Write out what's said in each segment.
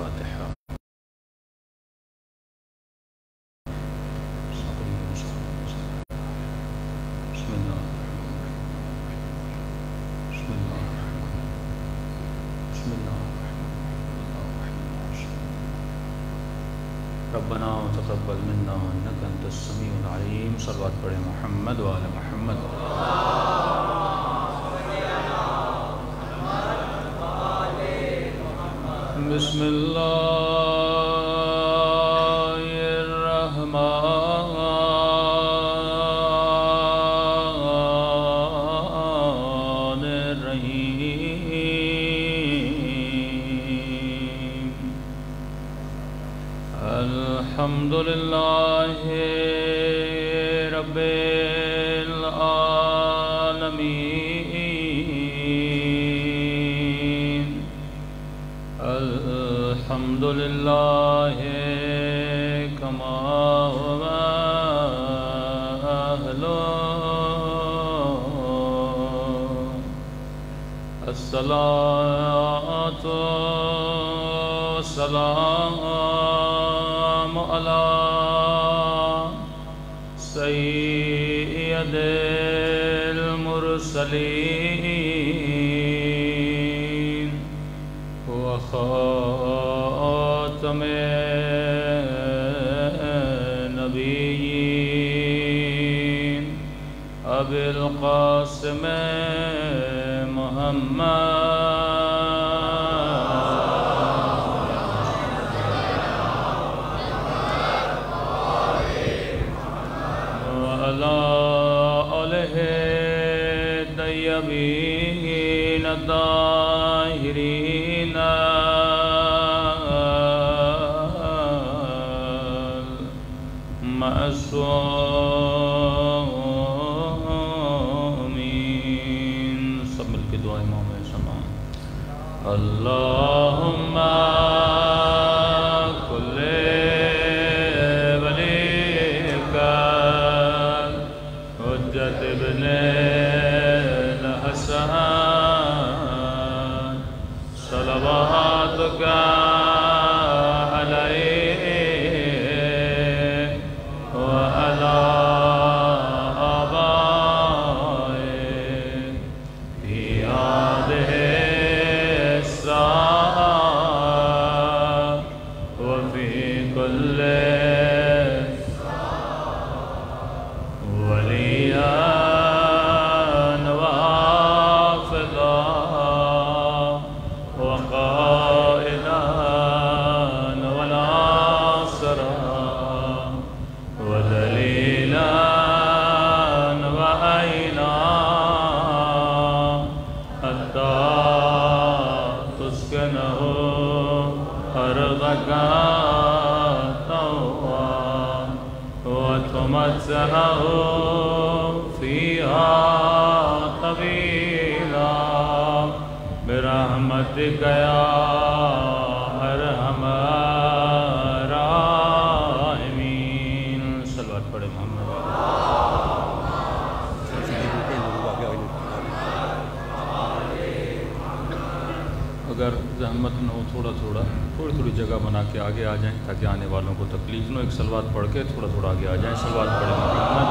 الفاتحہ. ربنا تقبل منا انك انت السميع العليم. صلوات پڑھیں محمد وعلى محمد. بسم اللہ الرحمن الرحیم. الحمد للہ رب العالمین. الحمد للہ کما هو أهله. الصلاة والسلام على سيد المرسلين وخاتم النبيين أبي القاسم محمد وعلى آله الطيبين الطاهرين المعصومين. سب مل کے دعا امام سما. اللهم كل وليك حجة ابن الحسن صلواتك عليه وعلى آبائه في هذه الساعة وفي كل وليا وحافظا وقائدا وناصرا ودليلا وعينا حتى تسكنه أرضك طوعا وتمتعه فيها طويلا برحمتك يا أرحم الراحمين. صلوات پڑھیں محمد. اگر زحمت نہ ہو تھوڑی تھوڑی جگہ بنا کے آگے آ جائیں تاکہ آنے والوں کو تکلیف نہ ہو. ایک صلوات پڑھ کے تھوڑا آگے آ جائیں. صلوات پڑھیں محمد.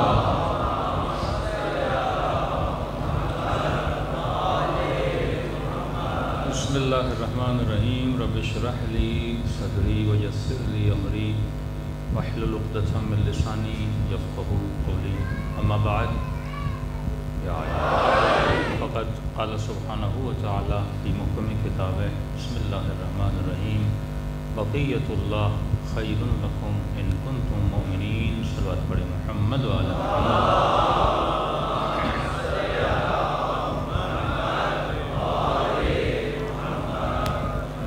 بسم اللہ الرحمن الرحیم. رب اشرح لی صدری ویسر لی امری واحلل عقدۃ من لسانی یفقهوا قولی. اما بعد. فقد قال سبحانہ وتعالی فی محکم کتابہ. بسم اللہ الرحمن الرحیم. بقیۃ اللہ خیر لکم ان کنتم مؤمنین. صلوات پڑھیں محمد وعلی محمد.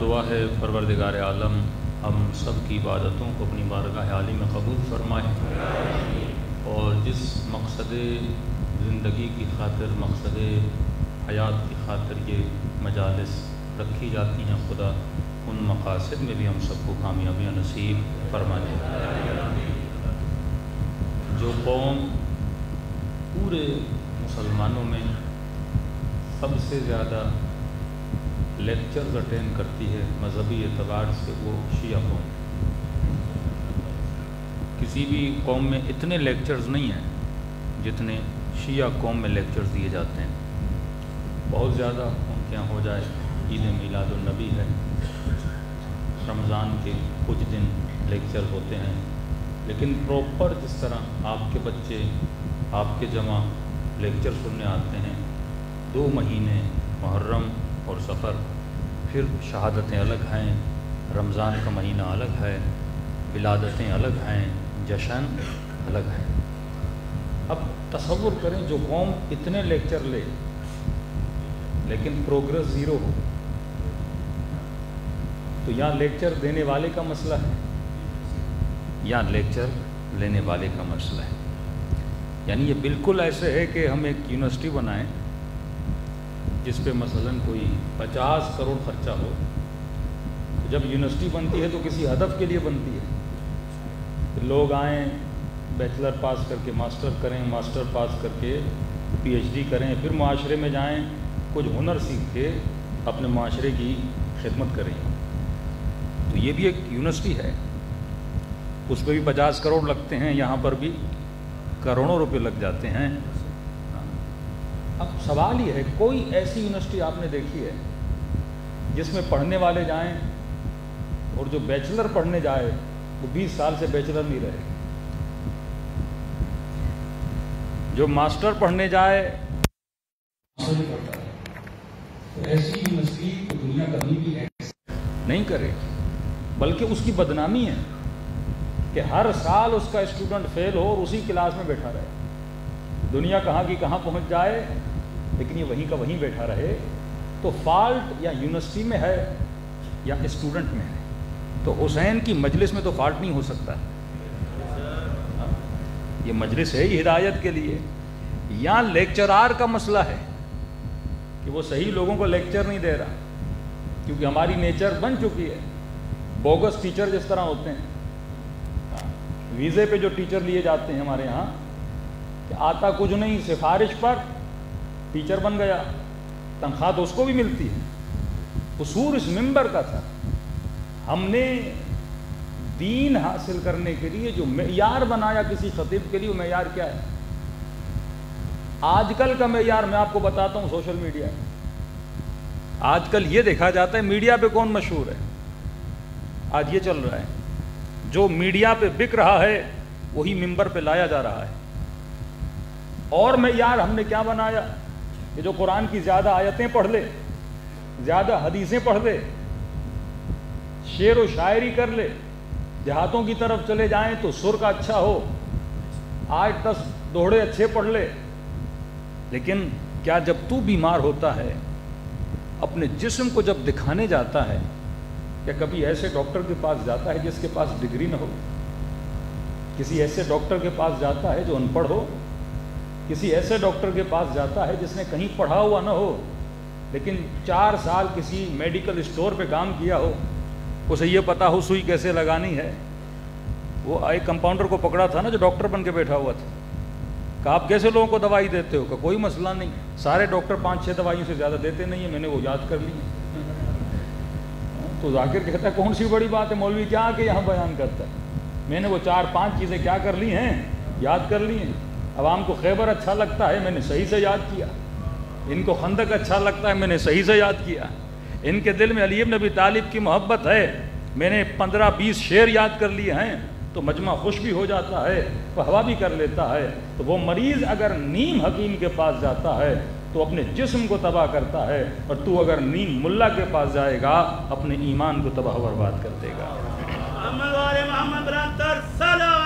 دعا ہے پروردگار عالم ہم سب کی عبادتوں کو اپنی بارگاہ عالی میں قبول فرمائے اور جس مقصد زندگی کی خاطر مقصد حیات کی خاطر یہ مجالس رکھی جاتی ہیں خدا ان مقاصد میں بھی ہم سب کو کامیابیاں نصیب فرمائے. جو قوم پورے مسلمانوں میں سب سے زیادہ لیکچرز اٹینڈ کرتی ہے مذہبی اعتبار سے وہ شیعہ قوم. کسی بھی قوم میں اتنے لیکچرز نہیں ہیں جتنے شیعہ قوم میں لیکچرز دیے جاتے ہیں. بہت زیادہ ان کے یہاں ہو جائے عید میلاد النبی ہے, رمضان کے کچھ دن لیکچرز ہوتے ہیں, لیکن پراپر جس طرح آپ کے بچے آپ کے جمع لیکچر سننے آتے ہیں 2 مہینے محرم اور سفر, پھر شہادتیں الگ ہیں, رمضان کا مہینہ الگ ہے, ولادتیں الگ ہیں, جشن الگ ہیں. اب تصور کریں جو قوم اتنے لیکچر لے لیکن پروگرس زیرو ہو, تو یہاں لیکچر دینے والے کا مسئلہ ہے یا لیکچر لینے والے کا مسئلہ ہے. یعنی یہ بالکل ایسے ہے کہ ہم ایک یونیورسٹی بنائیں جس پہ مثلاً کوئی 50 کروڑ خرچہ ہو. جب یونیورسٹی بنتی ہے تو کسی ہدف کے لیے بنتی ہے. لوگ آئیں, بیچلر پاس کر کے ماسٹر کریں, ماسٹر پاس کر کے پی ایچ ڈی کریں, پھر معاشرے میں جائیں, کچھ ہنر سیکھ کے اپنے معاشرے کی خدمت کریں. تو یہ بھی ایک یونیورسٹی ہے, اس پہ بھی 50 کروڑ لگتے ہیں, یہاں پر بھی کروڑوں روپے لگ جاتے ہیں. اب سوال یہ ہے, کوئی ایسی یونیورسٹی آپ نے دیکھی ہے جس میں پڑھنے والے جائیں اور جو بیچلر پڑھنے جائے وہ 20 سال سے بیچلر نہیں رہے, جو ماسٹر پڑھنے جائے ایسی یونیورسٹی دنیا کبھی بھی نہیں کرے, بلکہ اس کی بدنامی ہے کہ ہر سال اس کا اسٹوڈنٹ فیل ہو اور اسی کلاس میں بیٹھا رہے. دنیا کہاں کی کہاں پہنچ جائے لیکن یہ وہیں کا وہیں بیٹھا رہے. تو فالٹ یا یونیورسٹی میں ہے یا اسٹوڈنٹ میں ہے. تو حسین کی مجلس میں تو فالٹ نہیں ہو سکتا, یہ مجلس ہے ہی ہدایت کے لیے. یا لیکچرار کا مسئلہ ہے کہ وہ صحیح لوگوں کو لیکچر نہیں دے رہا, کیونکہ ہماری نیچر بن چکی ہے. بوگس ٹیچر جس طرح ہوتے ہیں, ویزے پہ جو ٹیچر لیے جاتے ہیں ہمارے ہاں, کہ آتا کچھ نہیں, سفارش پر ٹیچر بن گیا, تنخواہ تو اس کو بھی ملتی ہے. قصور اس منبر کا تھا. ہم نے دین حاصل کرنے کے لیے جو معیار بنایا کسی خطیب کے لیے, وہ معیار کیا ہے؟ آج کل کا معیار میں آپ کو بتاتا ہوں, سوشل میڈیا. آج کل یہ دیکھا جاتا ہے میڈیا پہ کون مشہور ہے. آج یہ چل رہا ہے, جو میڈیا پہ بک رہا ہے وہی منبر پہ لایا جا رہا ہے. اور معیار ہم نے کیا بنایا کہ جو قرآن کی زیادہ آیتیں پڑھ لے, زیادہ حدیثیں پڑھ لے, شعر و شاعری کر لے, دیہاتوں کی طرف چلے جائیں تو سر کا اچھا ہو, 8-10 دوہڑے اچھے پڑھ لے. لیکن کیا جب تو بیمار ہوتا ہے اپنے جسم کو جب دکھانے جاتا ہے, کیا کبھی ایسے ڈاکٹر کے پاس جاتا ہے جس کے پاس ڈگری نہ ہو؟ کسی ایسے ڈاکٹر کے پاس جاتا ہے جو ان پڑھ ہو؟ کسی ایسے ڈاکٹر کے پاس جاتا ہے جس نے کہیں پڑھا ہوا نہ ہو لیکن 4 سال کسی میڈیکل اسٹور پہ کام کیا ہو, اسے یہ پتا ہو سوئی کیسے لگانی ہے؟ وہ ایک کمپاؤنڈر کو پکڑا تھا نا جو ڈاکٹر بن کے بیٹھا ہوا تھا, کہ آپ کیسے لوگوں کو دوائی دیتے ہو؟ کہ کوئی مسئلہ نہیں, سارے ڈاکٹر 5-6 دوائیوں سے زیادہ دیتے نہیں ہیں, میں نے وہ یاد کر لی. تو ذاکر کہتا ہے کون سی بڑی بات ہے, مولوی کیا کہ یہاں بیان کرتا ہے, میں نے وہ 4-5 چیزیں کیا کر لی ہیں, یاد کر لی ہیں. عوام کو خیبر اچھا لگتا ہے, میں نے صحیح سے یاد کیا. ان کو خندق اچھا لگتا ہے, میں نے صحیح سے یاد کیا. ان کے دل میں علی بن ابی طالب کی محبت ہے, میں نے 15-20 شعر یاد کر لیے ہیں. تو مجمع خوش بھی ہو جاتا ہے, وہ ہوا بھی کر لیتا ہے. تو وہ مریض اگر نیم حکیم کے پاس جاتا ہے تو اپنے جسم کو تباہ کرتا ہے, اور تو اگر نیم ملا کے پاس جائے گا اپنے ایمان کو تباہ و برباد کر دے گا. محمد برادر سلام.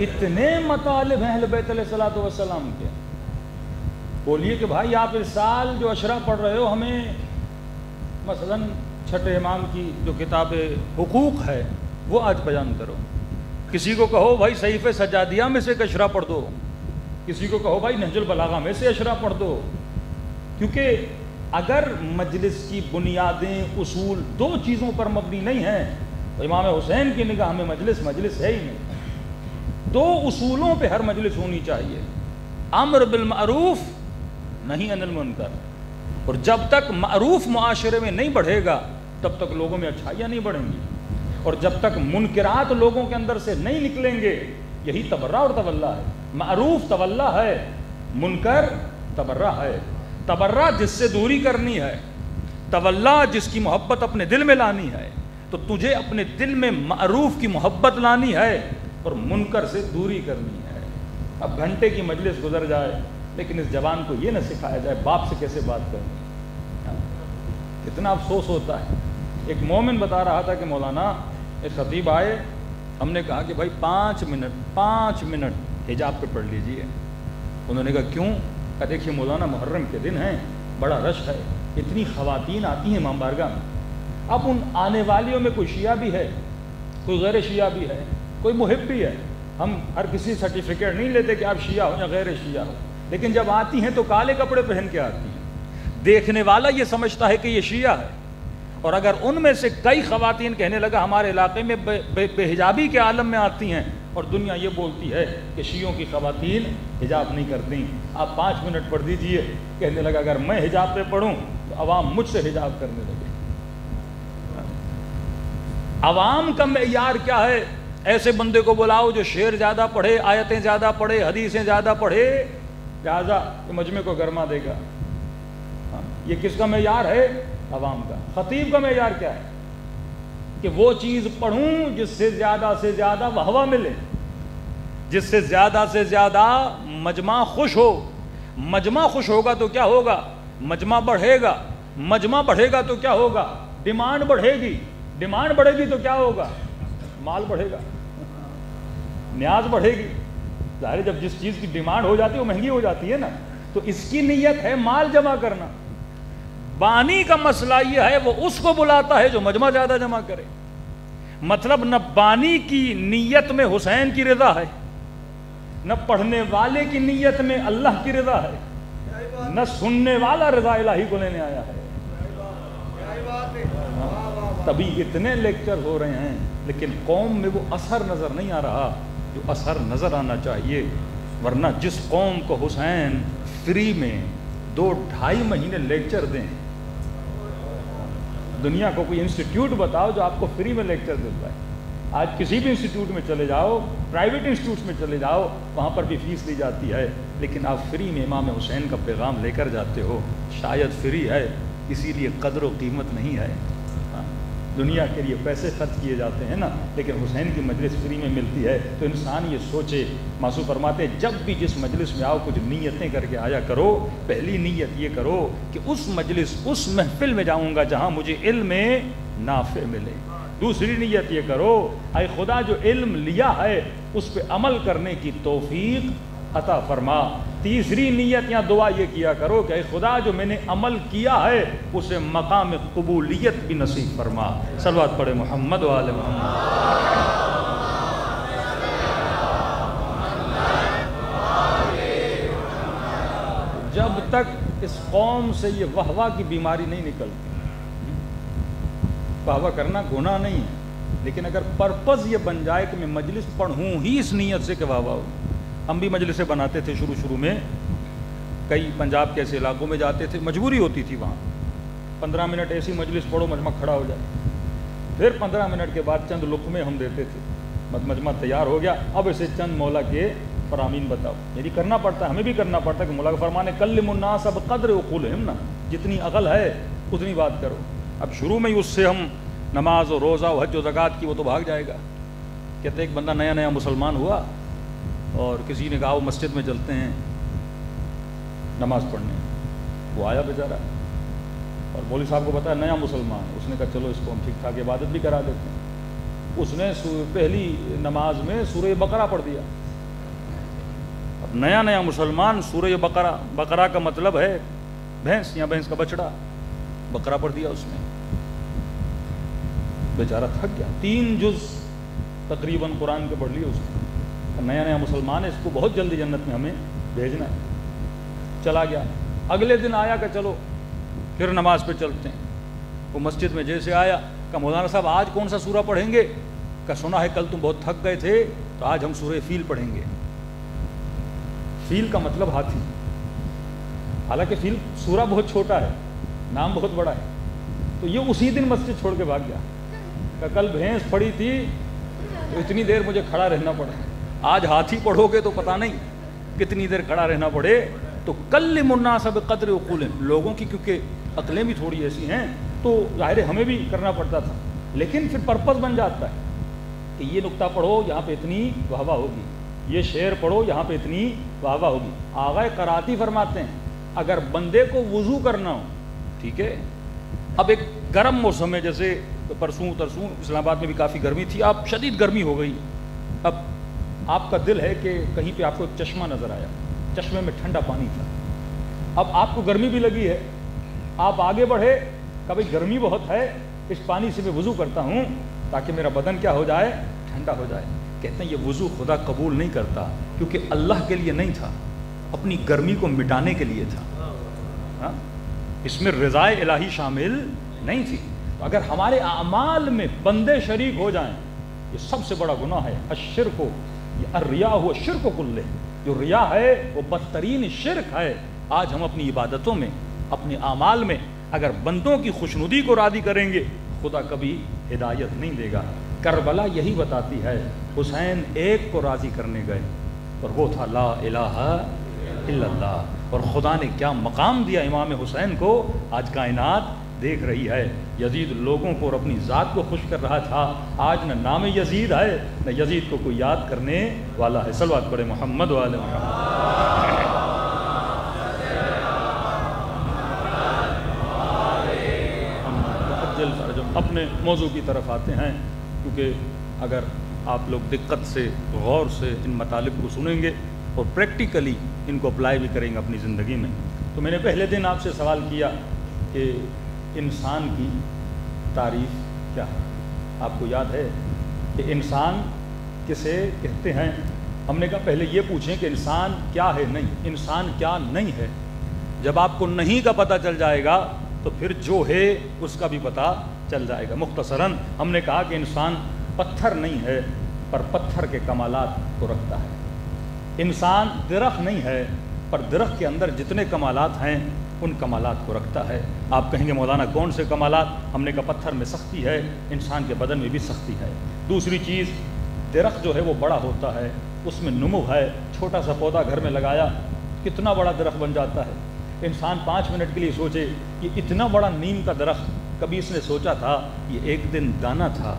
اتنے مطالب ہیں اہل بیت علیہ الصلوۃ والسلام کے. بولیے کہ بھائی آپ اس سال جو اشرا پڑھ رہے ہو, ہمیں مثلاً چھٹے امام کی جو کتاب حقوق ہے وہ آج بیان کرو. کسی کو کہو بھائی صحیفہ سجادیہ میں سے ایک اشرا پڑھ دو, کسی کو کہو بھائی نہج البلاغہ میں سے اشرا پڑھ دو. کیونکہ اگر مجلس کی بنیادیں اصول 2 چیزوں پر مبنی نہیں ہیں تو امام حسین کی نگاہ میں مجلس ہے ہی نہیں. دو اصولوں پہ ہر مجلس ہونی چاہیے، امر بالمعروف نہیں عن المنکر، اور جب تک معروف معاشرے میں نہیں بڑھے گا تب تک لوگوں میں اچھائیاں نہیں بڑھیں گی، اور جب تک منکرات لوگوں کے اندر سے نہیں نکلیں گے، یہی تبرہ اور تولا ہے۔ معروف تولا ہے، منکر تبرہ ہے۔ تبرہ جس سے دوری کرنی ہے، تولا جس کی محبت اپنے دل میں لانی ہے، تو تجھے اپنے دل میں معروف کی محبت لانی ہے اور منکر سے دوری کرنی ہے۔ اب گھنٹے کی مجلس گزر جائے لیکن اس جوان کو یہ نہ سکھایا جائے باپ سے کیسے بات کرنی۔ کتنا افسوس ہوتا ہے۔ ایک مومن بتا رہا تھا کہ مولانا ایک خطیب آئے، ہم نے کہا کہ بھائی 5 منٹ حجاب پہ پڑھ لیجئے۔ انہوں نے کہا کیوں؟ کہا دیکھیے مولانا محرم کے دن ہیں، بڑا رش ہے، اتنی خواتین آتی ہیں امام بارگاہ میں، اب ان آنے والیوں میں کوئی شیعہ بھی ہے، کوئی غیر شیعہ بھی ہے، کوئی محب بھی ہے۔ ہم ہر کسی سرٹیفکیٹ نہیں لیتے کہ آپ شیعہ ہو یا غیر شیعہ ہو، لیکن جب آتی ہیں تو کالے کپڑے پہن کے آتی ہیں، دیکھنے والا یہ سمجھتا ہے کہ یہ شیعہ ہے۔ اور اگر ان میں سے کئی خواتین کہنے لگا ہمارے علاقے میں بے حجابی کے عالم میں آتی ہیں، اور دنیا یہ بولتی ہے کہ شیعوں کی خواتین حجاب نہیں کرتی، آپ 5 منٹ پڑھ دیجئے، کہنے لگا اگر میں حجاب پہ پڑھوں تو عوام مجھ سے حجاب کرنے لگے۔ عوام کا معیار کیا ہے؟ ایسے بندے کو بلاؤ جو شعر زیادہ پڑھے، آیتیں زیادہ پڑھے، حدیثیں زیادہ پڑھے، لہٰذا یہ مجمع کو گرما دے گا۔ یہ کس کا معیار ہے؟ عوام کا۔ خطیب کا معیار کیا ہے؟ کہ وہ چیز پڑھوں جس سے زیادہ واہ ملے، جس سے زیادہ مجمع خوش ہو۔ مجمع خوش ہوگا تو کیا ہوگا؟ مجمع بڑھے گا، مجمع بڑھے گا تو کیا ہوگا؟ ڈیمانڈ بڑھے گی، ڈیمانڈ بڑھے گی تو کیا ہوگا؟ مال بڑھے گا، نیاز بڑھے گی۔ ظاہر جب جس چیز کی ڈیمانڈ ہو جاتی ہے وہ مہنگی ہو جاتی ہے نا، تو اس کی نیت ہے مال جمع کرنا۔ بانی کا مسئلہ یہ ہے وہ اس کو بلاتا ہے جو مجمع زیادہ جمع کرے۔ مطلب نہ بانی کی نیت میں حسین کی رضا ہے، نہ پڑھنے والے کی نیت میں اللہ کی رضا ہے، نہ سننے والا رضا الہی کو لینے آیا ہے۔ تبھی اتنے لیکچر ہو رہے ہیں لیکن قوم میں وہ اثر نظر نہیں آ رہا جو اثر نظر آنا چاہیے۔ ورنہ جس قوم کو حسین فری میں 2-2.5 مہینے لیکچر دیں، دنیا کو کوئی انسٹیٹیوٹ بتاؤ جو آپ کو فری میں لیکچر دیتا ہے۔ آج کسی بھی انسٹیٹیوٹ میں چلے جاؤ، پرائیویٹ انسٹیٹیوٹ میں چلے جاؤ، وہاں پر بھی فیس لی جاتی ہے، لیکن آپ فری میں امام حسین کا پیغام لے کر جاتے ہو۔ شاید فری ہے اسی لیے قدر و قیمت نہیں ہے۔ دنیا کے لیے پیسے خرچ کیے جاتے ہیں نا، لیکن حسین کی مجلس فری میں ملتی ہے تو انسان یہ سوچے۔ معصوم فرماتے جب بھی جس مجلس میں آؤ کچھ نیتیں کر کے آیا کرو۔ پہلی نیت یہ کرو کہ اس مجلس، اس محفل میں جاؤں گا جہاں مجھے علم نافع ملے۔ دوسری نیت یہ کرو اے خدا جو علم لیا ہے اس پہ عمل کرنے کی توفیق عطا فرما۔ تیسری نیت یا دعا یہ کیا کرو کہ اے خدا جو میں نے عمل کیا ہے اسے مقام قبولیت بھی نصیب فرما۔ صلوات پڑھے محمد و آل محمد۔ جب تک اس قوم سے یہ وہوہ کی بیماری نہیں نکلتی، وہوہ کرنا گناہ نہیں ہے، لیکن اگر پرپز یہ بن جائے کہ میں مجلس پڑھوں ہی اس نیت سے کہ وہوہ ہو۔ ہم بھی مجلسیں بناتے تھے شروع میں، کئی پنجاب کے ایسے علاقوں میں جاتے تھے، مجبوری ہوتی تھی وہاں 15 منٹ ایسی مجلس پڑھو مجمع کھڑا ہو جائے، پھر 15 منٹ کے بعد چند لقمے ہم دیتے تھے، مجمع تیار ہو گیا، اب اسے چند مولا کے فرامین بتاؤ۔ یعنی کرنا پڑتا ہے، ہمیں بھی کرنا پڑتا ہے کہ مولا کا فرمان ہے کلم الناس بقدر عقولہم، نا جتنی عقل ہے اتنی بات کرو۔ اب شروع میں ہی اس سے ہم نماز و روزہ و حج و زکوٰۃ کی وہ تو بھاگ جائے گا۔ کہتے ایک بندہ نیا مسلمان ہوا اور کسی نے کہا وہ مسجد میں چلتے ہیں نماز پڑھنے، وہ آیا بیچارہ اور مولوی صاحب کو بتایا نیا مسلمان، اس نے کہا چلو اس کو ہم ٹھیک ٹھاک عبادت بھی کرا دیتے ہیں۔ اس نے پہلی نماز میں سورہ بقرہ پڑھ دیا۔ اب نیا مسلمان سورہ بقرہ، بقرہ کا مطلب ہے بھینس یا بھینس کا بچڑا، بقرہ پڑھ دیا اس نے، بیچارہ تھک گیا۔ 3 جز تقریباً قرآن کے پڑھ لیے اس نے۔ نیا مسلمان ہے، اس کو بہت جلدی جنت میں ہمیں بھیجنا ہے۔ چلا گیا، اگلے دن آیا کہ چلو پھر نماز پہ چلتے ہیں۔ وہ مسجد میں جیسے آیا کہ مولانا صاحب آج کون سا سورہ پڑھیں گے؟ کہ سنا ہے کل تم بہت تھک گئے تھے تو آج ہم سورہ فیل پڑھیں گے. فیل کا مطلب ہاتھی. حالانکہ فیل سورہ بہت چھوٹا ہے, نام بہت بڑا ہے. تو یہ اسی دن مسجد چھوڑ کے بھاگ گیا کہ کل بھینس پڑی تھی تو اتنی دیر مجھے کھڑا رہنا پڑا. آج ہاتھی پڑھو گے تو پتہ نہیں کتنی دیر کھڑا رہنا پڑے. تو کلم الناس بقدر عقولہم, لوگوں کی کیونکہ عقلیں بھی تھوڑی ایسی ہیں تو ظاہر ہمیں بھی کرنا پڑتا تھا, لیکن پھر پرپس بن جاتا ہے کہ یہ نقطہ پڑھو یہاں پہ اتنی واہ واہ ہوگی, یہ شعر پڑھو یہاں پہ اتنی واہ واہ ہوگی. آغا قراتی فرماتے ہیں اگر بندے کو وضو کرنا ہو, ٹھیک ہے, اب ایک گرم موسم ہے, جیسے پرسوں ترسوں اسلام آباد میں بھی کافی گرمی تھی, اب شدید گرمی ہو گئی. اب آپ کا دل ہے کہ کہیں پہ آپ کو ایک چشمہ نظر آیا, چشمے میں ٹھنڈا پانی تھا. اب آپ کو گرمی بھی لگی ہے, آپ آگے بڑھے, کبھی گرمی بہت ہے, اس پانی سے میں وضو کرتا ہوں تاکہ میرا بدن کیا ہو جائے, ٹھنڈا ہو جائے. کہتے ہیں یہ وضو خدا قبول نہیں کرتا کیونکہ اللہ کے لیے نہیں تھا, اپنی گرمی کو مٹانے کے لیے تھا. ہاں, اس میں رضائے الہی شامل نہیں تھی. اگر ہمارے اعمال میں بندے شریک ہو جائیں, یہ سب سے بڑا گناہ ہے. الشرک, یہ الریا ہوا شرک کلہ, جو ریا ہے وہ بدترین شرک ہے. آج ہم اپنی عبادتوں میں, اپنے اعمال میں اگر بندوں کی خوشنودی کو راضی کریں گے, خدا کبھی ہدایت نہیں دے گا. کربلا یہی بتاتی ہے, حسین ایک کو راضی کرنے گئے اور وہ تھا لا الہ الا اللہ, اور خدا نے کیا مقام دیا امام حسین کو, آج کائنات دیکھ رہی ہے. یزید لوگوں کو اور اپنی ذات کو خوش کر رہا تھا, آج نہ نام یزید ہے نہ یزید کو کوئی یاد کرنے والا ہے. صلوات پڑھے محمد و آل محمد. اپنے موضوع کی طرف آتے ہیں, کیونکہ اگر آپ لوگ دقت سے غور سے ان مطالب کو سنیں گے اور پریکٹیکلی ان کو اپلائی بھی کریں گے اپنی زندگی میں. تو میں نے پہلے دن آپ سے سوال کیا کہ انسان کی تعریف کیا ہے. آپ کو یاد ہے کہ انسان کسے کہتے ہیں؟ ہم نے کہا پہلے یہ پوچھیں کہ انسان کیا ہے نہیں, انسان کیا نہیں ہے. جب آپ کو نہیں کا پتہ چل جائے گا تو پھر جو ہے اس کا بھی پتہ چل جائے گا. مختصراً ہم نے کہا کہ انسان پتھر نہیں ہے پر پتھر کے کمالات کو رکھتا ہے. انسان درخت نہیں ہے پر درخت کے اندر جتنے کمالات ہیں ان کمالات کو رکھتا ہے. آپ کہیں گے مولانا کون سے کمالات؟ ہم نے کہا پتھر میں سختی ہے, انسان کے بدن میں بھی سختی ہے. دوسری چیز, درخت جو ہے وہ بڑا ہوتا ہے, اس میں نمو ہے. چھوٹا سا پودا گھر میں لگایا کتنا بڑا درخت بن جاتا ہے. انسان 5 منٹ کے لیے سوچے کہ اتنا بڑا نیم کا درخت, کبھی اس نے سوچا تھا یہ ایک دن دانہ تھا,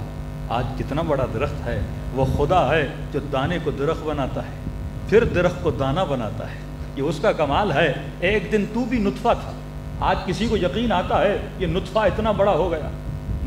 آج کتنا بڑا درخت ہے. وہ خدا ہے جو دانے کو درخت بناتا ہے, پھر درخت کو دانہ بناتا ہے. یہ اس کا کمال ہے. ایک دن تو بھی نطفہ تھا, آج کسی کو یقین آتا ہے یہ نطفہ اتنا بڑا ہو گیا.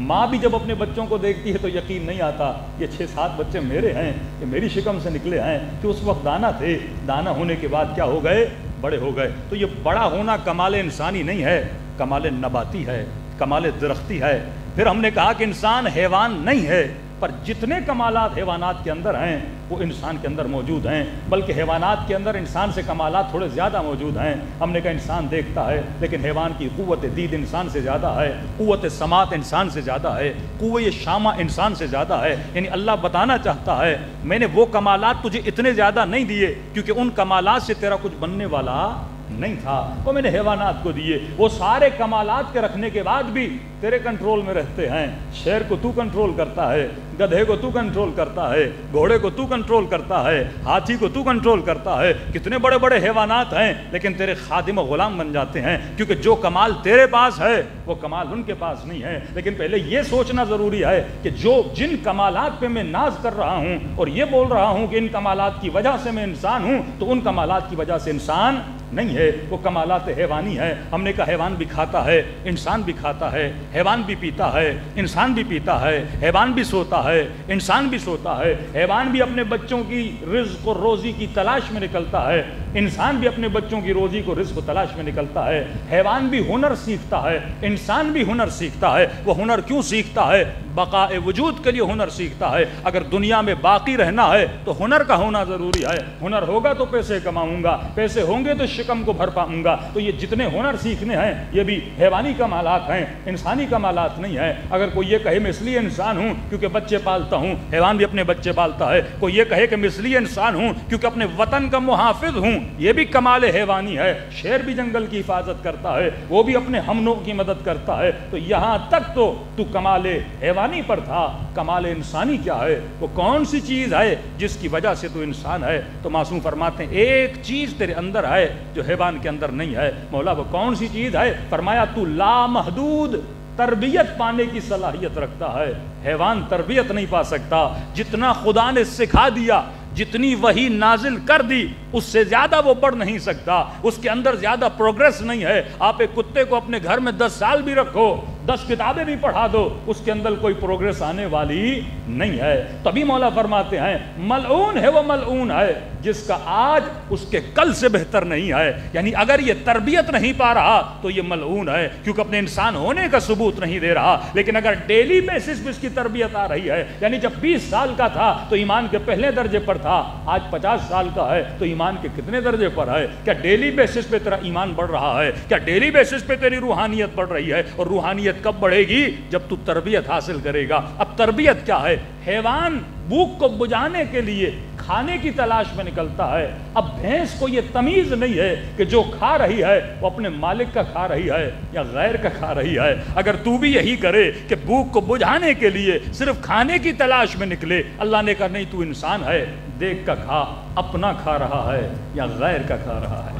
ماں بھی جب اپنے بچوں کو دیکھتی ہے تو یقین نہیں آتا یہ 6-7 بچے میرے ہیں, یہ میری شکم سے نکلے ہیں, کہ اس وقت دانہ تھے, دانہ ہونے کے بعد کیا ہو گئے, بڑے ہو گئے. تو یہ بڑا ہونا کمال انسانی نہیں ہے, کمال نباتی ہے, کمال درختی ہے. پھر ہم نے کہا کہ انسان حیوان نہیں ہے پر جتنے کمالات حیوانات کے اندر ہیں وہ انسان کے اندر موجود ہیں, بلکہ حیوانات کے اندر انسان سے کمالات تھوڑے زیادہ موجود ہیں. ہم نے کہا انسان دیکھتا ہے لیکن حیوان کی قوت دید انسان سے زیادہ ہے, قوت سماعت انسان سے زیادہ ہے, قوت شامہ انسان سے زیادہ ہے. یعنی اللہ بتانا چاہتا ہے میں نے وہ کمالات تجھے اتنے زیادہ نہیں دیے کیونکہ ان کمالات سے تیرا کچھ بننے والا نہیں تھا, وہ میں نے حیوانات کو دیے. وہ سارے کمالات کے رکھنے کے بعد بھی تیرے کنٹرول میں رہتے ہیں. شیر کو تو کنٹرول کرتا ہے, گدھے کو تو کنٹرول کرتا ہے, گھوڑے کو تو کنٹرول کرتا ہے, ہاتھی کو تو کنٹرول کرتا ہے. کتنے بڑے بڑے حیوانات ہیں لیکن تیرے خادم و غلام بن جاتے ہیں کیونکہ جو کمال تیرے پاس ہے وہ کمال ان کے پاس نہیں ہے. لیکن پہلے یہ سوچنا ضروری ہے کہ جن کمالات پہ میں ناز کر رہا ہوں اور یہ بول رہا ہوں کہ ان کمالات کی وجہ سے میں انسان ہوں, تو ان کمالات کی وجہ سے انسان نہیں ہے, وہ کمالات حیوانی ہے. ہم نے کہا حیوان بھی کھاتا ہے, انسان بھی کھاتا ہے, حیوان بھی پیتا ہے, انسان بھی پیتا ہے, حیوان بھی سوتا ہے, انسان بھی سوتا ہے, حیوان بھی اپنے بچوں کی رزق اور روزی کی تلاش میں نکلتا ہے. انسان بھی اپنے بچوں کی روزی کو رزق و تلاش میں نکلتا ہے، حیوان بھی ہنر سیکھتا ہے، انسان بھی ہنر سیکھتا ہے۔ وہ ہنر کیوں سیکھتا ہے؟ بقاء وجود کے لیے ہنر سیکھتا ہے۔ اگر دنیا میں باقی رہنا ہے تو ہنر کا ہونا ضروری ہے۔ ہنر ہوگا تو پیسے کماؤں گا، پیسے ہوں گے تو شکم کو بھر پاؤں گا۔ تو یہ جتنے ہنر سیکھنے ہیں یہ بھی حیوانی کمالات ہیں، انسانی کمالات نہیں ہیں۔ اگر کوئی یہ کہے میں اس لیے انسان ہوں کیونکہ بچے پالتا ہوں، حیوان بھی اپنے بچے پالتا ہے۔ کوئی یہ کہے کہ میں اس لیے انسان ہوں کیونکہ اپنے وطن کا محافظ ہوں، یہ بھی کمال حیوانی ہے۔ شیر بھی جنگل کی حفاظت کرتا ہے، وہ بھی اپنے ہمنوں کی مدد کرتا ہے۔ تو یہاں تک تو کمال حیوانی پر تھا، کمال انسانی کیا ہے؟ وہ کون سی چیز ہے جس کی وجہ سے تو انسان ہے؟ تو معصوم فرماتے ہیں ایک چیز تیرے اندر ہے جو حیوان کے اندر نہیں ہے۔ مولا وہ کون سی چیز ہے؟ فرمایا تو لامحدود تربیت پانے کی صلاحیت رکھتا ہے۔ حیوان تربیت نہیں پا سکتا، جتنا خدا نے سکھا دیا، جتنی وحی نازل کر دی، اس سے زیادہ وہ پڑھ نہیں سکتا، اس کے اندر زیادہ پروگریس نہیں ہے۔ آپ ایک کتے کو اپنے گھر میں 10 سال بھی رکھو، 10 کتابیں بھی پڑھا دو، اس کے اندر کوئی پروگریس آنے والی نہیں ہے۔ تبھی مولا فرماتے ہیں ملعون ہے وہ ملعون ہے جس کا آج اس کے کل سے بہتر نہیں ہے۔ یعنی اگر یہ تربیت نہیں پا رہا تو یہ ملعون ہے، کیونکہ اپنے انسان ہونے کا ثبوت نہیں دے رہا۔ لیکن اگر ڈیلی بیسس پہ اس کی تربیت آ رہی ہے، یعنی جب 20 سال کا تھا تو ایمان کے پہلے درجے پر تھا، آج 50 سال کا ہے تو ایمان کے کتنے درجے پر ہے؟ کیا ڈیلی بیسس پہ تیرا ایمان بڑھ رہا ہے؟ کیا ڈیلی بیسس پہ تیری روحانیت بڑھ رہی ہے؟ اور روحانیت کب بڑھے گی؟ جب تو تربیت حاصل کرے گا۔ اب تربیت کیا ہے؟ حیوان بھوک کو بجھانے کے لیے کھانے کی تلاش میں نکلتا ہے۔ اب بھینس کو یہ تمیز نہیں ہے کہ جو کھا رہی ہے وہ اپنے مالک کا کھا رہی ہے یا غیر کا کھا رہی ہے۔ اگر تو بھی یہی کرے کہ بھوک کو بجھانے کے لیے صرف کھانے کی تلاش میں نکلے، اللہ نے کہا نہیں، تو انسان ہے، دیکھ کا کھا، اپنا کھا رہا ہے یا غیر کا کھا رہا ہے۔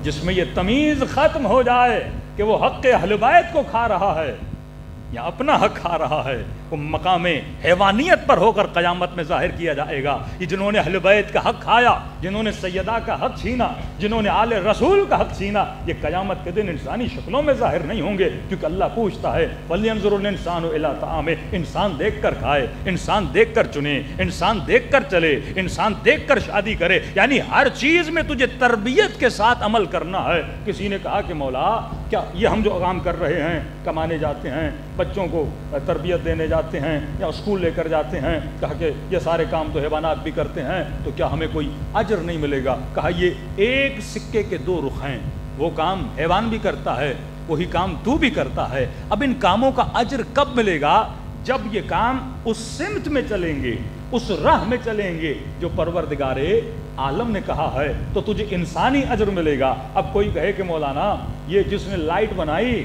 جس میں یہ تمیز ختم ہو جائے کہ وہ حق اہل بیت کو کھا رہا ہے یا اپنا حق کھا رہا ہے، وہ مقام حیوانیت پر ہو کر قیامت میں ظاہر کیا جائے گا۔ یہ جنہوں نے اہل بیت کا حق کھایا، جنہوں نے سیدہ کا حق چھینا، جنہوں نے آل رسول کا حق چھینا، یہ قیامت کے دن انسانی شکلوں میں ظاہر نہیں ہوں گے، کیونکہ اللہ پوچھتا ہے وَلْيَنْظُرِ الْإِنسَانُ إِلَىٰ طَعَامِهِ، انسان دیکھ کر کھائے، انسان دیکھ کر چنے، انسان دیکھ کر چلے، انسان دیکھ کر شادی کرے۔ یعنی ہر چیز میں تجھے تربیت کے ساتھ عمل کرنا ہے۔ کسی نے کہا کہ مولا کیا یہ ہم جو کام کر رہے ہیں، کمانے جاتے ہیں، بچوں کو تربیت دینے جاتے ہیں یا اسکول لے کر جاتے ہیں، کہا کہ یہ سارے کام تو حیوانات بھی کرتے ہیں، تو کیا ہمیں کوئی اجر نہیں ملے گا؟ کہا یہ ایک سکے کے 2 رخ ہیں، وہ کام حیوان بھی کرتا ہے، وہی کام تو بھی کرتا ہے۔ اب ان کاموں کا اجر کب ملے گا؟ جب یہ کام اس سمت میں چلیں گے، اس راہ میں چلیں گے جو پروردگار عالم نے کہا ہے، تو تجھے انسانی اجر ملے گا۔ اب کوئی کہے کہ مولانا یہ جس نے لائٹ بنائی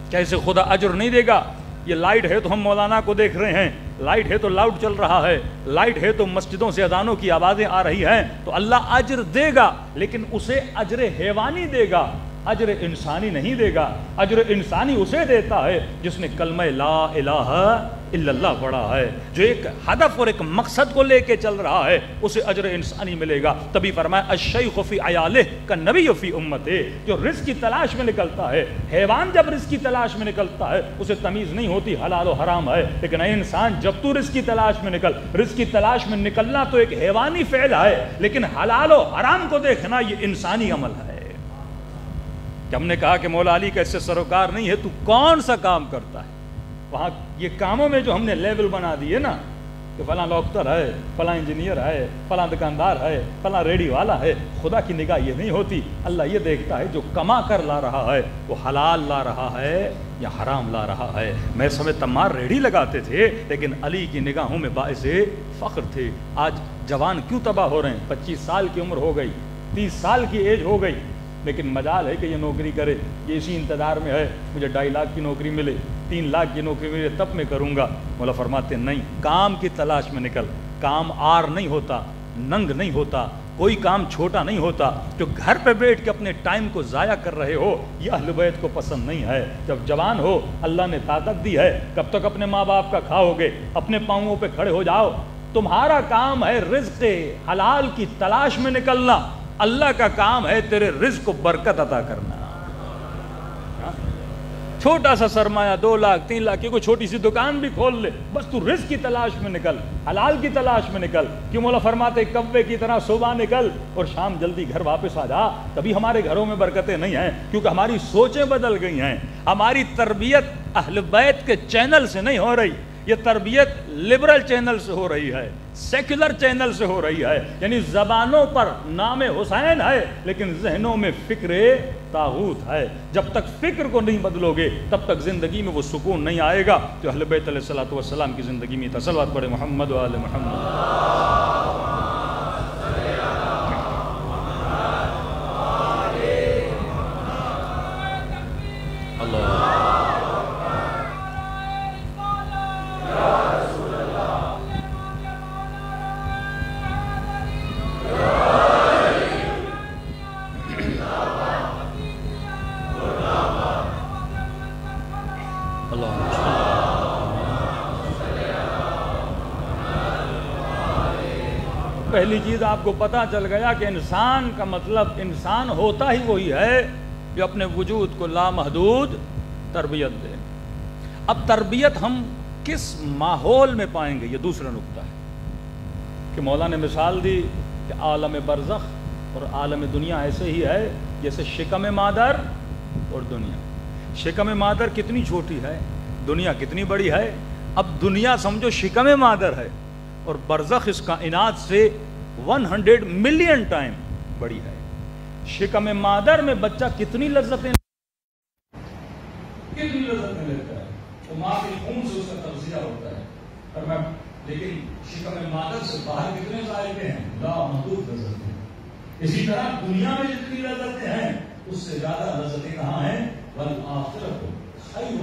کیا اسے خدا اجر نہیں دے گا؟ یہ لائٹ ہے تو ہم مولانا کو دیکھ رہے ہیں، لائٹ ہے تو لاؤڈ چل رہا ہے، لائٹ ہے تو مسجدوں سے اذانوں کی آوازیں آ رہی ہیں، تو اللہ اجر دے گا، لیکن اسے اجر حیوانی دے گا، اجر انسانی نہیں دے گا۔ اجر انسانی اسے دیتا ہے جس نے کلمہ لا الہ الا اللہ پڑھا ہے، جو ایک ہدف اور ایک مقصد کو لے کے چل رہا ہے، اسے اجر انسانی ملے گا۔ تبھی فرمایا الشیخ فی عیالہ کالنبی فی امتہ، جو رزق کی تلاش میں نکلتا ہے۔ حیوان جب رزق کی تلاش میں نکلتا ہے اسے تمیز نہیں ہوتی حلال و حرام ہے، لیکن اے انسان جب تو رزق کی تلاش میں نکل، رزق کی تلاش میں نکلنا تو ایک حیوانی فعل ہے، لیکن حلال و حرام کو دیکھنا یہ انسانی عمل ہے۔ کہ ہم نے کہا کہ مولا علی کا اس سے سروکار نہیں ہے، تو کون سا کام کرتا ہے؟ وہاں یہ کاموں میں جو ہم نے لیبل بنا دیے نا کہ فلاں ڈاکٹر ہے، فلاں انجینئر ہے، فلاں دکاندار ہے، فلاں ریڈی والا ہے، خدا کی نگاہ یہ نہیں ہوتی۔ اللہ یہ دیکھتا ہے جو کما کر لا رہا ہے وہ حلال لا رہا ہے یا حرام لا رہا ہے۔ میں سمجھ تمار ریڈی لگاتے تھے لیکن علی کی نگاہوں میں باعث فخر تھے۔ آج جوان کیوں تباہ ہو رہے ہیں؟ 25 سال کی عمر ہو گئی، 30 سال کی ایج ہو گئی، لیکن مجال ہے کہ یہ نوکری کرے، یہ اسی انتظار میں ہے مجھے 2.5 لاکھ کی نوکری ملے، 3 لاکھ کی نوکری ملے تب میں کروں گا۔ مولا فرماتے نہیں، کام کی تلاش میں نکل۔ کام آر نہیں ہوتا، ننگ نہیں ہوتا، کوئی کام چھوٹا نہیں ہوتا۔ جو گھر پہ بیٹھ کے اپنے ٹائم کو ضائع کر رہے ہو یہ اہل بیت کو پسند نہیں ہے۔ جب جوان ہو اللہ نے طاقت دی ہے، کب تک اپنے ماں باپ کا کھاؤ گے؟ اپنے پاؤں پہ کھڑے ہو جاؤ۔ تمہارا کام ہے رزق حلال کی تلاش میں نکلنا، اللہ کا کام ہے تیرے رزق کو برکت عطا کرنا۔ چھوٹا سا سرمایہ 2 لاکھ 3 لاکھ کی کوئی چھوٹی سی دکان بھی کھول لے، بس تو رزق کی تلاش میں نکل، حلال کی تلاش میں نکل. کیوں مولا فرماتے کوے کی طرح صبح نکل اور شام جلدی گھر واپس آ جا. تبھی ہمارے گھروں میں برکتیں نہیں ہیں، کیونکہ ہماری سوچیں بدل گئی ہیں. ہماری تربیت اہل بیت کے چینل سے نہیں ہو رہی، یہ تربیت لبرل چینل سے ہو رہی ہے، سیکولر چینل سے ہو رہی ہے. یعنی زبانوں پر نام حسین ہے لیکن ذہنوں میں فکر طاغوت ہے. جب تک فکر کو نہیں بدلو گے تب تک زندگی میں وہ سکون نہیں آئے گا. تو اہل بیت علیہ الصلوۃ والسلام کی زندگی میں صلوات پڑھے محمد و آل محمد. پہلی چیز آپ کو پتہ چل گیا کہ انسان کا مطلب انسان ہوتا ہی وہی ہے جو اپنے وجود کو لامحدود تربیت دے. اب تربیت ہم کس ماحول میں پائیں گے، یہ دوسرا نقطہ ہے کہ مولا نے مثال دی کہ عالم برزخ اور عالم دنیا ایسے ہی ہے جیسے شکم مادر اور دنیا. شکم مادر کتنی چھوٹی ہے، دنیا کتنی بڑی ہے. اب دنیا سمجھو شکم مادر ہے اور برزخ اس کائنات سے 100 ملین ٹائم بڑی ہے. شکم مادر میں بچہ کتنی لذتیں لیتا ہے، تو ماں کے خون سے اس کا تغذیہ ہوتا ہے، لیکن شکم مادر سے باہر کتنے ذائقے ہیں، لامحدود لذتیں. اسی طرح دنیا میں جتنی لذتیں ہیں اس سے زیادہ لذتیں کہاں ہیں، والآخرۃ خیر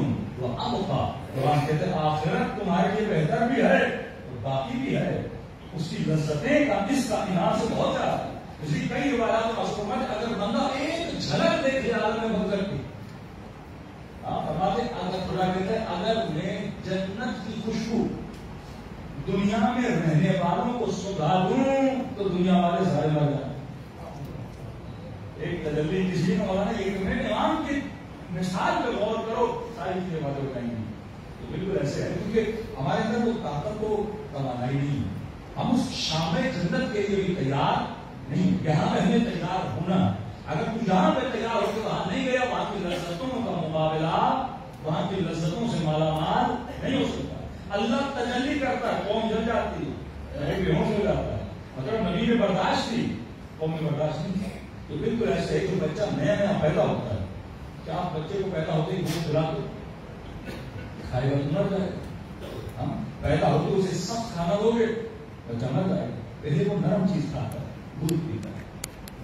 وابقیٰ. قرآن کہتے ہیں آخرت تمہارے لیے بہتر بھی ہے اور باقی بھی ہے. اس کی لذتیں کا اس کائنات سے بہت زیادہ ہے. اس لیے کئی روایات میں اگر بندہ ایک جھلک دیکھے عالم برزخ کی، فرماتے اگر خدا کہتے ہیں اگر میں جنت کی خوشبو دنیا میں رہنے والوں کو سگا دوں تو دنیا والے سارے مر جائیں. ایک تجلی کسی نے مولانا ایک میں امام کی مثال پہ غور کرو، ساری چیزیں باتیں بتائیں گی. تو بالکل ایسے ہے کیونکہ ہمارے اندر وہ طاقت کو کمانا ہی نہیں. ہم اس شام جنت کے لیے بھی تیار نہیں. یہاں پہ ہمیں تیار ہونا. اگر تو یہاں پہ تیار ہو کے وہاں نہیں گیا، وہاں کی لذتوں کا مقابلہ وہاں کی لذتوں سے مالا مال نہیں ہو سکتا. اللہ تجلی کرتا ہے، قوم جل جاتی ہے، بے ہوش ہو جاتا ہے. مطلب نبی نے برداشت کی، قوم نے برداشت نہیں کی. تو بالکل ایسے ہے کہ بچہ نیا نیا پیدا ہوتا ہے. کیا آپ بچے کو پیدا ہوتے ہی گوشت کھلا دو، کھائے گا تو مر جائے گا. پیدا ہوتے اسے سخت کھانا دو گے بچہ مر جائے گا. پہلے وہ نرم چیز کھاتا ہے، دودھ پیتا ہے.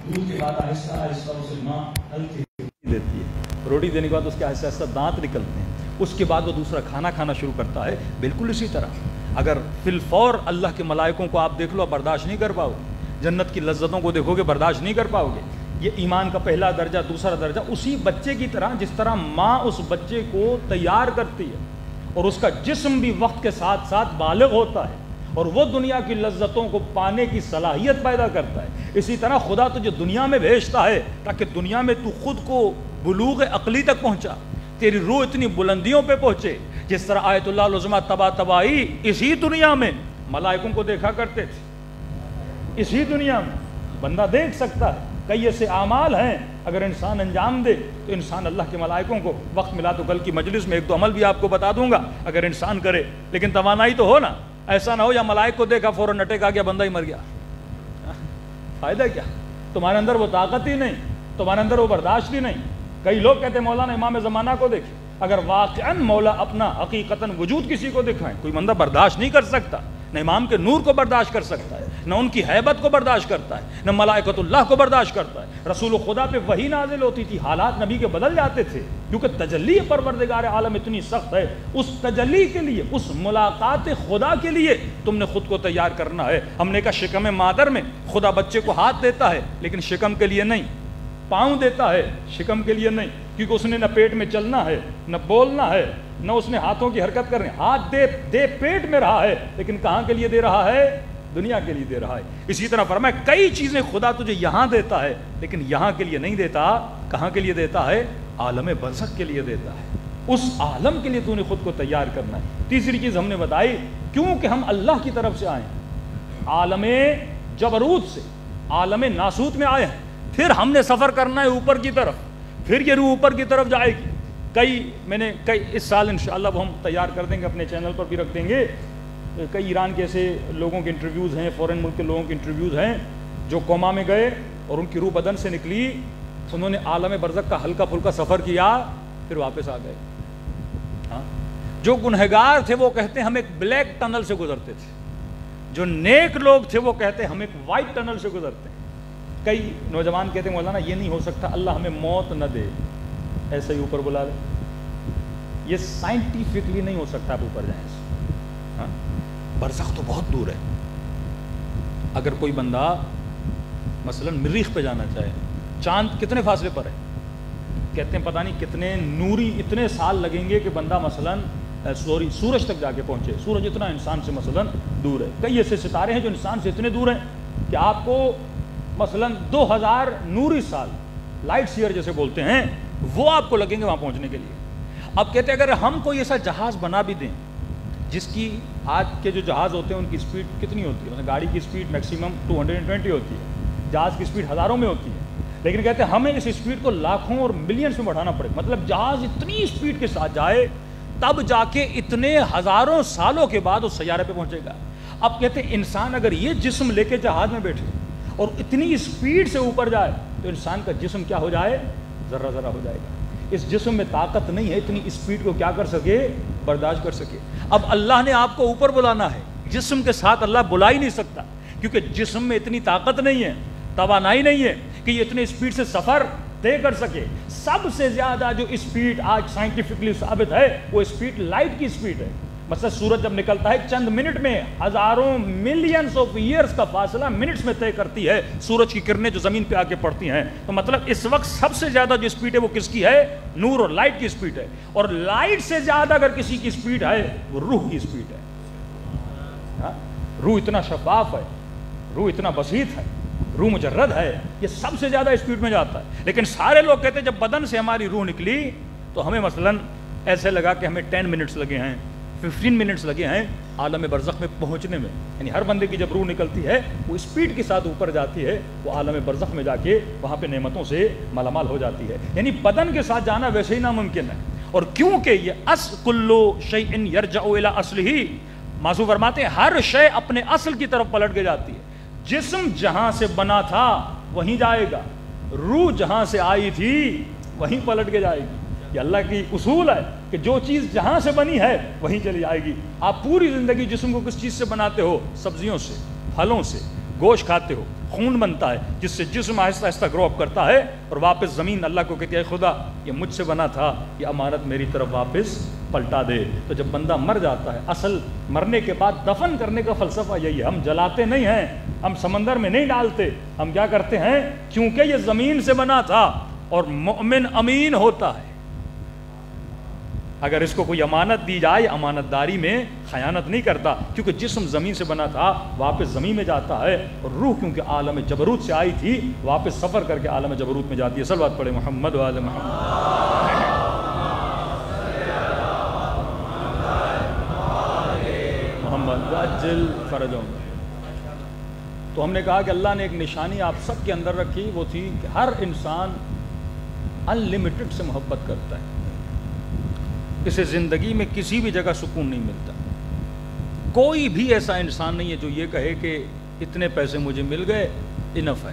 دودھ کے بعد آہستہ آہستہ اسے ماں ہلکی دیتی ہے. روٹی دینے کے بعد اس کے آہستہ آہستہ دانت نکلتے ہیں. اس کے بعد وہ دوسرا کھانا کھانا شروع کرتا ہے. بالکل اسی طرح اگر فی الفور اللہ کے ملائکوں کو آپ دیکھ لو برداشت نہیں کر پاؤ گے. جنت کی لذتوں کو دیکھو گے برداشت نہیں کر پاؤ گے. یہ ایمان کا پہلا درجہ. دوسرا درجہ اسی بچے کی طرح جس طرح ماں اس بچے کو تیار کرتی ہے اور اس کا جسم بھی وقت کے ساتھ ساتھ بالغ ہوتا ہے اور وہ دنیا کی لذتوں کو پانے کی صلاحیت پیدا کرتا ہے، اسی طرح خدا تجھے دنیا میں بھیجتا ہے تاکہ دنیا میں تو خود کو بلوغ عقلی تک پہنچا، تیری روح اتنی بلندیوں پہ پہنچے. جس طرح آیت اللہ العظمہ تباہی اسی دنیا میں ملائکوں کو دیکھا کرتے تھے. اسی دنیا میں بندہ دیکھ سکتا ہے. کئی ایسے اعمال ہیں اگر انسان انجام دے تو انسان اللہ کے ملائکوں کو وقت ملا تو کل کی مجلس میں 1-2 عمل بھی آپ کو بتا دوں گا اگر انسان کرے. لیکن توانائی تو ہو نا. ایسا نہ ہو یا ملائک کو دیکھا فوراً اٹیک آ گیا بندہ ہی مر گیا. فائدہ کیا؟ تمہارے اندر وہ طاقت ہی نہیں، تمہارے اندر وہ برداشت ہی نہیں. کئی لوگ کہتے ہیں مولانا امام زمانہ کو دیکھیں. اگر واقعاً مولا اپنا حقیقتاً وجود کسی کو دکھائیں کوئی بندہ برداشت نہیں کر سکتا. نہ امام کے نور کو برداشت کر سکتا ہے، نہ ان کی ہیبت کو برداشت کرتا ہے، نہ ملائکۃ اللہ کو برداشت کرتا ہے. رسول خدا پہ وحی نازل ہوتی تھی، حالات نبی کے بدل جاتے تھے کیونکہ تجلی پروردگار عالم اتنی سخت ہے. اس تجلی کے لیے، اس ملاقات خدا کے لیے تم نے خود کو تیار کرنا ہے. ہم نے کہا شکم مادر میں خدا بچے کو ہاتھ دیتا ہے لیکن شکم کے لیے نہیں، پاؤں دیتا ہے شکم کے لیے نہیں، کیونکہ اس نے نہ پیٹ میں چلنا ہے نہ بولنا ہے نہ اس نے ہاتھوں کی حرکت کرنی. ہاتھ دے پیٹ میں رہا ہے لیکن کہاں کے لیے دے رہا ہے؟ دنیا کے لیے دے رہا ہے. اسی طرح فرمایا کئی چیزیں خدا تجھے یہاں دیتا ہے لیکن یہاں کے لیے نہیں دیتا. کہاں کے لیے دیتا ہے؟ عالم برزخ کے لیے دیتا ہے. اس عالم کے لیے تو نے خود کو تیار کرنا ہے۔ تیسری چیز ہم نے بتائی، کیونکہ ہم اللہ کی طرف سے آئے ہیں، عالم جبروت سے عالم ناسوت میں آئے ہیں، پھر ہم نے سفر کرنا ہے اوپر کی طرف، پھر یہ روح اوپر کی طرف جائے گی۔ میں نے اس سال انشاءاللہ وہ ہم تیار کر دیں گے، اپنے چینل پر بھی رکھ دیں گے۔ کئی ایران کے ایسے لوگوں کے انٹرویوز ہیں، فورن ملک کے لوگوں کے انٹرویوز ہیں جو کوما میں گئے اور ان کی روح بدن سے نکلی، انہوں نے عالم برزخ کا ہلکا پھلکا سفر کیا، پھر واپس آ گئے۔ ہاں، جو گنہگار تھے وہ کہتے ہیں ہم ایک بلیک ٹنل سے گزرتے تھے، جو نیک لوگ تھے وہ کہتے ہیں ہم ایک وائٹ ٹنل سے گزرتے ہیں۔ کئی نوجوان کہتے ہیں مولانا یہ نہیں ہو سکتا، اللہ ہمیں موت نہ دے، ایسے ہی اوپر بلا لے۔ یہ سائنٹیفکلی نہیں ہو سکتا آپ اوپر جائیں۔ ہاں، برزخ تو بہت دور ہے۔ اگر کوئی بندہ مثلا مریخ پہ جانا چاہے، چاند کتنے فاصلے پر ہے؟ کہتے ہیں پتہ نہیں کتنے نوری اتنے سال لگیں گے کہ بندہ مثلا سورج تک جا کے پہنچے۔ سورج اتنا انسان سے مثلا دور ہے۔ کئی ایسے ستارے ہیں جو انسان سے اتنے دور ہیں کہ آپ کو مثلا 2000 نوری سال، لائٹ سیئر جیسے بولتے ہیں، وہ آپ کو لگیں گے وہاں پہنچنے کے لیے۔ اب کہتے ہیں اگر ہم کوئی ایسا جہاز بنا بھی دیں جس کی آج کے جو جہاز ہوتے ہیں ان کی سپیڈ کتنی ہوتی ہے، مثلا گاڑی کی سپیڈ میکسیمم 220 ہوتی ہے، جہاز کی سپیڈ ہزاروں میں ہوتی ہے، لیکن کہتے ہیں ہمیں اس سپیڈ کو لاکھوں اور ملینز میں بڑھانا پڑے، مطلب جہاز اتنی سپیڈ کے ساتھ جائے تب جا کے اتنے ہزاروں سالوں کے بعد اس سیارے پہ پہنچے گا۔ اب کہتے ہیں انسان اگر یہ جسم لے کے جہاز میں بیٹھے اور اتنی سپیڈ سے اوپر جائے تو انسان کا جسم کیا ہو جائے؟ ذرہ ذرہ ہو جائے گا۔ اس جسم میں طاقت نہیں ہے اتنی اسپیڈ کو کیا کر سکے، برداشت کر سکے۔ اب اللہ نے آپ کو اوپر بلانا ہے، جسم کے ساتھ اللہ بلا ہی نہیں سکتا، کیونکہ جسم میں اتنی طاقت نہیں ہے، توانائی نہیں ہے کہ یہ اتنی اسپیڈ سے سفر طے کر سکے۔ سب سے زیادہ جو اسپیڈ آج سائنٹیفکلی ثابت ہے وہ اسپیڈ لائٹ کی اسپیڈ ہے۔ مثلا سورج جب نکلتا ہے چند منٹ میں ہزاروں ملینز آف ایئرز کا فاصلہ منٹس میں طے کرتی ہے سورج کی کرنیں جو زمین پہ آ کے پڑتی ہیں۔ تو مطلب اس وقت سب سے زیادہ جو اسپیڈ ہے وہ کس کی ہے؟ نور اور لائٹ کی اسپیڈ ہے۔ اور لائٹ سے زیادہ اگر کسی کی اسپیڈ ہے وہ روح کی اسپیڈ ہے۔ روح اتنا شفاف ہے، روح اتنا بسیط ہے، روح مجرد ہے، یہ سب سے زیادہ اسپیڈ میں جاتا ہے۔ لیکن سارے لوگ کہتے ہیں جب بدن سے ہماری روح نکلی تو ہمیں مثلا ایسے لگا کہ ہمیں 10 منٹس لگے ہیں، 15 منٹس لگے ہیں عالم برزخ میں پہنچنے میں۔ یعنی ہر بندے کی جب روح نکلتی ہے وہ اسپیڈ کے ساتھ اوپر جاتی ہے، وہ عالم برزخ میں جا کے وہاں پہ نعمتوں سے مالا مال ہو جاتی ہے۔ یعنی بدن کے ساتھ جانا ویسے ہی ناممکن ہے۔ اور کیونکہ یہ کلو شیء یرجع الی اصلہ، موضوع فرماتے ہیں ہر شے اپنے اصل کی طرف پلٹ کے جاتی ہے۔ جسم جہاں سے بنا تھا وہیں جائے گا، روح جہاں سے آئی تھی وہیں پلٹ کے جائے گی۔ یہ اللہ کی اصول ہے کہ جو چیز جہاں سے بنی ہے وہیں چلی جائے گی۔ آپ پوری زندگی جسم کو کس چیز سے بناتے ہو؟ سبزیوں سے، پھلوں سے، گوشت کھاتے ہو، خون بنتا ہے جس سے جسم آہستہ آہستہ گرو اپ کرتا ہے اور واپس زمین اللہ کو کہتی ہے خدا یہ مجھ سے بنا تھا، یہ امانت میری طرف واپس پلٹا دے۔ تو جب بندہ مر جاتا ہے، اصل مرنے کے بعد دفن کرنے کا فلسفہ یہی ہے، ہم جلاتے نہیں ہیں، ہم سمندر میں نہیں ڈالتے، ہم کیا کرتے ہیں کیونکہ یہ زمین سے بنا تھا اور مومن امین ہوتا ہے۔ اگر اس کو کوئی امانت دی جائے امانت داری میں خیانت نہیں کرتا، کیونکہ جسم زمین سے بنا تھا واپس زمین میں جاتا ہے، اور روح کیونکہ عالم جبروت سے آئی تھی واپس سفر کر کے عالم جبروت میں جاتی ہے۔ صلوات پڑھے محمد و آل محمد۔ محمد عجل فرجهم۔ تو ہم نے کہا کہ اللہ نے ایک نشانی آپ سب کے اندر رکھی، وہ تھی کہ ہر انسان ان لمیٹڈ سے محبت کرتا ہے، اسے زندگی میں کسی بھی جگہ سکون نہیں ملتا۔ کوئی بھی ایسا انسان نہیں ہے جو یہ کہے کہ اتنے پیسے مجھے مل گئے انف ہے،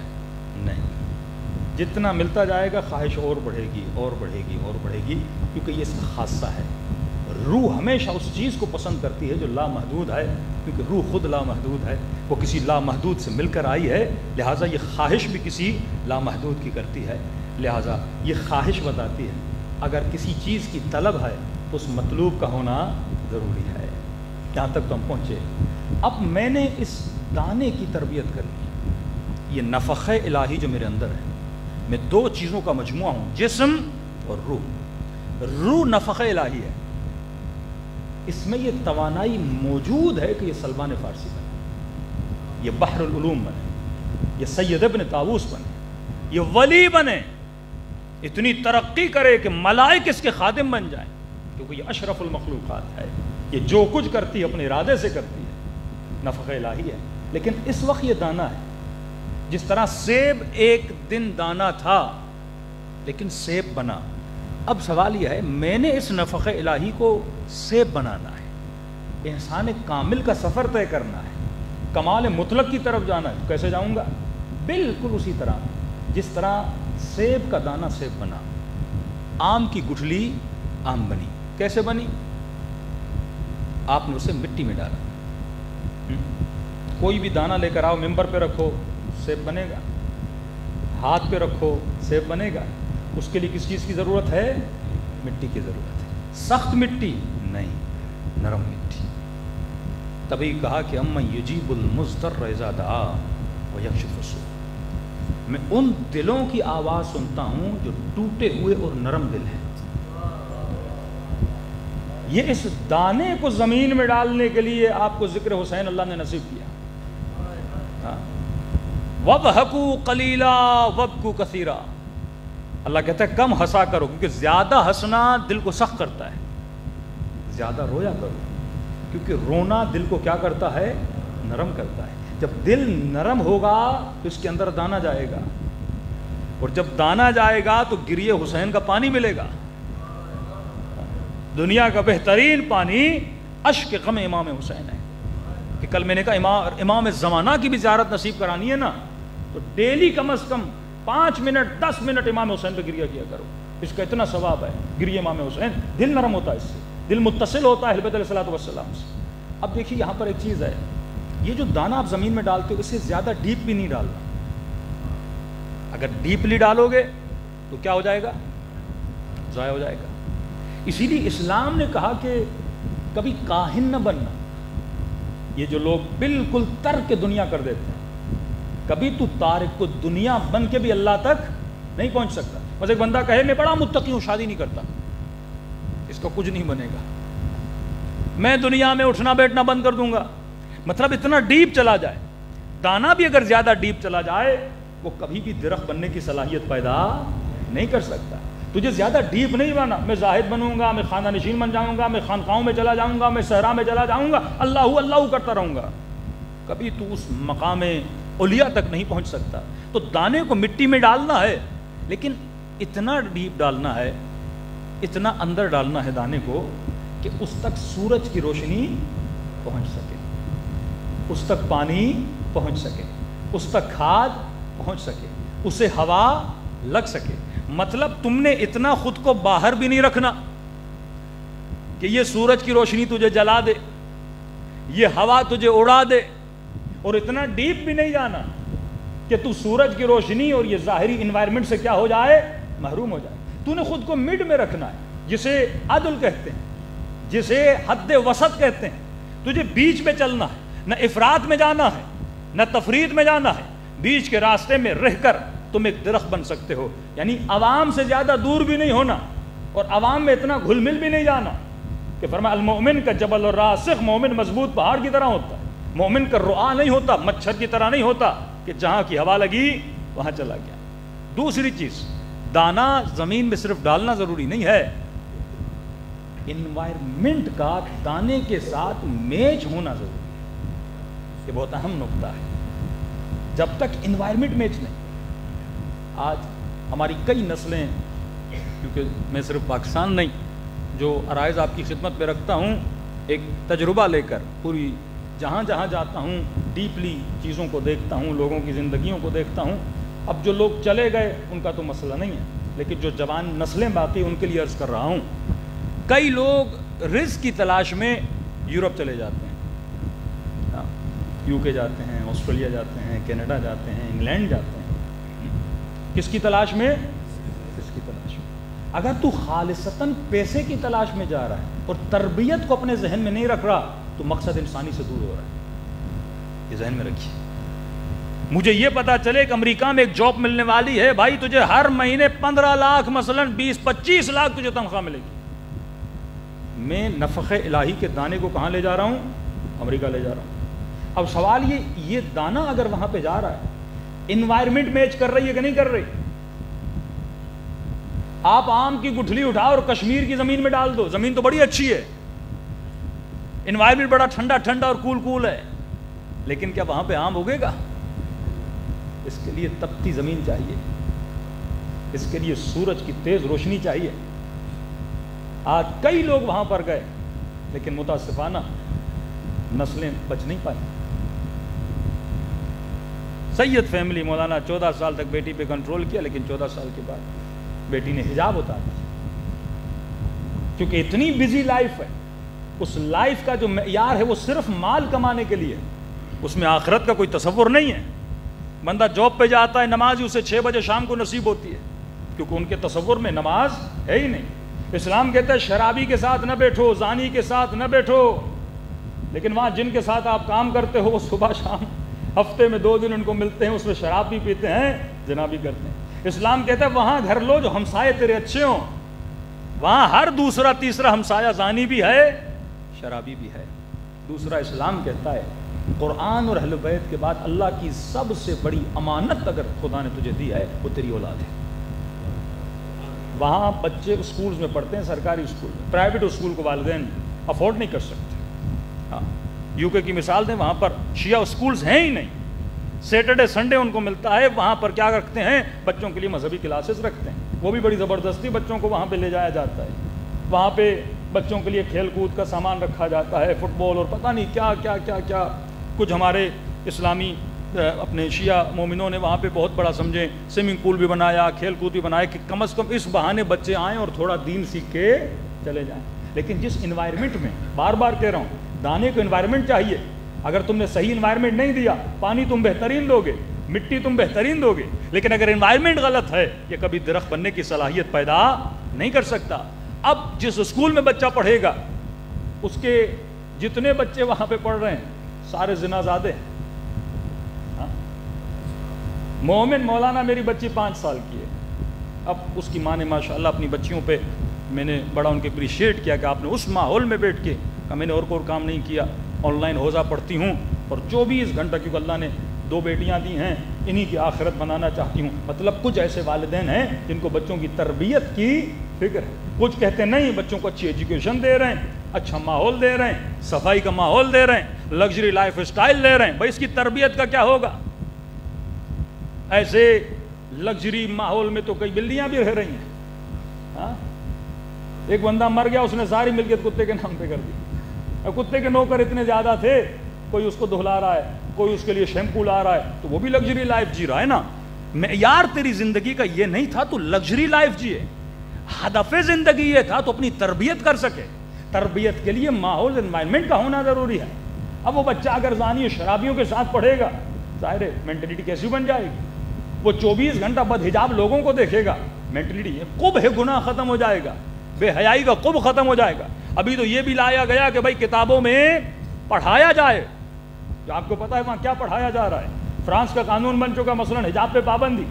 نہیں، جتنا ملتا جائے گا خواہش اور بڑھے گی اور بڑھے گی اور بڑھے گی، کیونکہ یہ اس کا خاصہ ہے۔ روح ہمیشہ اس چیز کو پسند کرتی ہے جو لامحدود ہے، کیونکہ روح خود لامحدود ہے، وہ کسی لامحدود سے مل کر آئی ہے، لہٰذا یہ خواہش بھی کسی لامحدود کی کرتی ہے۔ لہٰذا یہ خواہش بتاتی ہے اگر کسی چیز کی طلب ہے تو اس مطلوب کا ہونا ضروری ہے۔ یہاں تک تو ہم پہنچے۔ اب میں نے اس دانے کی تربیت کر لی، یہ نفخہ الہی جو میرے اندر ہے، میں دو چیزوں کا مجموعہ ہوں، جسم اور روح۔ روح نفخہ الہی ہے، اس میں یہ توانائی موجود ہے کہ یہ سلمان فارسی بنے، یہ بحر العلوم بنے، یہ سید ابن طاووس بنے، یہ ولی بنے، اتنی ترقی کرے کہ ملائک اس کے خادم بن جائیں، کیونکہ یہ اشرف المخلوقات ہے، یہ جو کچھ کرتی ہے اپنے ارادے سے کرتی ہے، نفخ الہی ہے۔ لیکن اس وقت یہ دانا ہے، جس طرح سیب ایک دن دانا تھا لیکن سیب بنا۔ اب سوال یہ ہے، میں نے اس نفخ الہی کو سیب بنانا ہے، انسان کامل کا سفر طے کرنا ہے، کمال مطلق کی طرف جانا ہے، کیسے جاؤں گا؟ بالکل اسی طرح جس طرح سیب کا دانہ سیب بنا، آم کی گٹھلی آم بنی۔ کیسے بنی؟ آپ نے اسے مٹی میں ڈالا۔ کوئی بھی دانہ لے کر آؤ، ممبر پہ رکھو، سیب بنے گا، ہاتھ پہ رکھو سیب بنے گا۔ اس کے لیے کس چیز کی ضرورت ہے؟ مٹی کی ضرورت ہے۔ سخت مٹی نہیں، نرم مٹی۔ تبھی کہا کہ امن یجیب المضطر اذا دعا ویکشف السوء، میں ان دلوں کی آواز سنتا ہوں جو ٹوٹے ہوئے اور نرم دل ہیں۔ یہ اس دانے کو زمین میں ڈالنے کے لیے آپ کو ذکر حسین اللہ نے نصیب کیا۔ وَضْحَكُوا قَلِيلًا وَابْكُوا كَثِيرًا، اللہ کہتا ہے کم ہنسا کرو، کیونکہ زیادہ ہنسنا دل کو سخت کرتا ہے، زیادہ رویا کرو، کیونکہ رونا دل کو کیا کرتا ہے؟ نرم کرتا ہے۔ جب دل نرم ہوگا تو اس کے اندر دانا جائے گا، اور جب دانا جائے گا تو گریے حسین کا پانی ملے گا۔ دنیا کا بہترین پانی اشک غم امام حسین ہے، کہ کل میں نے کہا امام زمانہ کی بھی زیارت نصیب کرانی ہے نا، تو ڈیلی کم از کم 5 منٹ 10 منٹ امام حسین پہ گریہ کیا کرو، اس کا اتنا ثواب ہے۔ گریہ امام حسین، دل نرم ہوتا ہے، اس سے دل متصل ہوتا ہے اہل بیت علیہ الصلوۃ والسلام سے۔ اب دیکھیے یہاں پر ایک چیز ہے، یہ جو دانہ آپ زمین میں ڈالتے ہو، اس سے زیادہ ڈیپ بھی نہیں ڈالنا۔ اگر ڈیپلی ڈالو گے تو کیا ہو جائے گا؟ ضائع ہو جائے گا۔ اسی لیے اسلام نے کہا کہ کبھی کاہن نہ بننا۔ یہ جو لوگ بالکل ترک دنیا کر دیتے ہیں، کبھی تو تارک کو دنیا بن کے بھی اللہ تک نہیں پہنچ سکتا۔ بس ایک بندہ کہے میں بڑا متقی ہوں، شادی نہیں کرتا، اس کا کچھ نہیں بنے گا۔ میں دنیا میں اٹھنا بیٹھنا بند کر دوں گا، مطلب اتنا ڈیپ چلا جائے۔ دانا بھی اگر زیادہ ڈیپ چلا جائے وہ کبھی بھی درخت بننے کی صلاحیت پیدا نہیں کر سکتا۔ تجھے زیادہ ڈیپ نہیں بنا، میں زاہد بنوں گا، میں خانہ نشین بن جاؤں گا، میں خانقاہوں میں چلا جاؤں گا، میں صحرا میں چلا جاؤں گا، اللہ اللہ کرتا رہوں گا، کبھی تو اس مقام اولیاء تک نہیں پہنچ سکتا۔ تو دانے کو مٹی میں ڈالنا ہے، لیکن اتنا ڈیپ ڈالنا ہے، اتنا اندر ڈالنا ہے دانے کو کہ اس تک سورج کی روشنی پہنچ سکے، اس تک پانی پہنچ سکے، اس تک کھاد پہنچ سکے، اسے ہوا لگ سکے۔ مطلب تم نے اتنا خود کو باہر بھی نہیں رکھنا کہ یہ سورج کی روشنی تجھے جلا دے، یہ ہوا تجھے اڑا دے، اور اتنا ڈیپ بھی نہیں جانا کہ تو سورج کی روشنی اور یہ ظاہری انوائرمنٹ سے کیا ہو جائے؟ محروم ہو جائے۔ تو نے خود کو مڈ میں رکھنا ہے، جسے عدل کہتے ہیں، جسے حد وسط کہتے ہیں۔ تجھے بیچ میں چلنا ہے، نہ افراط میں جانا ہے نہ تفریط میں جانا ہے، بیچ کے راستے میں رہ کر تم ایک درخت بن سکتے ہو۔ یعنی عوام سے زیادہ دور بھی نہیں ہونا، اور عوام میں اتنا گھل مل بھی نہیں جانا کہ فرمایا المؤمن کا جبل الراسخ، مومن مضبوط پہاڑ کی طرح ہوتا ہے، مومن کا رعا نہیں ہوتا، مچھر کی طرح نہیں ہوتا کہ جہاں کی ہوا لگی وہاں چلا گیا۔ دوسری چیز، دانا زمین میں صرف ڈالنا ضروری نہیں ہے، انوائرمنٹ کا دانے کے ساتھ میچ ہونا ضروری ہے۔ یہ بہت اہم نقطہ ہے۔ جب تک انوائرمنٹ میچ نہیں، آج ہماری کئی نسلیں، کیونکہ میں صرف پاکستان نہیں، جو عرائض آپ کی خدمت میں رکھتا ہوں، ایک تجربہ لے کر پوری جہاں جہاں جاتا ہوں ڈیپلی چیزوں کو دیکھتا ہوں، لوگوں کی زندگیوں کو دیکھتا ہوں۔ اب جو لوگ چلے گئے ان کا تو مسئلہ نہیں ہے، لیکن جو جوان نسلیں باقی ان کے لیے عرض کر رہا ہوں۔ کئی لوگ رزق کی تلاش میں یورپ چلے جاتے ہیں، یو کے جاتے ہیں، آسٹریلیا جاتے ہیں، کینیڈا جاتے ہیں، انگلینڈ جاتے ہیں۔ کس کی تلاش میں؟ اس کی تلاش میں۔ اگر تو خالصتاً پیسے کی تلاش میں جا رہا ہے اور تربیت کو اپنے ذہن میں نہیں رکھ رہا تو مقصد انسانی سے دور ہو رہا ہے۔ یہ ذہن میں رکھیے۔ مجھے یہ پتا چلے کہ امریکہ میں ایک جاب ملنے والی ہے، بھائی تجھے ہر مہینے 15 لاکھ مثلاً 20-25 لاکھ تجھے تنخواہ ملے گی۔ میں نفخ الہی کے دانے کو کہاں لے جا رہا ہوں؟ امریکہ لے جا رہا ہوں۔ اب سوال یہ دانہ اگر وہاں پہ جا رہا ہے، انوائرمنٹ میچ کر رہی ہے کہ نہیں کر رہی؟ آپ آم کی گٹھلی اٹھاؤ اور کشمیر کی زمین میں ڈال دو، زمین تو بڑی اچھی ہے، انوائرمنٹ بڑا ٹھنڈا ٹھنڈا اور کول ہے، لیکن کیا وہاں پہ آم اگے گا؟ اس کے لیے تپتی زمین چاہیے، اس کے لیے سورج کی تیز روشنی چاہیے۔ آج کئی لوگ وہاں پر گئے لیکن متاسفانہ نسلیں بچ نہیں پائیں۔ سید فیملی مولانا 14 سال تک بیٹی پہ کنٹرول کیا، لیکن 14 سال کے بعد بیٹی نے حجاب اتار دیا، کیونکہ اتنی بزی لائف ہے، اس لائف کا جو معیار ہے وہ صرف مال کمانے کے لیے، اس میں آخرت کا کوئی تصور نہیں ہے۔ بندہ جاب پہ جاتا ہے، نماز ہی اسے 6 بجے شام کو نصیب ہوتی ہے، کیونکہ ان کے تصور میں نماز ہے ہی نہیں۔ اسلام کہتا ہے شرابی کے ساتھ نہ بیٹھو، زانی کے ساتھ نہ بیٹھو، لیکن وہاں جن کے ساتھ آپ کام کرتے ہو وہ صبح شام ہفتے میں 2 دن ان کو ملتے ہیں، اس میں شراب بھی پیتے ہیں، زنا بھی کرتے ہیں۔ اسلام کہتا ہے وہاں گھر لو جو ہمسائے تیرے اچھے ہوں، وہاں ہر دوسرا تیسرا ہمسایہ زانی بھی ہے، شرابی بھی ہے۔ دوسرا اسلام کہتا ہے قرآن اور اہل بیت کے بعد اللہ کی سب سے بڑی امانت اگر خدا نے تجھے دی ہے وہ تیری اولاد ہے۔ وہاں بچے اسکولز میں پڑھتے ہیں، سرکاری اسکول میں، پرائیویٹ اسکول کو والدین افورڈ نہیں کر سکتے۔ ہاں، یو کے کی مثال دیں، وہاں پر شیعہ اسکولز ہیں ہی نہیں، سیٹرڈے سنڈے ان کو ملتا ہے، وہاں پر کیا رکھتے ہیں؟ بچوں کے لیے مذہبی کلاسز رکھتے ہیں، وہ بھی بڑی زبردستی بچوں کو وہاں پہ لے جایا جاتا ہے۔ وہاں پہ بچوں کے لیے کھیل کود کا سامان رکھا جاتا ہے، فٹ بال اور پتہ نہیں کیا کیا کیا کیا کچھ۔ ہمارے اسلامی اپنے شیعہ مومنوں نے وہاں پہ بہت بڑا سمجھیں سوئمنگ پول بھی بنایا، کھیل کود بھی بنایا کہ کم از کم اس بہانے بچے آئیں اور تھوڑا دین سیکھ کے چلے جائیں۔ لیکن جس انوائرمنٹ میں، بار بار کہہ رہا ہوں، دانے کو انوائرمنٹ چاہیے، اگر تم نے صحیح انوائرمنٹ نہیں دیا، پانی تم بہترین دو گے، مٹی تم بہترین دو گے، لیکن اگر انوائرمنٹ غلط ہے یہ کبھی درخت بننے کی صلاحیت پیدا نہیں کر سکتا۔ اب جس اسکول میں بچہ پڑھے گا اس کے جتنے بچے وہاں پہ پڑھ رہے ہیں سارے زنا زادے ہیں۔ مومن مولانا میری بچی 5 سال کی ہے، اب اس کی ماں نے ماشاءاللہ اپنی بچیوں پہ میں نے بڑا ان کے اپریشیٹ کیا کہ آپ نے اس ماحول میں بیٹھ کے، میں نے اور کوئی کام نہیں کیا، آن لائن حوزہ پڑھتی ہوں اور 24 گھنٹہ، کیونکہ اللہ نے 2 بیٹیاں دی ہیں، انہی کی آخرت بنانا چاہتی ہوں۔ مطلب کچھ ایسے والدین ہیں جن کو بچوں کی تربیت کی فکر ہے، کچھ کہتے نہیں بچوں کو اچھی ایجوکیشن دے رہے ہیں، اچھا ماحول دے رہے ہیں، صفائی کا ماحول دے رہے ہیں، لگژری لائف اسٹائل دے رہے ہیں، بھائی اس کی تربیت کا کیا ہوگا؟ ایسے لگژری ماحول میں تو کئی بلیاں بھی رہ رہی ہیں۔ ہاں، ایک بندہ مر گیا، اس نے ساری ملکیت کتے کے نام پہ کر دی، کتے کے نوکر اتنے زیادہ تھے، کوئی اس کو دہلا رہا ہے، کوئی اس کے لیے شیمپو لا رہا ہے، تو وہ بھی لگژری لائف جی رہا ہے نا۔ معیار تیری زندگی کا یہ نہیں تھا تو لگژری لائف جیے، ہدف زندگی یہ تھا تو اپنی تربیت کر سکے۔ تربیت کے لیے ماحول انوائرمنٹ کا ہونا ضروری ہے۔ اب وہ بچہ اگر زانی شرابیوں کے ساتھ پڑھے گا، ظاہر ہے مینٹلٹی کیسی بن جائے گی؟ وہ 24 گھنٹہ بدحجاب لوگوں کو دیکھے گا، مینٹلٹی قب ہے، گناہ ختم ہو جائے گا، بے حیائی کا قب ختم ہو جائے گا۔ ابھی تو یہ بھی لایا گیا کہ بھائی کتابوں میں پڑھایا جائے، جو آپ کو پتا ہے وہاں کیا پڑھایا جا رہا ہے۔ فرانس کا قانون بن چکا مثلا حجاب پہ پابندی۔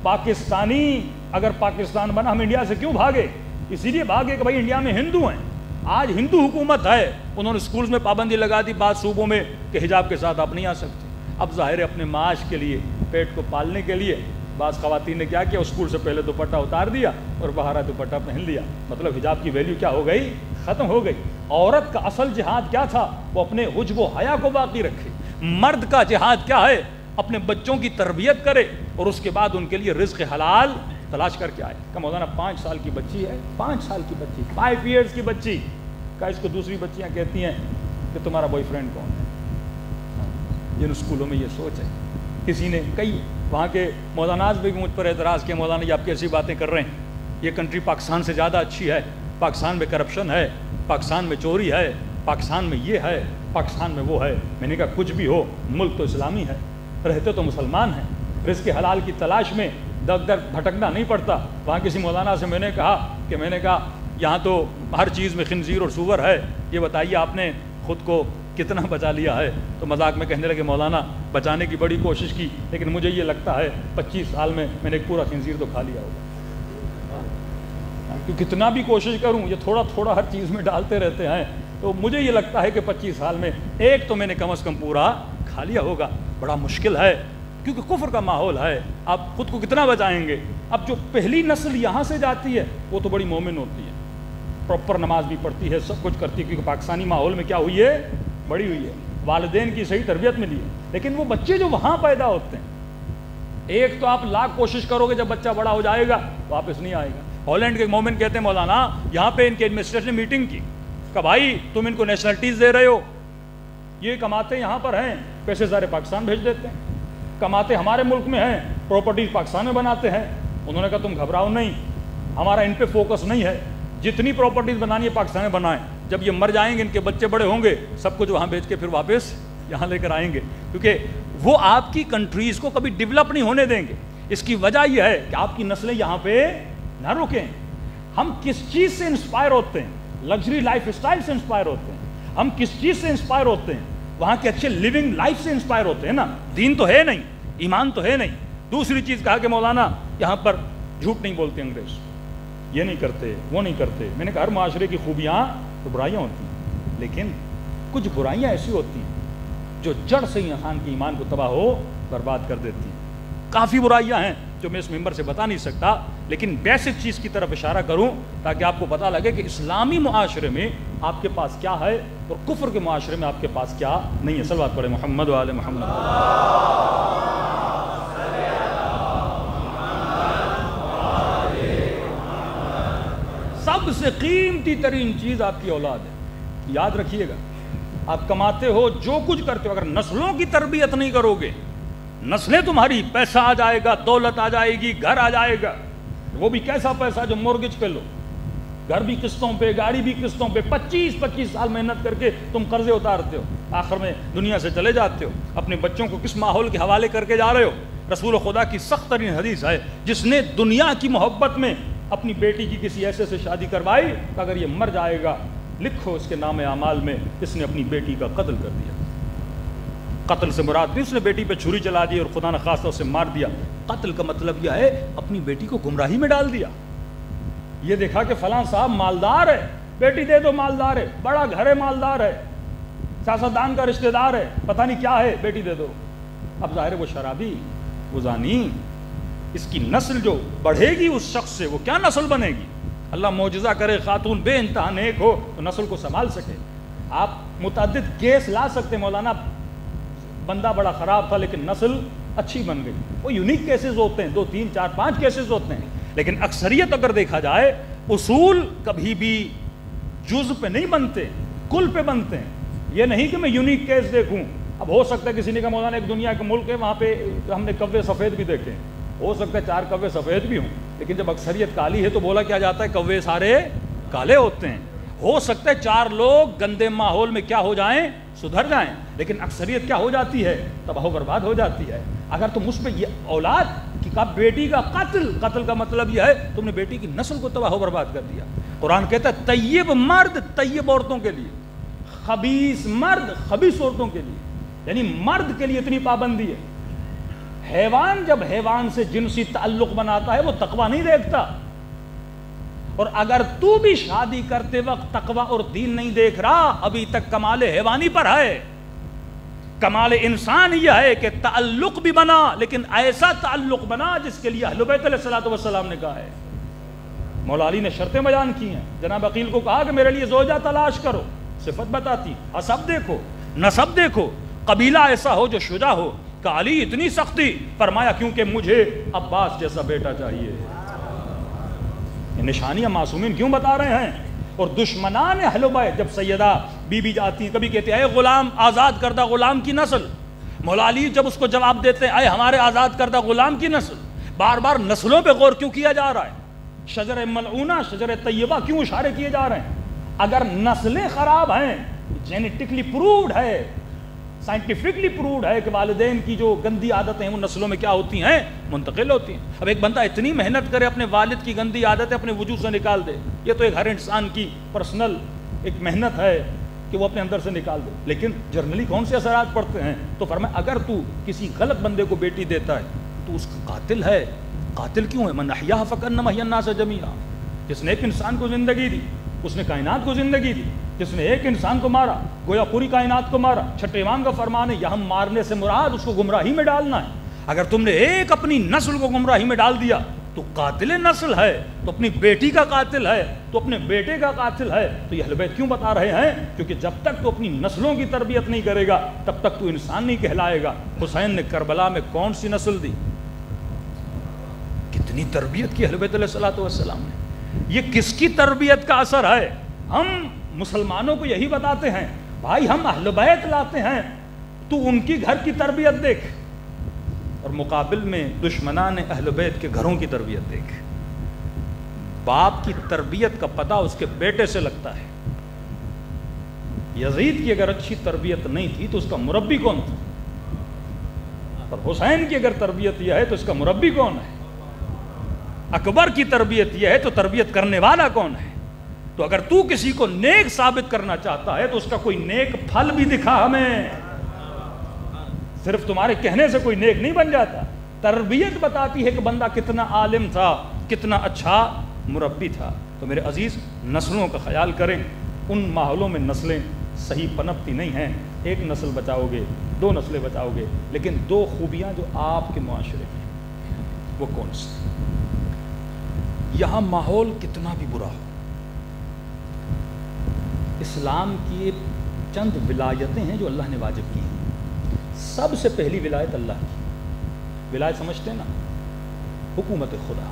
پاکستانی اگر پاکستان بنا، ہم انڈیا سے کیوں بھاگے؟ اسی لیے بھاگے کہ بھائی انڈیا میں ہندو ہیں، آج ہندو حکومت ہے، انہوں نے اسکولز میں پابندی لگا دی بعض صوبوں میں کہ حجاب کے ساتھ آپ نہیں آ سکتے۔ اب ظاہر ہے اپنے معاش کے لیے، پیٹ کو پالنے کے لیے بعض خواتین نے کیا کیا، اسکول سے پہلے دوپٹہ اتار دیا اور باہر دوپٹہ پہن لیا، مطلب حجاب کی ویلیو کیا ہو گئی؟ ختم ہو گئی۔ عورت کا اصل جہاد کیا تھا؟ وہ اپنے حجب و حیا کو باقی رکھے۔ مرد کا جہاد کیا ہے؟ اپنے بچوں کی تربیت کرے اور اس کے بعد ان کے لیے رزق حلال تلاش کر کے آئے۔ کہ مولانا 5 سال کی بچی ہے، 5 سال کی بچی، 5 ایئرز کی بچی کا اس کو دوسری بچیاں کہتی ہیں کہ تمہارا بوائے فرینڈ کون ہے؟ جن اسکولوں میں یہ سوچ ہے، کسی نے کئی وہاں کے مولاناز بھی مجھ پر اعتراض کیا، مولانا یہ آپ کیسی باتیں کر رہے ہیں، یہ کنٹری پاکستان سے زیادہ اچھی ہے، پاکستان میں کرپشن ہے، پاکستان میں چوری ہے، پاکستان میں یہ ہے، پاکستان میں وہ ہے۔ میں نے کہا کچھ بھی ہو، ملک تو اسلامی ہے، رہتے تو مسلمان ہیں، رزق حلال کی تلاش میں در در بھٹکنا نہیں پڑتا۔ وہاں کسی مولانا سے میں نے کہا یہاں تو ہر چیز میں خنزیر اور سور ہے، یہ بتائیے آپ نے خود کو کتنا بچا لیا ہے؟ تو مذاق میں کہنے لگے مولانا بچانے کی بڑی کوشش کی، لیکن مجھے یہ لگتا ہے 25 سال میں نے ایک پورا خنزیر تو کھا لیا ہوگا، کہ کتنا بھی کوشش کروں یہ تھوڑا تھوڑا ہر چیز میں ڈالتے رہتے ہیں، تو مجھے یہ لگتا ہے کہ 25 سال میں ایک تو میں نے کم از کم پورا کھا لیا ہوگا۔ بڑا مشکل ہے کیونکہ کفر کا ماحول ہے، آپ خود کو کتنا بچائیں گے؟ اب جو پہلی نسل یہاں سے جاتی ہے وہ تو بڑی مومن ہوتی ہے، پراپر نماز بھی پڑھتی ہے، سب کچھ کرتی ہے، کیونکہ پاکستانی ماحول میں کیا ہوئی ہے، بڑی ہوئی ہے، والدین کی صحیح تربیت ملی ہے۔ لیکن وہ بچے جو وہاں پیدا ہوتے ہیں، ایک تو آپ لاکھ کوشش کرو گے، جب بچہ بڑا ہو جائے گا واپس نہیں آئے گا۔ ہالینڈ کے مومن کہتے ہیں مولانا یہاں پہ ان کے ایڈمنسٹریشن نے میٹنگ کی کہ بھائی تم ان کو نیشنلٹیز دے رہے ہو، یہ کماتے یہاں پر ہیں، پیسے سارے پاکستان بھیج دیتے ہیں، کماتے ہمارے ملک میں ہیں، پراپرٹیز پاکستان میں بناتے ہیں۔ انہوں نے کہا تم گھبراؤ نہیں، ہمارا ان پہ فوکس نہیں ہے، جتنی پراپرٹیز بنانی ہے پاکستان میں بنائیں، جب یہ مر جائیں گے ان کے بچے بڑے ہوں گے سب کچھ وہاں بیچ کے پھر واپس یہاں لے کر آئیں گے، کیونکہ وہ آپ کی کنٹریز کو کبھی ڈیولپ نہیں ہونے دیں گے۔ اس کی وجہ یہ ہے کہ آپ کی نسلیں یہاں پہ نہ رکیں۔ ہم کس چیز سے انسپائر ہوتے ہیں؟ لگژری لائف اسٹائل سے انسپائر ہوتے ہیں۔ ہم کس چیز سے انسپائر ہوتے ہیں؟ وہاں کے اچھے لیونگ لائف سے انسپائر ہوتے ہیں نا، دین تو ہے نہیں، ایمان تو ہے نہیں۔ دوسری چیز کہا کہ مولانا یہاں پر جھوٹ نہیں بولتے انگریز، یہ نہیں کرتے، وہ نہیں کرتے۔ میں نے کہا ہر معاشرے کی خوبیاں تو برائیاں ہوتی ہیں، لیکن کچھ برائیاں ایسی ہوتی ہیں جو جڑ سے ہی انسان کے ایمان کو تباہ ہو برباد کر دیتی ہیں۔ کافی برائیاں ہیں جو میں اس ممبر سے بتا نہیں سکتا، لیکن بیسک چیز کی طرف اشارہ کروں تاکہ آپ کو پتہ لگے کہ اسلامی معاشرے میں آپ کے پاس کیا ہے اور کفر کے معاشرے میں آپ کے پاس کیا نہیں ہے۔ صلوات پڑھیں محمد و آل محمد۔ سب سے قیمتی ترین چیز آپ کی اولاد ہے، یاد رکھیے گا۔ آپ کماتے ہو، جو کچھ کرتے ہو، اگر نسلوں کی تربیت نہیں کرو گے، نسلیں تمہاری، پیسہ آ جائے گا، دولت آ جائے گی، گھر آ جائے گا، وہ بھی کیسا پیسہ جو مورگیج پہ لو، گھر بھی قسطوں پہ، گاڑی بھی قسطوں پہ، 25 سال محنت کر کے تم قرضے اتارتے ہو، آخر میں دنیا سے چلے جاتے ہو۔ اپنے بچوں کو کس ماحول کے حوالے کر کے جا رہے ہو؟ رسول خدا کی سخت ترین حدیث ہے، جس نے دنیا کی محبت میں اپنی بیٹی کی کسی ایسے سے شادی کروائی کہ اگر یہ مر جائے گا لکھو اس کے نام اعمال میں اس نے اپنی بیٹی کا قتل کر دیا۔ قتل سے مراد نہیں اس نے بیٹی پہ چھری چلا دی اور خدا نخواستہ اسے مار دیا، قتل کا مطلب یہ ہے اپنی بیٹی کو گمراہی میں ڈال دیا۔ یہ دیکھا کہ فلاں صاحب مالدار ہے، بیٹی دے دو، مالدار ہے، بڑا گھر ہے، مالدار ہے، سیاستدان کا رشتہ دار ہے، پتہ نہیں کیا ہے، بیٹی دے دو۔ اب ظاہر ہے وہ شرابی، وہ زانی، اس کی نسل جو بڑھے گی اس شخص سے وہ کیا نسل بنے گی؟ اللہ معجزہ کرے خاتون بے انتہا نیک ہو تو نسل کو سنبھال سکے۔ آپ متعدد کیس لا سکتے، مولانا بندہ بڑا خراب تھا لیکن نسل اچھی بن گئی، وہ یونیک کیسز ہوتے ہیں، 2 3 4 5 کیسز ہوتے ہیں، لیکن اکثریت اگر دیکھا جائے اصول کبھی بھی جز پہ نہیں بنتے، کل پہ بنتے ہیں۔ یہ نہیں کہ میں یونیک کیس دیکھوں، اب ہو سکتا ہے کسی نے کہا مولانا ایک دنیا کے ملک ہے وہاں پہ ہم نے کوے سفید بھی دیکھے، ہو سکتا ہے 4 کوے سفید بھی ہوں، لیکن جب اکثریت کالی ہے تو بولا کیا جاتا ہے کوے سارے کالے ہوتے ہیں۔ ہو سکتا ہے 4 لوگ گندے ماحول میں کیا ہو جائیں، سدھر جائیں، لیکن اکثریت کیا ہو جاتی ہے، تباہ و برباد ہو جاتی ہے۔ اگر تم اس پہ یہ اولاد کی بیٹی کا قتل کا مطلب یہ ہے تم نے بیٹی کی نسل کو تباہ و برباد کر دیا۔ قرآن کہتا ہے طیب مرد طیب عورتوں کے لیے، خبیث مرد خبیث عورتوں کے لیے، یعنی مرد کے لیے اتنی پابندی ہے۔ حیوان جب حیوان سے جنسی تعلق بناتا ہے وہ تقوی نہیں دیکھتا، اور اگر تو بھی شادی کرتے وقت تقوی اور دین نہیں دیکھ رہا ابھی تک کمال حیوانی پر ہے۔ کمال انسان یہ ہے کہ تعلق بھی بنا لیکن ایسا تعلق بنا جس کے لیے اہل بیت علیہ الصلوۃ والسلام نے کہا ہے۔ مولا علی نے شرطیں بیان کی ہیں، جناب عقیل کو کہا کہ میرے لیے زوجہ تلاش کرو، صفت بتاتی، حسب دیکھو، نسب دیکھو، قبیلہ ایسا ہو جو شجاع ہو۔ کہ علی اتنی سختی، فرمایا کیونکہ مجھے عباس جیسا بیٹا چاہیے۔ یہ نشانیاں معصومین کیوں بتا رہے ہیں؟ اور دشمنان اہل بیت جب سیدہ بی بی جاتی ہیں، کبھی کہتے ہیں اے غلام، آزاد کردہ غلام کی نسل، مولا علی جب اس کو جواب دیتے ہیں اے ہمارے آزاد کردہ غلام کی نسل۔ بار بار نسلوں پہ غور کیوں کیا جا رہا ہے؟ شجر ملعونہ، شجر طیبہ کیوں اشارے کیے جا رہے ہیں؟ اگر نسلیں خراب ہیں، جینیٹکلی پرووڈ ہے، سائنٹیفکلی پرووڈ ہے کہ والدین کی جو گندی عادتیں ہیں وہ نسلوں میں کیا ہوتی ہیں، منتقل ہوتی ہیں۔ اب ایک بندہ اتنی محنت کرے اپنے والد کی گندی عادتیں اپنے وجود سے نکال دے، یہ تو ایک ہر انسان کی پرسنل ایک محنت ہے کہ وہ اپنے اندر سے نکال دے، لیکن جرنلی کون سے اثرات پڑتے ہیں؟ تو فرمایا اگر تو کسی غلط بندے کو بیٹی دیتا ہے تو اس کا قاتل ہے۔ قاتل کیوں ہے؟ من احیاها فکانما احیا الناس جميعا، جس نے ایک انسان کو زندگی دی، اس نے کائنات کو زندگی دی، جس نے ایک انسان کو مارا گویا پوری کائنات کو مارا۔ چھٹے امام کا فرمان ہے یہاں مارنے سے مراد اس کو گمراہی میں ڈالنا ہے۔ اگر تم نے ایک اپنی نسل کو گمراہی میں ڈال دیا تو قاتل نسل ہے، تو اپنی بیٹی کا قاتل ہے، تو اپنے بیٹے کا قاتل ہے، تو یہ اہل بیت کیوں بتا رہے ہیں؟ کیونکہ جب تک تو اپنی نسلوں کی تربیت نہیں کرے گا تب تک تو انسان نہیں کہلائے گا۔ حسین نے کربلا میں کون سی نسل دی؟ کتنی تربیت کی اہل بیت علیہ الصلوۃ والسلام نے۔ یہ کس کی تربیت کا اثر ہے؟ ہم مسلمانوں کو یہی بتاتے ہیں بھائی ہم اہل بیت لاتے ہیں، تو ان کی گھر کی تربیت دیکھ، اور مقابل میں دشمنان اہل بیت کے گھروں کی تربیت دیکھ۔ باپ کی تربیت کا پتہ اس کے بیٹے سے لگتا ہے۔ یزید کی اگر اچھی تربیت نہیں تھی تو اس کا مربی کون تھا؟ اور حسین کی اگر تربیت یہ ہے تو اس کا مربی کون ہے؟ اکبر کی تربیت یہ ہے تو تربیت کرنے والا کون ہے؟ تو اگر تو کسی کو نیک ثابت کرنا چاہتا ہے تو اس کا کوئی نیک پھل بھی دکھا ہمیں، صرف تمہارے کہنے سے کوئی نیک نہیں بن جاتا۔ تربیت بتاتی ہے کہ بندہ کتنا عالم تھا، کتنا اچھا مربی تھا۔ تو میرے عزیز نسلوں کا خیال کریں، ان ماحولوں میں نسلیں صحیح پنپتی نہیں ہیں۔ ایک نسل بچاؤ گے، 2 نسلیں بچاؤ گے، لیکن 2 خوبیاں جو آپ کے معاشرے میں ہیں وہ کون سی؟ یہاں ماحول کتنا بھی برا ہو، اسلام کی چند ولایتیں ہیں جو اللہ نے واجب کی ہیں۔ سب سے پہلی ولایت اللہ کی، ولایت سمجھتے ہیں نا، حکومت خدا۔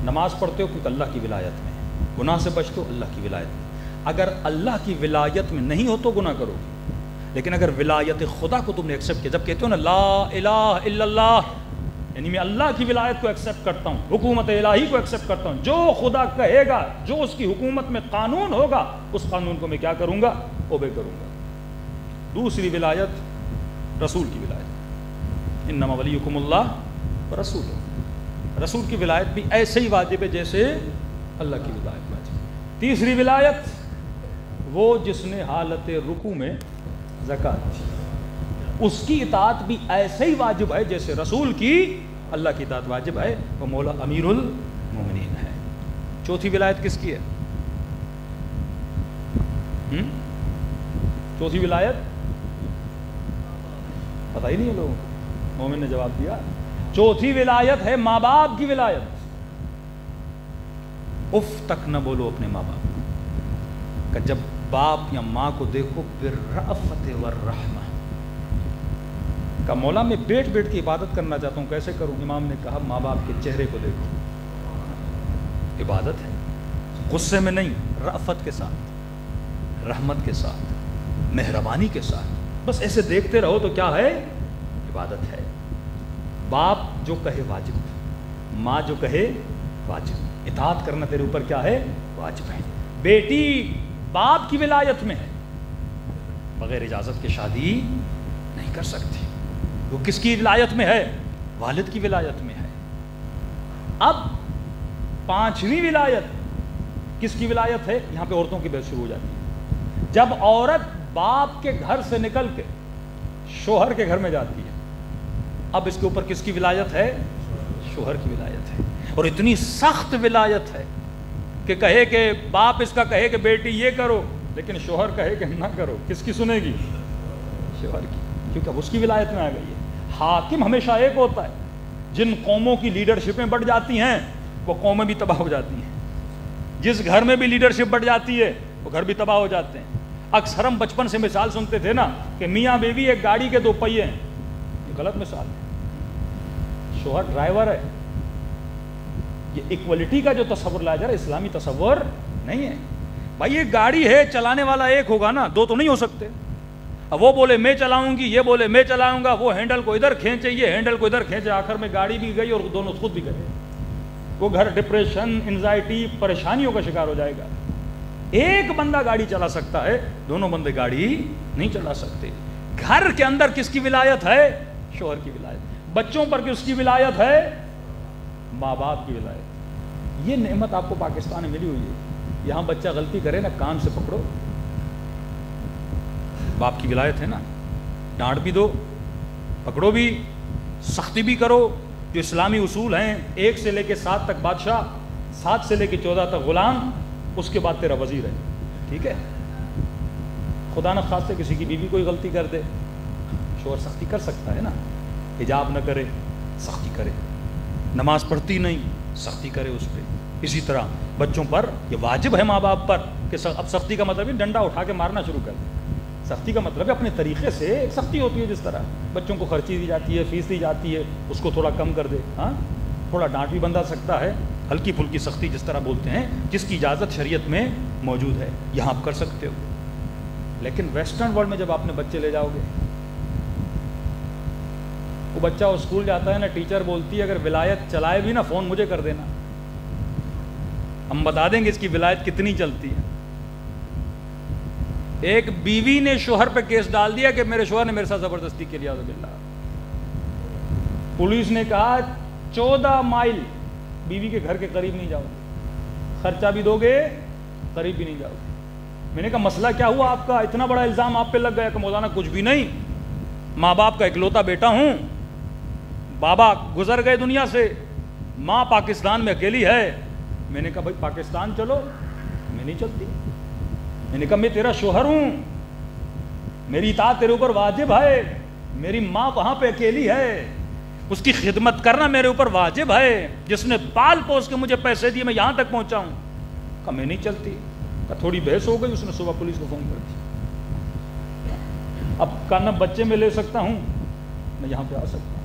نماز پڑھتے ہو کیونکہ اللہ کی ولایت میں، گناہ سے بچتے ہو اللہ کی ولایت میں۔ اگر اللہ کی ولایت میں نہیں ہو تو گناہ کرو گے، لیکن اگر ولایت خدا کو تم نے ایکسیپٹ کیا، جب کہتے ہو نا لا الہ الا اللہ، یعنی میں اللہ کی ولایت کو ایکسیپٹ کرتا ہوں، حکومت الہی کو ایکسیپٹ کرتا ہوں، جو خدا کہے گا، جو اس کی حکومت میں قانون ہوگا اس قانون کو میں کیا کروں گا؟ اوبے کروں گا۔ دوسری ولایت رسول کی ولایت، انما ولیکم اللہ ورسولہ، رسول کی ولایت بھی ایسے ہی واجب ہے جیسے اللہ کی ولایت واجب۔ تیسری ولایت وہ جس نے حالت رکوع میں زکوٰۃ دی، اس کی اطاعت بھی ایسے ہی واجب ہے جیسے رسول کی اللہ کی اطاعت واجب ہے، وہ مولا امیر المومنین ہے۔ چوتھی ولایت کس کی ہے؟ چوتھی ولایت پتہ ہی نہیں ہے لوگوں کو، مومن نے جواب دیا چوتھی ولایت ہے ماں باپ کی ولایت۔ اف تک نہ بولو اپنے ماں باپ کہ جب باپ یا ماں کو دیکھو بالرأفت والرحمہ، کہ مولا میں بیٹھ بیٹھ کے عبادت کرنا چاہتا ہوں، کیسے کروں؟ امام نے کہا ماں باپ کے چہرے کو دیکھو، عبادت ہے، غصے میں نہیں، رأفت کے ساتھ، رحمت کے ساتھ، مہربانی کے ساتھ، بس ایسے دیکھتے رہو تو کیا ہے؟ عبادت ہے۔ باپ جو کہے واجب، ماں جو کہے واجب، اطاعت کرنا تیرے اوپر کیا ہے؟ واجب ہے۔ بیٹی باپ کی ولایت میں ہے، بغیر اجازت کے شادی نہیں کر سکتی، وہ کس کی ولایت میں ہے؟ والد کی ولایت میں ہے۔ اب پانچویں ولایت کس کی ولایت ہے؟ یہاں پہ عورتوں کی بحث شروع ہو جاتی ہے۔ جب عورت باپ کے گھر سے نکل کے شوہر کے گھر میں جاتی ہے، اب اس کے اوپر کس کی ولایت ہے؟ شوہر کی ولایت ہے، اور اتنی سخت ولایت ہے کہ کہے کہ باپ اس کا کہے کہ بیٹی یہ کرو، لیکن شوہر کہے کہ نہ کرو، کس کی سنے گی؟ شوہر کی، کیونکہ اب اس کی ولایت میں آ گئی ہے۔ حاکم ہمیشہ ایک ہوتا ہے، جن قوموں کی لیڈرشپیں بڑھ جاتی ہیں وہ قومیں بھی تباہ ہو جاتی ہیں، جس گھر میں بھی لیڈرشپ بڑھ جاتی ہے وہ گھر بھی تباہ ہو جاتے ہیں۔ اکثر ہم بچپن سے مثال سنتے تھے نا کہ میاں بیوی ایک گاڑی کے 2 پہیے ہیں، یہ غلط مثال ہے، شوہر ڈرائیور ہے۔ یہ ایکوالٹی کا جو تصور لایا جا رہا ہے اسلامی تصور نہیں ہے۔ بھائی یہ گاڑی ہے، چلانے والا ایک ہوگا نا، 2 تو نہیں ہو سکتے۔ اب وہ بولے میں چلاؤں گی، یہ بولے میں چلاؤں گا، وہ ہینڈل کو ادھر کھینچے، یہ ہینڈل کو ادھر کھینچے، آخر میں گاڑی بھی گئی اور دونوں خود بھی گئے۔ وہ گھر ڈپریشن، انزائٹی، پریشانیوں کا شکار ہو جائے گا۔ ایک بندہ گاڑی چلا سکتا ہے، دونوں بندے گاڑی نہیں چلا سکتے۔ گھر کے اندر کس کی ولایت ہے؟ شوہر کی ولایت۔ بچوں پر کس کی ولایت ہے؟ ماں باپ کی ولایت۔ یہ نعمت آپ کو پاکستان میں ملی ہوئی ہے۔ یہاں بچہ غلطی کرے نا، کان سے پکڑو، باپ کی ولایت ہے نا، ڈانٹ بھی دو، پکڑو بھی، سختی بھی کرو، جو اسلامی اصول ہیں 1 سے لے کے 7 تک بادشاہ، 7 سے لے کے 14 تک غلام، اس کے بعد تیرا وزیر ہے، ٹھیک ہے؟ خدا نہ خواستہ کسی کی بیوی کوئی غلطی کر دے، شوہر سختی کر سکتا ہے نا، حجاب نہ کرے، سختی کرے، نماز پڑھتی نہیں، سختی کرے اس پہ. اسی طرح بچوں پر یہ واجب ہے ماں باپ پر کہ اب سختی کا مطلب ہے ڈنڈا اٹھا کے مارنا شروع کر دے. سختی کا مطلب ہے اپنے طریقے سے ایک سختی ہوتی ہے، جس طرح بچوں کو خرچی دی جاتی ہے، فیس دی جاتی ہے، اس کو تھوڑا کم کر دے. ہاں تھوڑا ڈانٹ بھی بندھا سکتا ہے، ہلکی پھلکی سختی جس طرح بولتے ہیں، جس کی اجازت شریعت میں موجود ہے، یہاں آپ کر سکتے ہو. لیکن ویسٹرن ورلڈ میں جب آپ اپنے بچے لے جاؤ گے، وہ بچہ اسکول جاتا ہے نا، ٹیچر بولتی ہے اگر ولایت چلائے بھی نا فون مجھے کر دینا، ہم بتا دیں گے اس کی ولایت کتنی چلتی ہے. ایک بیوی نے شوہر پہ کیس ڈال دیا کہ میرے شوہر نے میرے ساتھ زبردستی کی، اعوذ باللہ. پولیس نے کہا 14 مائل بیوی کے گھر کے قریب نہیں جاؤ گے، خرچہ بھی دو گے قریب بھی نہیں جاؤ گے. میں نے کہا مسئلہ کیا ہوا آپ کا، اتنا بڑا الزام آپ پہ لگ گیا؟ کہ مولانا کچھ بھی نہیں، ماں باپ کا اکلوتا بیٹا ہوں، بابا گزر گئے دنیا سے، ماں پاکستان میں اکیلی ہے. میں نے کہا بھائی پاکستان چلو. میں نہیں چلتی. میں نے کہا میں تیرا شوہر ہوں، میری اطاعت تیرے اوپر واجب ہے، میری ماں وہاں پہ اکیلی ہے، اس کی خدمت کرنا میرے اوپر واجب ہے، جس نے پال پوس کے مجھے پیسے دیے میں یہاں تک پہنچا ہوں. کہا میں نہیں چلتی. کہا تھوڑی بحث ہو گئی، اس نے صبح پولیس کو فون کر دیا. اب کہنا بچے میں لے سکتا ہوں، میں یہاں پہ آ سکتا ہوں.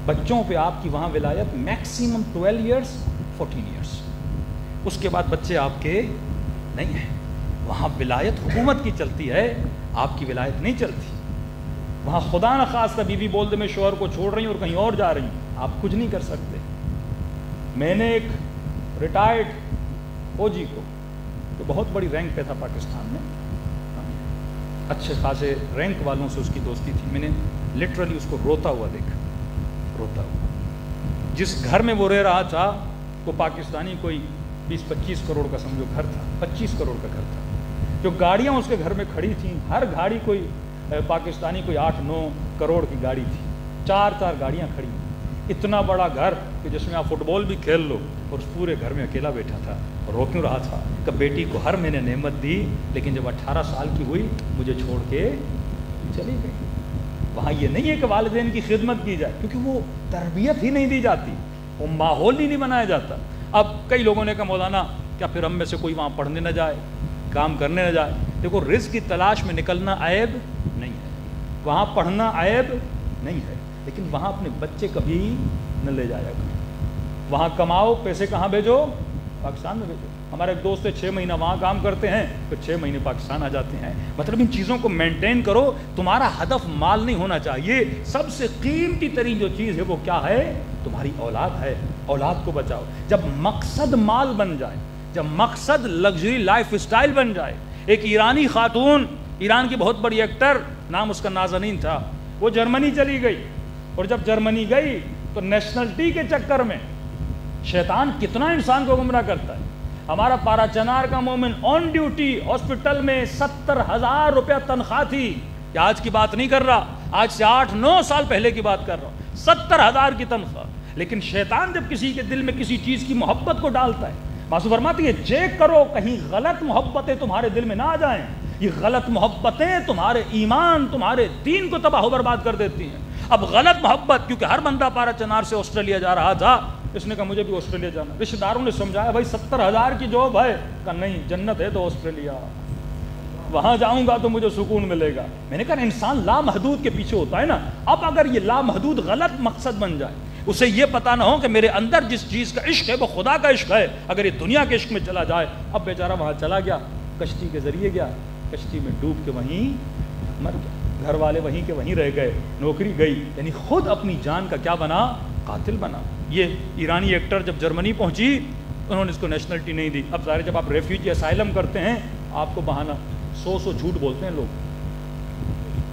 بچوں پہ آپ کی وہاں ولایت میکسیمم 12 ایئرس 14 ایئرس، اس کے بعد بچے آپ کے نہیں ہیں. وہاں ولایت حکومت کی چلتی ہے، آپ کی ولایت نہیں چلتی. وہاں خدا نہ خواستہ بیوی بول دے میں شوہر کو چھوڑ رہی ہوں اور کہیں اور جا رہی ہوں، آپ کچھ نہیں کر سکتے. میں نے ایک ریٹائرڈ فوجی کو جو بہت بڑی رینک پہ تھا پاکستان میں، اچھے خاصے رینک والوں سے اس کی دوستی تھی، میں نے لٹرلی اس کو روتا ہوا دیکھا، روتا ہوا. جس گھر میں وہ رہ رہا تھا وہ پاکستانی کوئی 20-25 کروڑ کا سمجھو گھر تھا، 25 کروڑ کا گھر تھا. جو گاڑیاں اس کے گھر میں کھڑی تھیں، ہر گاڑی کوئی پاکستانی کوئی 8-9 کروڑ کی گاڑی تھی، 4 گاڑیاں کھڑی. اتنا بڑا گھر کہ جس میں آپ فٹ بال بھی کھیل لو، اور اس پورے گھر میں اکیلا بیٹھا تھا. اور رو کیوں رہا تھا کہ بیٹی کو ہر مہینے نعمت دی، لیکن جب 18 سال کی ہوئی مجھے چھوڑ کے چلی گئی. وہاں یہ نہیں ہے کہ والدین کی خدمت کی جائے، کیونکہ وہ تربیت ہی نہیں دی جاتی، وہ ماحول ہی نہیں بنایا جاتا. اب کئی لوگوں نے کہا مولانا کیا پھر ہم میں سے کوئی وہاں پڑھنے نہ جائے، کام کرنے نہ جائے؟ دیکھو رزق کی تلاش میں نکلنا عیب نہیں ہے، وہاں پڑھنا عیب نہیں ہے، لیکن وہاں اپنے بچے کبھی نہ لے جایا کرو. وہاں کماؤ، پیسے کہاں بھیجو؟ پاکستان میں بھیجو. ہمارے ایک دوست 6 مہینہ وہاں کام کرتے ہیں، پھر 6 مہینے پاکستان آ جاتے ہیں. مطلب ان چیزوں کو مینٹین کرو. تمہارا ہدف مال نہیں ہونا چاہیے. سب سے قیمتی ترین جو چیز ہے وہ کیا ہے؟ تمہاری اولاد ہے. اولاد کو بچاؤ. جب مقصد مال بن جائے، جب مقصد لگژری لائف اسٹائل بن جائے. ایک ایرانی خاتون، ایران کی بہت بڑی ایکٹر، نام اس کا نازنین تھا، وہ جرمنی چلی گئی. اور جب جرمنی گئی تو نیشنلٹی کے چکر میں شیطان کتنا انسان کو گمراہ کرتا ہے. ہمارا پارا چنار کا مومن آن ڈیوٹی ہاسپٹل میں 70,000 روپیہ تنخواہ تھی. یہ آج کی بات نہیں کر رہا، آج سے 8-9 سال پہلے کی بات کر رہا ہوں. 70,000 کی تنخواہ. لیکن شیطان جب کسی کے دل میں کسی چیز کی محبت کو ڈالتا ہے، معصوم فرماتی ہے چیک کرو کہیں غلط محبتیں تمہارے دل میں نہ آ جائیں. یہ غلط محبتیں تمہارے ایمان، تمہارے دین کو تباہ و برباد کر دیتی ہیں. اب غلط محبت، کیونکہ ہر بندہ پارا چنار سے آسٹریلیا جا رہا تھا، اس نے کہا مجھے بھی آسٹریلیا جانا. رشتہ داروں نے سمجھایا بھائی 70,000 کی جاب ہے. کہا نہیں، جنت ہے تو آسٹریلیا، وہاں جاؤں گا تو مجھے سکون ملے گا. میں نے کہا انسان لامحدود کے پیچھے ہوتا ہے نا. اب اگر یہ لامحدود غلط مقصد بن جائے، اسے یہ پتا نہ ہو کہ میرے اندر جس چیز کا عشق ہے وہ خدا کا عشق ہے، اگر یہ دنیا کے عشق میں چلا جائے. اب بیچارہ وہاں چلا گیا، کشتی کے ذریعے گیا، کشتی میں ڈوب کے وہیں مر گیا. گھر والے وہیں کے وہیں رہ گئے، نوکری گئی، یعنی خود اپنی جان کا کیا بنا؟ قاتل بنا. یہ ایرانی ایکٹر جب جرمنی پہنچی، انہوں نے اس کو نیشنلٹی نہیں دی. اب ظاہر جب آپ ریفیوجی اسائلم کرتے ہیں، آپ کو بہانہ 100 جھوٹ بولتے ہیں لوگ.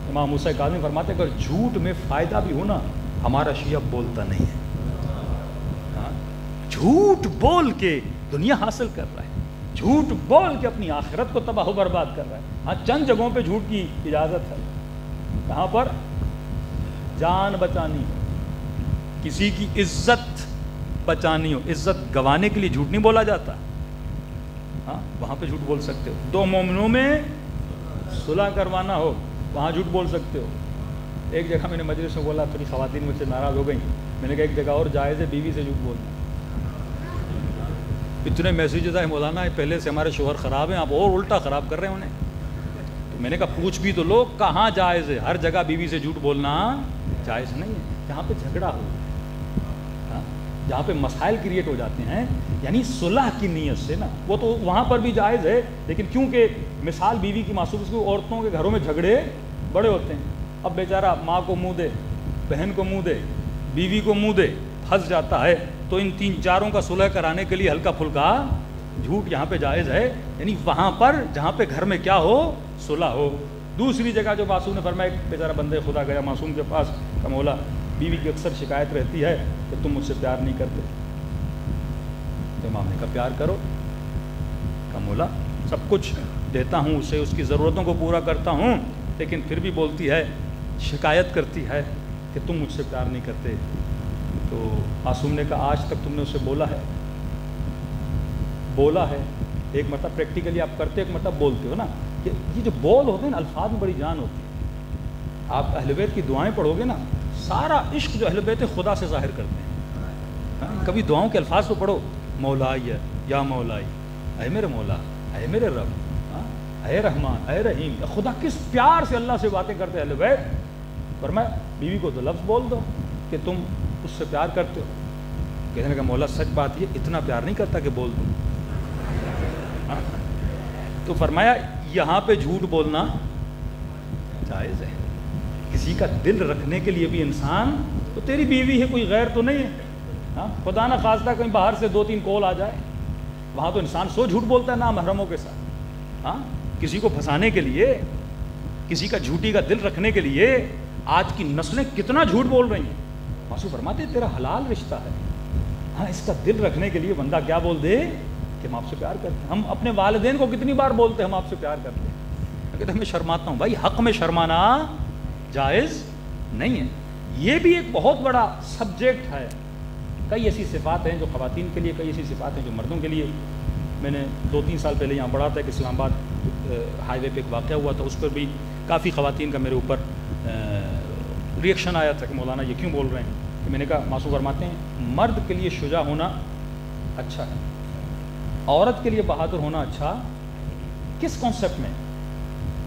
امام موسیٰ کاظم فرماتے ہیں اگر جھوٹ میں فائدہ بھی ہونا، ہمارا شیعہ بولتا نہیں ہے. جھوٹ بول کے دنیا حاصل کر رہا ہے، جھوٹ بول کے اپنی آخرت کو تباہ و برباد کر رہا ہے. ہاں چند جگہوں پہ جھوٹ کی اجازت ہے. کہاں پر؟ جان بچانی ہو، کسی کی عزت بچانی ہو، عزت گوانے کے لیے جھوٹ نہیں بولا جاتا. ہاں وہاں پہ جھوٹ بول سکتے ہو. 2 مومنوں میں صلح کروانا ہو، وہاں جھوٹ بول سکتے ہو. ایک جگہ میں نے مجلس میں بولا، تھوڑی خواتین مجھ سے ناراض ہو گئیں. میں نے کہا ایک جگہ اور جائز ہے بیوی سے جھوٹ بولنا. اتنے میسیجز آئے مولانا پہلے سے ہمارے شوہر خراب ہیں, آپ اور الٹا خراب کر رہے ہیں انہیں. تو میں نے کہا پوچھ بھی تو لو کہاں جائز ہے. ہر جگہ بیوی سے جھوٹ بولنا جائز نہیں ہے. جہاں پہ جھگڑا ہو, جہاں پہ مسائل کریٹ ہو جاتے ہیں, یعنی صلح کی نیت سے نا, وہ تو وہاں پر بھی جائز ہے. لیکن کیونکہ مثال بیوی کی معصوم, اس کو عورتوں کے گھروں میں جھگڑے بڑے ہوتے ہیں. اب بیچارہ ماں کو منہ دے, بہن کو منہ دے, بیوی کو منہ دے, پھنس جاتا ہے. تو ان تین چاروں کا صلح کرانے کے لیے ہلکا پھلکا جھوٹ یہاں پہ جائز ہے, یعنی وہاں پر جہاں پہ گھر میں کیا ہو, صلح ہو. دوسری جگہ جو معصوم نے فرمایا, ایک بیچارہ بندے خدا گیا معصوم کے پاس, کہ مولا بیوی کی اکثر شکایت رہتی ہے کہ تم مجھ سے پیار نہیں کرتے. تو امام نے کہا پیار کرو. کہ مولا سب کچھ دیتا ہوں اسے, اس کی ضرورتوں کو پورا کرتا ہوں, لیکن پھر بھی بولتی ہے, شکایت کرتی ہے کہ تم مجھ سے پیار نہیں کرتے. تو معصوم نے کہا آج تک تم نے اسے بولا ہے؟ بولا ہے. ایک مرتبہ پریکٹیکلی آپ کرتے, ایک مرتبہ بولتے ہو نا. کہ یہ جو بول ہوتے ہیں نا, الفاظ میں بڑی جان ہوتی ہے. آپ اہل بیت کی دعائیں پڑھو گے نا, سارا عشق جو اہل بیت خدا سے ظاہر کرتے ہیں. کبھی دعاؤں کے الفاظ کو پڑھو, مولائی یا مولائی, اے میرے مولا, اے میرے رب, اے رحمان, اے رحیم. خدا کس پیار سے اللہ سے باتیں کرتے اہل بیت. فرمایا بیوی کو تو لفظ بول دو کہ تم اس سے پیار کرتے ہو. کہنے لگا مولا سچ بات یہ اتنا پیار نہیں کرتا کہ بول دوں. تو فرمایا یہاں پہ جھوٹ بولنا جائز ہے. کسی کا دل رکھنے کے لیے بھی انسان, تو تیری بیوی ہے, کوئی غیر تو نہیں ہے. خدا نہ خواستہ کہیں باہر سے 2-3 کال آ جائے, وہاں تو انسان سو جھوٹ بولتا ہے نامحرموں کے ساتھ. کسی کو پھنسانے کے لیے, کسی کا جھوٹی کا دل رکھنے کے لیے آج کی نسلیں کتنا جھوٹ بول رہی ہیں. معصوم فرماتے تیرا حلال رشتہ ہے, اس کا دل رکھنے کے لیے بندہ کیا بول دے کہ ہم آپ سے پیار کرتے ہیں. ہم اپنے والدین کو کتنی بار بولتے ہیں ہم آپ سے پیار کرتے ہیں, کہتے ہیں میں شرماتا ہوں. بھائی حق میں شرمانا جائز نہیں ہے. یہ بھی ایک بہت بڑا سبجیکٹ ہے. کئی ایسی صفات ہیں جو خواتین کے لیے, کئی ایسی صفات ہیں جو مردوں کے لیے. میں نے 2-3 سال پہلے یہاں پڑھا تھا کہ اسلام آباد ہائی وے پہ ایک واقعہ ہوا تھا, اس پر بھی کافی خواتین کا میرے اوپر ریئیکشن آیا تھا کہ مولانا یہ کیوں بول رہے ہیں. کہ میں نے کہا معصوم فرماتے ہیں مرد کے لیے شجاع ہونا اچھا ہے, عورت کے لیے بہادر ہونا اچھا کس کانسیپٹ میں؟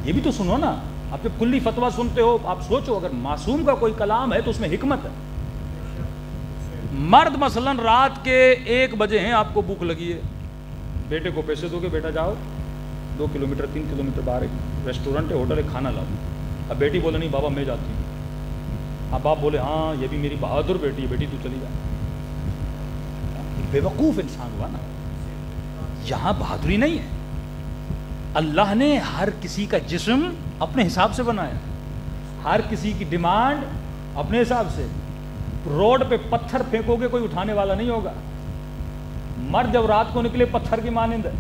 یہ بھی تو سنو نا. آپ جب کلی فتویٰ سنتے ہو آپ سوچو اگر معصوم کا کوئی کلام ہے تو اس میں حکمت ہے. مرد مثلا رات کے 1 بجے ہیں, آپ کو بھوک لگی ہے, بیٹے کو پیسے دو گے بیٹا جاؤ 2 کلومیٹر 3 کلومیٹر باہر ایک ریسٹورنٹ ہے, ہوٹل ہے, کھانا لاؤ. اب بیٹی بولے نہیں بابا میں جاتی ہوں. اب باپ بولے ہاں یہ بھی میری بہادر بیٹی ہے, بیٹی تو چلی جا. بے وقوف انسان ہوا نا. یہاں بہادری نہیں ہے. اللہ نے ہر کسی کا جسم اپنے حساب سے بنایا, ہر کسی کی ڈیمانڈ اپنے حساب سے. روڈ پہ پتھر پھینکو گے کوئی اٹھانے والا نہیں ہوگا. مرد جب رات کو نکلے پتھر کی مانند ہے,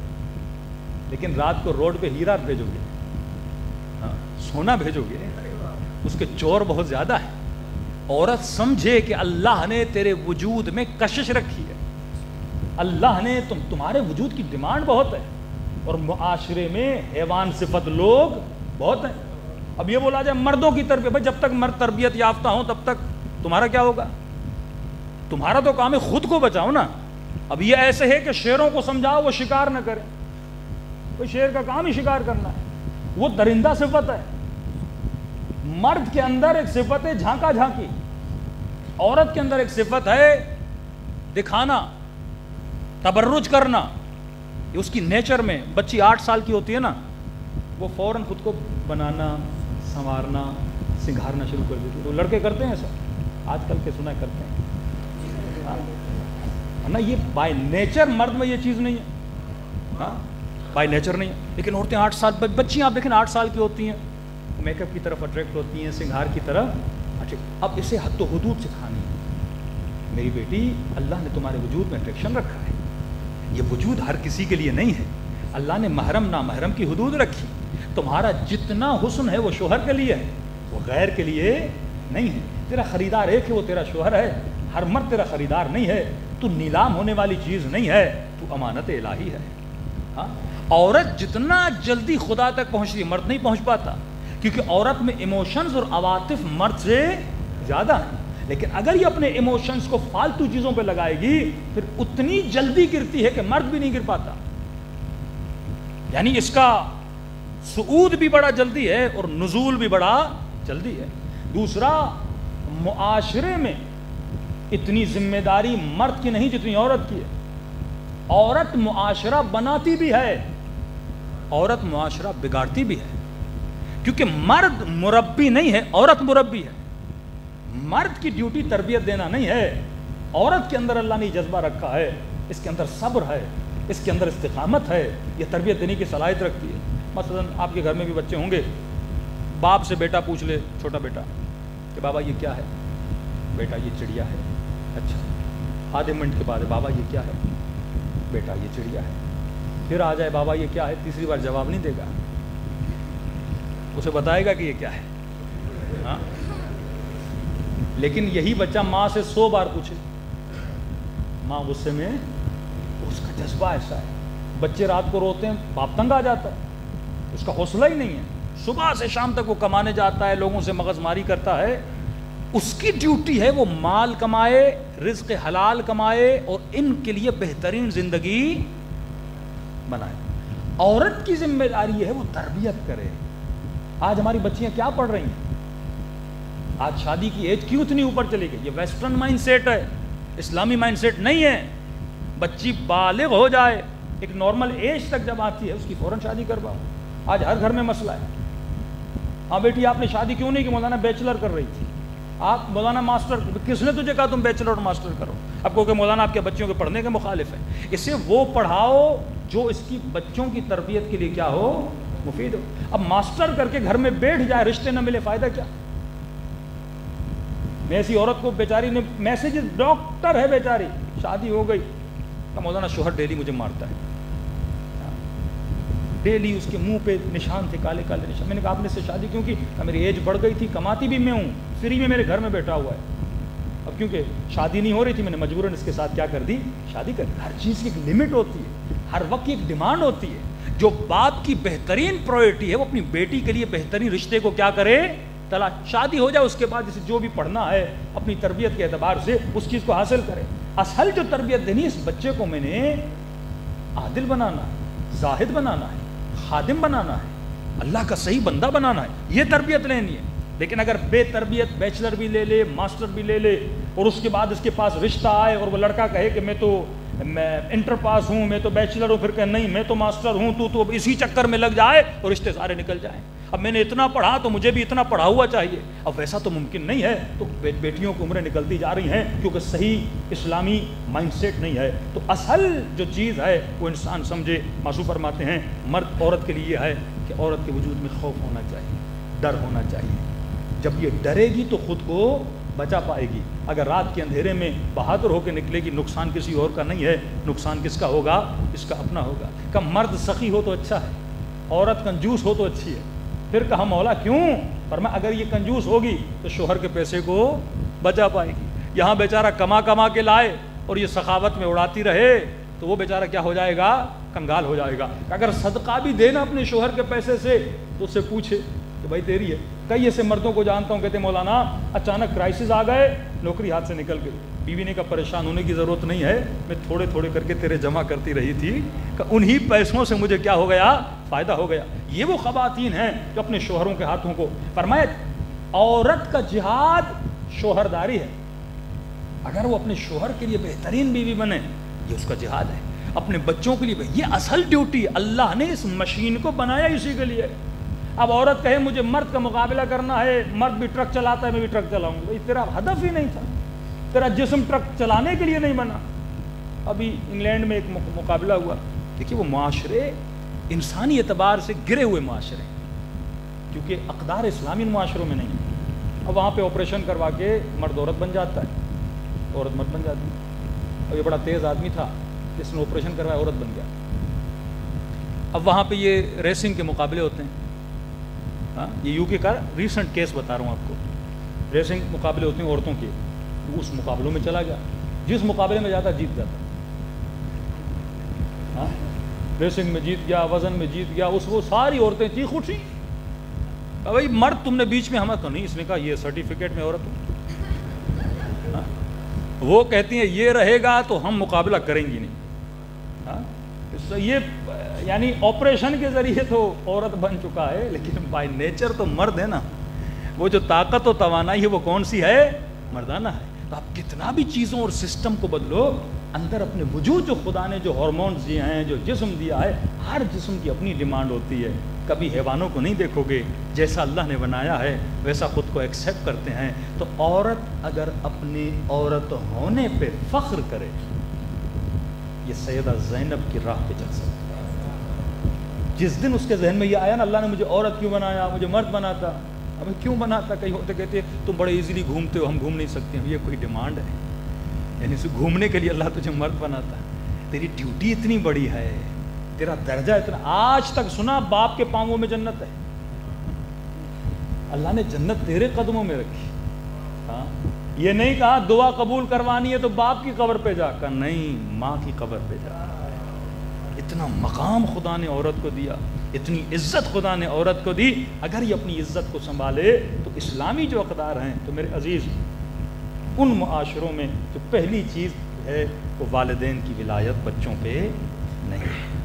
لیکن رات کو روڈ پہ ہیرا بھیجو گے, سونا بھیجو گے, اس کے چور بہت زیادہ ہے. عورت سمجھے کہ اللہ نے تیرے وجود میں کشش رکھی ہے, اللہ نے تمہارے وجود کی ڈیمانڈ بہت ہے, اور معاشرے میں حیوان صفت لوگ بہت ہیں. اب یہ بولا جائے مردوں کی تربیت, بھائی جب تک مرد تربیت یافتہ ہوں تب تک تمہارا کیا ہوگا؟ تمہارا تو کام ہے خود کو بچاؤ نا. اب یہ ایسے ہے کہ شیروں کو سمجھاؤ وہ شکار نہ کریں. کوئی شیر کا کام ہی شکار کرنا ہے, وہ درندہ صفت ہے. مرد کے اندر ایک صفت ہے جھانکا جھانکی, عورت کے اندر ایک صفت ہے دکھانا, تبرج کرنا. یہ اس کی نیچر میں. بچی 8 سال کی ہوتی ہے نا, وہ فوراً خود کو بنانا, سنوارنا, سنگھارنا شروع کر دیتی ہے. تو لڑکے کرتے ہیں ایسا, آج کل کے سنا کرتے ہیں نا. یہ بائی نیچر مرد میں یہ چیز نہیں ہے, بائی نیچر نہیں ہے. لیکن عورتیں 8 سال, بچیاں آپ دیکھیں 8 سال کی ہوتی ہیں, میک اپ کی طرف اٹریکٹ ہوتی ہیں, سنگھار کی طرف. اب اسے حد و حدود سکھانی ہے. میری بیٹی اللہ نے تمہارے وجود میں اٹریکشن رکھا ہے, یہ وجود ہر کسی کے لیے نہیں ہے. اللہ نے محرم نامحرم کی حدود رکھی. تمہارا جتنا حسن ہے وہ شوہر کے لیے ہے, وہ غیر کے لیے نہیں ہے. تیرا خریدار ایک ہے, وہ تیرا شوہر ہے. ہر مرد تیرا خریدار نہیں ہے. تو نیلام ہونے والی چیز نہیں ہے, تو امانت الہی ہے. عورت جتنا جلدی خدا تک پہنچتی ہے مرد نہیں پہنچ پاتا, کیونکہ عورت میں ایموشنز اور عواطف مرد سے زیادہ ہیں. لیکن اگر یہ اپنے ایموشنز کو فالتو چیزوں پہ لگائے گی پھر اتنی جلدی گرتی ہے کہ مرد بھی نہیں گر پاتا. یعنی اس کا صعود بھی بڑا جلدی ہے اور نزول بھی بڑا جلدی ہے. دوسرا، معاشرے میں اتنی ذمہ داری مرد کی نہیں جتنی عورت کی ہے. عورت معاشرہ بناتی بھی ہے، عورت معاشرہ بگاڑتی بھی ہے. کیونکہ مرد مربی نہیں ہے، عورت مربی ہے. مرد کی ڈیوٹی تربیت دینا نہیں ہے، عورت کے اندر اللہ نے جذبہ رکھا ہے، اس کے اندر صبر ہے، اس کے اندر استقامت ہے، یہ تربیت دینے کی صلاحیت رکھتی ہے. مثلا آپ کے گھر میں بھی بچے ہوں گے، باپ سے بیٹا پوچھ لے، چھوٹا بیٹا، کہ بابا یہ کیا ہے؟ بیٹا یہ چڑیا ہے. اچھا، آدھے منٹ کے بعد بابا یہ کیا ہے؟ بیٹا یہ چڑیا ہے. پھر آ جائے بابا یہ کیا ہے، تیسری بار جواب نہیں دے گا، اسے بتائے گا کہ یہ کیا ہے. ہاں، لیکن یہی بچہ ماں سے 100 بار پوچھے، ماں غصے میں، اس کا جذبہ ایسا ہے. بچے رات کو روتے ہیں، باپ تنگ آ جاتا ہے، اس کا حوصلہ ہی نہیں ہے. صبح سے شام تک وہ کمانے جاتا ہے، لوگوں سے مغز ماری کرتا ہے. اس کی ڈیوٹی ہے وہ مال کمائے، رزق حلال کمائے اور ان کے لیے بہترین زندگی بنائے. عورت کی ذمہ داری یہ ہے وہ تربیت کرے. آج ہماری بچیاں کیا پڑھ رہی ہیں؟ آج شادی کی ایج کیوں اتنی اوپر چلی گئی؟ یہ ویسٹرن مائنڈ سیٹ ہے، اسلامی مائنڈ سیٹ نہیں ہے. بچی بالغ ہو جائے، ایک نارمل ایج تک جب آتی ہے اس کی فوراً شادی کرواؤ. آج ہر گھر میں مسئلہ ہے. ہاں بیٹی آپ نے شادی کیوں نہیں کی؟ مولانا بیچلر کر رہی تھی. آپ مولانا ماسٹر، کس نے تجھے کہا تم بیچلر اور ماسٹر کرو؟ اب کہو کہ مولانا آپ کے بچوں کے پڑھنے کے مخالف ہے. اسے وہ پڑھاؤ جو اس کی بچوں کی تربیت کے لیے کیا ہو، مفید ہو. اب ماسٹر کر کے گھر میں بیٹھ جائے، رشتے نہ ملے، فائدہ کیا؟ میں ایسی عورت کو بیچاری نے میسج، ڈاکٹر ہے بیچاری، شادی ہو گئی، مولانا شوہر ڈیلی مجھے مارتا ہے، ڈیلی اس کے منہ پہ نشان تھے، کالے کالے نشان. میں نے کہا آپ نے اس سے شادی کیوں کی؟ میری ایج بڑھ گئی تھی، کماتی بھی میں ہوں، فری میں میرے گھر میں بیٹھا ہوا ہے. اب کیونکہ شادی نہیں ہو رہی تھی، میں نے مجبوراً اس کے ساتھ کیا کر دی، شادی کر دی. ہر چیز کی ایک لمٹ ہوتی ہے، ہر وقت کی ایک ڈیمانڈ ہوتی ہے. جو باپ کی بہترین پرائرٹی ہے وہ اپنی بیٹی کے لیے بہترین رشتے کو کیا کرے، تلاش. شادی ہو جائے اس کے بعد اسے جو بھی پڑھنا ہے اپنی تربیت کے اعتبار سے اس چیز کو حاصل کرے. اصل جو تربیت دینی ہے، اس بچے کو میں نے عادل بنانا ہے، زاہد بنانا ہے، خادم بنانا ہے، اللہ کا صحیح بندہ بنانا ہے، یہ تربیت لینی ہے. لیکن اگر بے تربیت بیچلر بھی لے لے، ماسٹر بھی لے لے، اور اس کے بعد اس کے پاس رشتہ آئے اور وہ لڑکا کہے کہ میں انٹر پاس ہوں، میں تو بیچلر ہوں، پھر کہ نہیں میں تو ماسٹر ہوں، تو اسی چکر میں لگ جائے اور رشتے سارے نکل جائیں. اب میں نے اتنا پڑھا تو مجھے بھی اتنا پڑھا ہوا چاہیے. اب ویسا تو ممکن نہیں ہے. تو بیٹیوں کی عمریں نکلتی جا رہی ہیں کیونکہ صحیح اسلامی مائنڈ سیٹ نہیں ہے. تو اصل جو چیز ہے وہ انسان سمجھے. معصوم فرماتے ہیں مرد عورت کے لیے یہ ہے کہ عورت کے وجود میں خوف ہونا چاہیے، ڈر ہونا چاہیے. جب یہ ڈرے گی تو خود کو بچا پائے گی. اگر رات کے اندھیرے میں بہادر ہو کے نکلے گی، نقصان کسی اور کا نہیں ہے، نقصان کس کا ہوگا؟ اس کا اپنا ہوگا. کہ مرد سخی ہو تو اچھا ہے، عورت کنجوس ہو تو اچھی ہے. پھر کہا مولا کیوں؟ فرمایا اگر یہ کنجوس ہوگی تو شوہر کے پیسے کو بچا پائے گی. یہاں بیچارہ کما کما کے لائے اور یہ سخاوت میں اڑاتی رہے تو وہ بیچارہ کیا ہو جائے گا؟ کنگال ہو جائے گا. اگر صدقہ بھی دینا اپنے شوہر کے پیسے سے تو اس سے پوچھے کہ بھائی تیری ہے. کئی ایسے مردوں کو جانتا ہوں کہتے ہیں مولانا اچانک کرائسس آ گئے، نوکری ہاتھ سے نکل گئی. بیوی نے کہا پریشان ہونے کی ضرورت نہیں ہے، میں تھوڑے تھوڑے کر کے تیرے جمع کرتی رہی تھی، کہ انہی پیسوں سے مجھے کیا ہو گیا؟ فائدہ ہو گیا. یہ وہ خواتین ہیں جو اپنے شوہروں کے ہاتھوں کو. فرمایا عورت کا جہاد شوہرداری ہے. اگر وہ اپنے شوہر کے لیے بہترین بیوی بنے، یہ اس کا جہاد ہے. اپنے بچوں کے لیے یہ اصل ڈیوٹی. اللہ نے اس مشین کو بنایا اسی کے لیے. اب عورت کہے مجھے مرد کا مقابلہ کرنا ہے، مرد بھی ٹرک چلاتا ہے میں بھی ٹرک چلاؤں گا، تیرا ہدف ہی نہیں تھا، تیرا جسم ٹرک چلانے کے لیے نہیں بنا. ابھی انگلینڈ میں ایک مقابلہ ہوا. دیکھیے وہ معاشرے انسانی اعتبار سے گرے ہوئے معاشرے، کیونکہ اقدار اسلامی معاشروں میں نہیں. اب وہاں پہ آپریشن کروا کے مرد عورت بن جاتا ہے، عورت مرد بن جاتی ہے. اب یہ بڑا تیز آدمی تھا، جس نے آپریشن کروایا عورت بن گیا. اب وہاں پہ یہ ریسنگ کے مقابلے ہوتے ہیں. یہ یو کے کا ریسنٹ کیس بتا رہا ہوں آپ کو. ریسنگ مقابلے ہوتے ہیں عورتوں کے. اس مقابلوں میں چلا گیا، جس مقابلے میں جاتا جیت جاتا. ریسنگ میں جیت گیا، وزن میں جیت گیا. وہ ساری عورتیں چیخ اٹھی. بھائی مرد تم نے بیچ میں ہمیں تو نہیں. اس نے کہا یہ سرٹیفکیٹ میں عورت ہوں. وہ کہتی ہیں یہ رہے گا تو ہم مقابلہ کریں گی نہیں. ہاں یہ یعنی آپریشن کے ذریعے تو عورت بن چکا ہے، لیکن بائی نیچر تو مرد ہے نا. وہ جو طاقت و توانائی ہے وہ کون سی ہے؟ مردانہ ہے. تو آپ کتنا بھی چیزوں اور سسٹم کو بدلو، اندر اپنے وجود جو خدا نے جو ہارمونز دیے ہیں، جو جسم دیا ہے، ہر جسم کی اپنی ڈیمانڈ ہوتی ہے. کبھی حیوانوں کو نہیں دیکھو گے، جیسا اللہ نے بنایا ہے ویسا خود کو ایکسیپٹ کرتے ہیں. تو عورت اگر اپنی عورت ہونے پہ فخر کرے، یہ سیدہ زینب کی راہ پہ چل سکتی ہے. جس دن اس کے ذہن میں یہ آیا نا اللہ نے مجھے عورت کیوں بنایا، مجھے مرد بناتا، ہمیں کیوں بناتا؟ کہیں ہوتے کہتے تم بڑے ایزیلی گھومتے ہو، ہم گھوم نہیں سکتے. یہ کوئی ڈیمانڈ ہے؟ یعنی گھومنے کے لیے اللہ تجھے مرد بناتا؟ تیری ڈیوٹی اتنی بڑی ہے، تیرا درجہ اتنا. آج تک سنا باپ کے پاؤں میں جنت ہے، اللہ نے جنت تیرے قدموں میں رکھی. ہاں یہ نہیں کہا دعا قبول کروانی ہے تو باپ کی قبر پہ جا کر، نہیں، ماں کی قبر پہ جا. اتنا مقام خدا نے عورت کو دیا، اتنی عزت خدا نے عورت کو دی. اگر یہ اپنی عزت کو سنبھالے تو اسلامی جو اقدار ہیں، تو میرے عزیز ان معاشروں میں جو پہلی چیز ہے وہ والدین کی ولایت بچوں پہ نہیں ہے.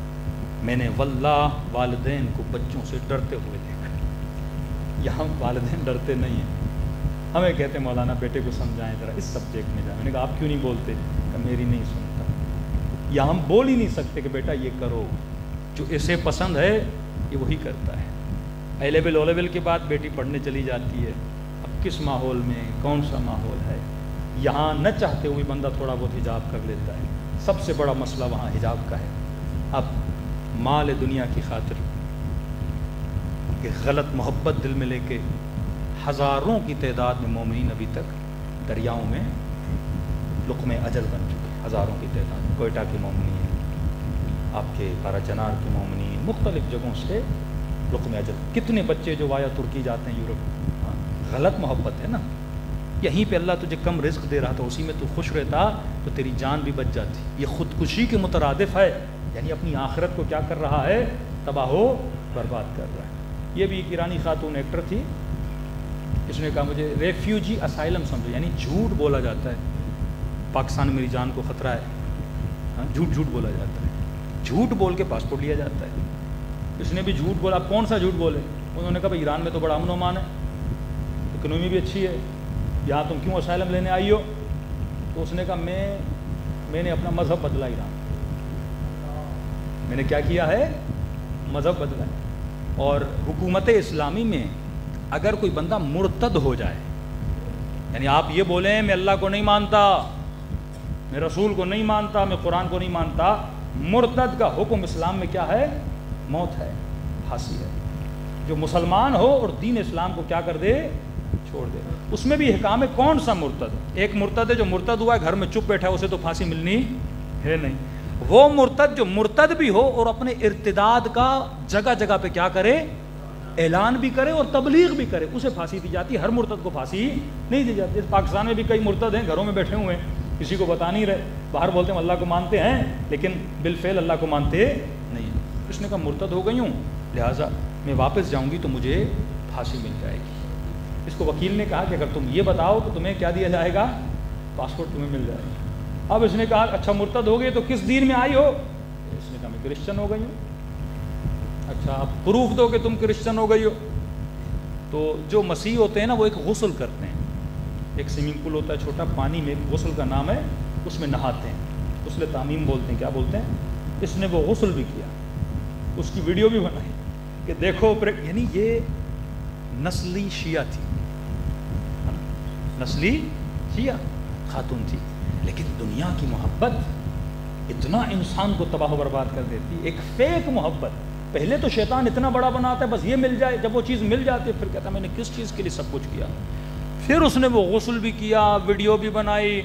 میں نے واللہ والدین کو بچوں سے ڈرتے ہوئے دیکھا. یہاں والدین ڈرتے نہیں ہیں. ہمیں کہتے مولانا بیٹے کو سمجھائیں ذرا اس سبجیکٹ میں جائیں. میں نے کہا آپ کیوں نہیں بولتے؟ کہ میری نہیں سنتا. یا ہم بول ہی نہیں سکتے کہ بیٹا یہ کرو، جو اسے پسند ہے یہ وہی کرتا ہے. اے لیول او لیول کے بعد بیٹی پڑھنے چلی جاتی ہے. اب کس ماحول میں کون سا ماحول ہے؟ یہاں نہ چاہتے ہوئے بندہ تھوڑا بہت حجاب کر لیتا ہے. سب سے بڑا مسئلہ وہاں حجاب کا ہے. اب مال دنیا کی خاطر کہ غلط محبت دل میں لے کے ہزاروں کی تعداد میں مومنین ابھی تک دریاؤں میں لقمہ اجل بن چکے. ہزاروں کی تعداد میں کوئٹہ کے مومنین، آپ کے پارا چنار کے مومنین، مختلف جگہوں سے لقمہ اجل. کتنے بچے جو وایا ترکی جاتے ہیں یورپ. غلط محبت ہے نا. یہیں پہ اللہ تجھے کم رزق دے رہا تھا، اسی میں تو خوش رہتا تو تیری جان بھی بچ جاتی. یہ خودکشی کے مترادف ہے. یعنی اپنی آخرت کو کیا کر رہا ہے؟ تباہ و برباد کر رہا ہے. یہ بھی ایک ایرانی خاتون ایکٹر تھی، اس نے کہا مجھے ریفیوجی اسائلم سمجھو. یعنی جھوٹ بولا جاتا ہے پاکستان میں میری جان کو خطرہ ہے. ہاں جھوٹ بولا جاتا ہے. جھوٹ بول کے پاسپورٹ لیا جاتا ہے. اس نے بھی جھوٹ بولا. کون سا جھوٹ بولے؟ انہوں نے کہا بھائی ایران میں تو بڑا امن و امان ہے، اکنومی بھی اچھی ہے، یہاں تم کیوں اسائلم لینے آئی ہو؟ تو اس نے کہا میں نے اپنا مذہب بدلا. ایران میں نے کیا کیا ہے؟ مذہب بدلا. اور حکومت اسلامی میں اگر کوئی بندہ مرتد ہو جائے، یعنی آپ یہ بولیں میں اللہ کو نہیں مانتا، میں رسول کو نہیں مانتا، میں قرآن کو نہیں مانتا، مرتد کا حکم اسلام میں کیا ہے؟ موت ہے، پھانسی ہے. جو مسلمان ہو اور دین اسلام کو کیا کر دے؟ چھوڑ دے. اس میں بھی احکام ہے کون سا مرتد. ایک مرتد ہے جو مرتد ہوا ہے گھر میں چپ بیٹھا ہے، اسے تو پھانسی ملنی ہے نہیں. وہ مرتد جو مرتد بھی ہو اور اپنے ارتداد کا جگہ جگہ پہ کیا کرے؟ اعلان بھی کرے اور تبلیغ بھی کرے، اسے پھانسی دی جاتی ہے. ہر مرتد کو پھانسی نہیں دی جاتی. پاکستان میں بھی کئی مرتد ہیں گھروں میں بیٹھے ہوئے ہیں، کسی کو بتا نہیں رہے، باہر بولتے ہیں اللہ کو مانتے ہیں لیکن بالفعل اللہ کو مانتے نہیں. اس نے کہا مرتد ہو گئی ہوں، لہٰذا میں واپس جاؤں گی تو مجھے پھانسی مل جائے گی. اس کو وکیل نے کہا کہ اگر تم یہ بتاؤ تو تمہیں کیا دیا جائے گا؟ پاسپورٹ تمہیں مل جائے گا. اب اس نے کہا اچھا مرتد ہو گئی تو کس دین میں آئی ہو؟ اس نے کہا میں کرسچن ہو گئی ہوں. اچھا آپ پروف دو کہ تم کرسچن ہو گئی ہو. تو جو مسیح ہوتے ہیں نا وہ ایک غسل کرتے ہیں. ایک سوئمنگ پول ہوتا ہے چھوٹا، پانی میں غسل کا نام ہے، اس میں نہاتے ہیں، غسل تعمیم بولتے ہیں. کیا بولتے ہیں؟ اس نے وہ غسل بھی کیا، اس کی ویڈیو بھی بنائی کہ دیکھو. یعنی یہ نسلی شیعہ تھی، نسلی شیعہ خاتون تھی. لیکن دنیا کی محبت اتنا انسان کو تباہ و برباد کر دیتی. ایک فیک محبت. پہلے تو شیطان اتنا بڑا بناتا ہے بس یہ مل جائے، جب وہ چیز مل جاتی ہے پھر کہتا ہے میں نے کس چیز کے لیے سب کچھ کیا. پھر اس نے وہ غسل بھی کیا، ویڈیو بھی بنائی،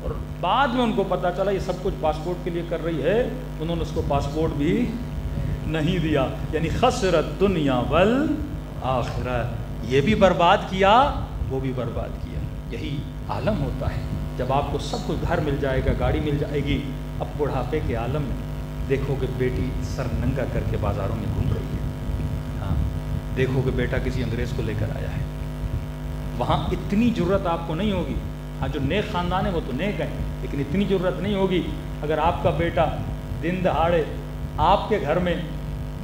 اور بعد میں ان کو پتا چلا یہ سب کچھ پاسپورٹ کے لیے کر رہی ہے. انہوں نے اس کو پاسپورٹ بھی نہیں دیا. یعنی خسرت دنیا والآخرہ. یہ بھی برباد کیا، وہ بھی برباد کیا. یہی عالم ہوتا ہے جب آپ کو سب کچھ گھر مل جائے گا، گاڑی مل جائے گی. اب بڑھاپے کے عالم میں دیکھو کہ بیٹی سر ننگا کر کے بازاروں میں گھوم رہی ہے. ہاں دیکھو کہ بیٹا کسی انگریز کو لے کر آیا ہے. وہاں اتنی جرت آپ کو نہیں ہوگی. ہاں جو نیک خاندان ہے وہ تو نیک ہیں، لیکن اتنی ضرورت نہیں ہوگی اگر آپ کا بیٹا دن دہاڑے آپ کے گھر میں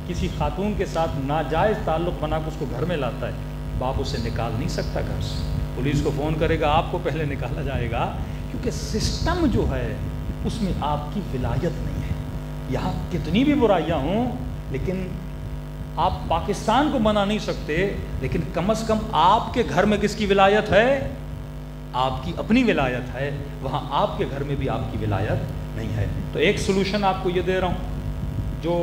کسی خاتون کے ساتھ ناجائز تعلق بنا کے اس کو گھر میں لاتا ہے، باپ اسے نکال نہیں سکتا گھر سے، پولیس کو فون کرے گا، آپ کو پہلے نکالا جائے گا، کیونکہ سسٹم جو ہے اس میں آپ کی ولایت نہیں ہے۔ یہاں کتنی بھی برائیاں ہوں لیکن آپ پاکستان کو بنا نہیں سکتے، لیکن کم از کم آپ کے گھر میں کس کی ولایت ہے؟ آپ کی اپنی ولایت ہے، وہاں آپ کے گھر میں بھی آپ کی ولایت نہیں ہے۔ تو ایک سلوشن آپ کو یہ دے رہا ہوں، جو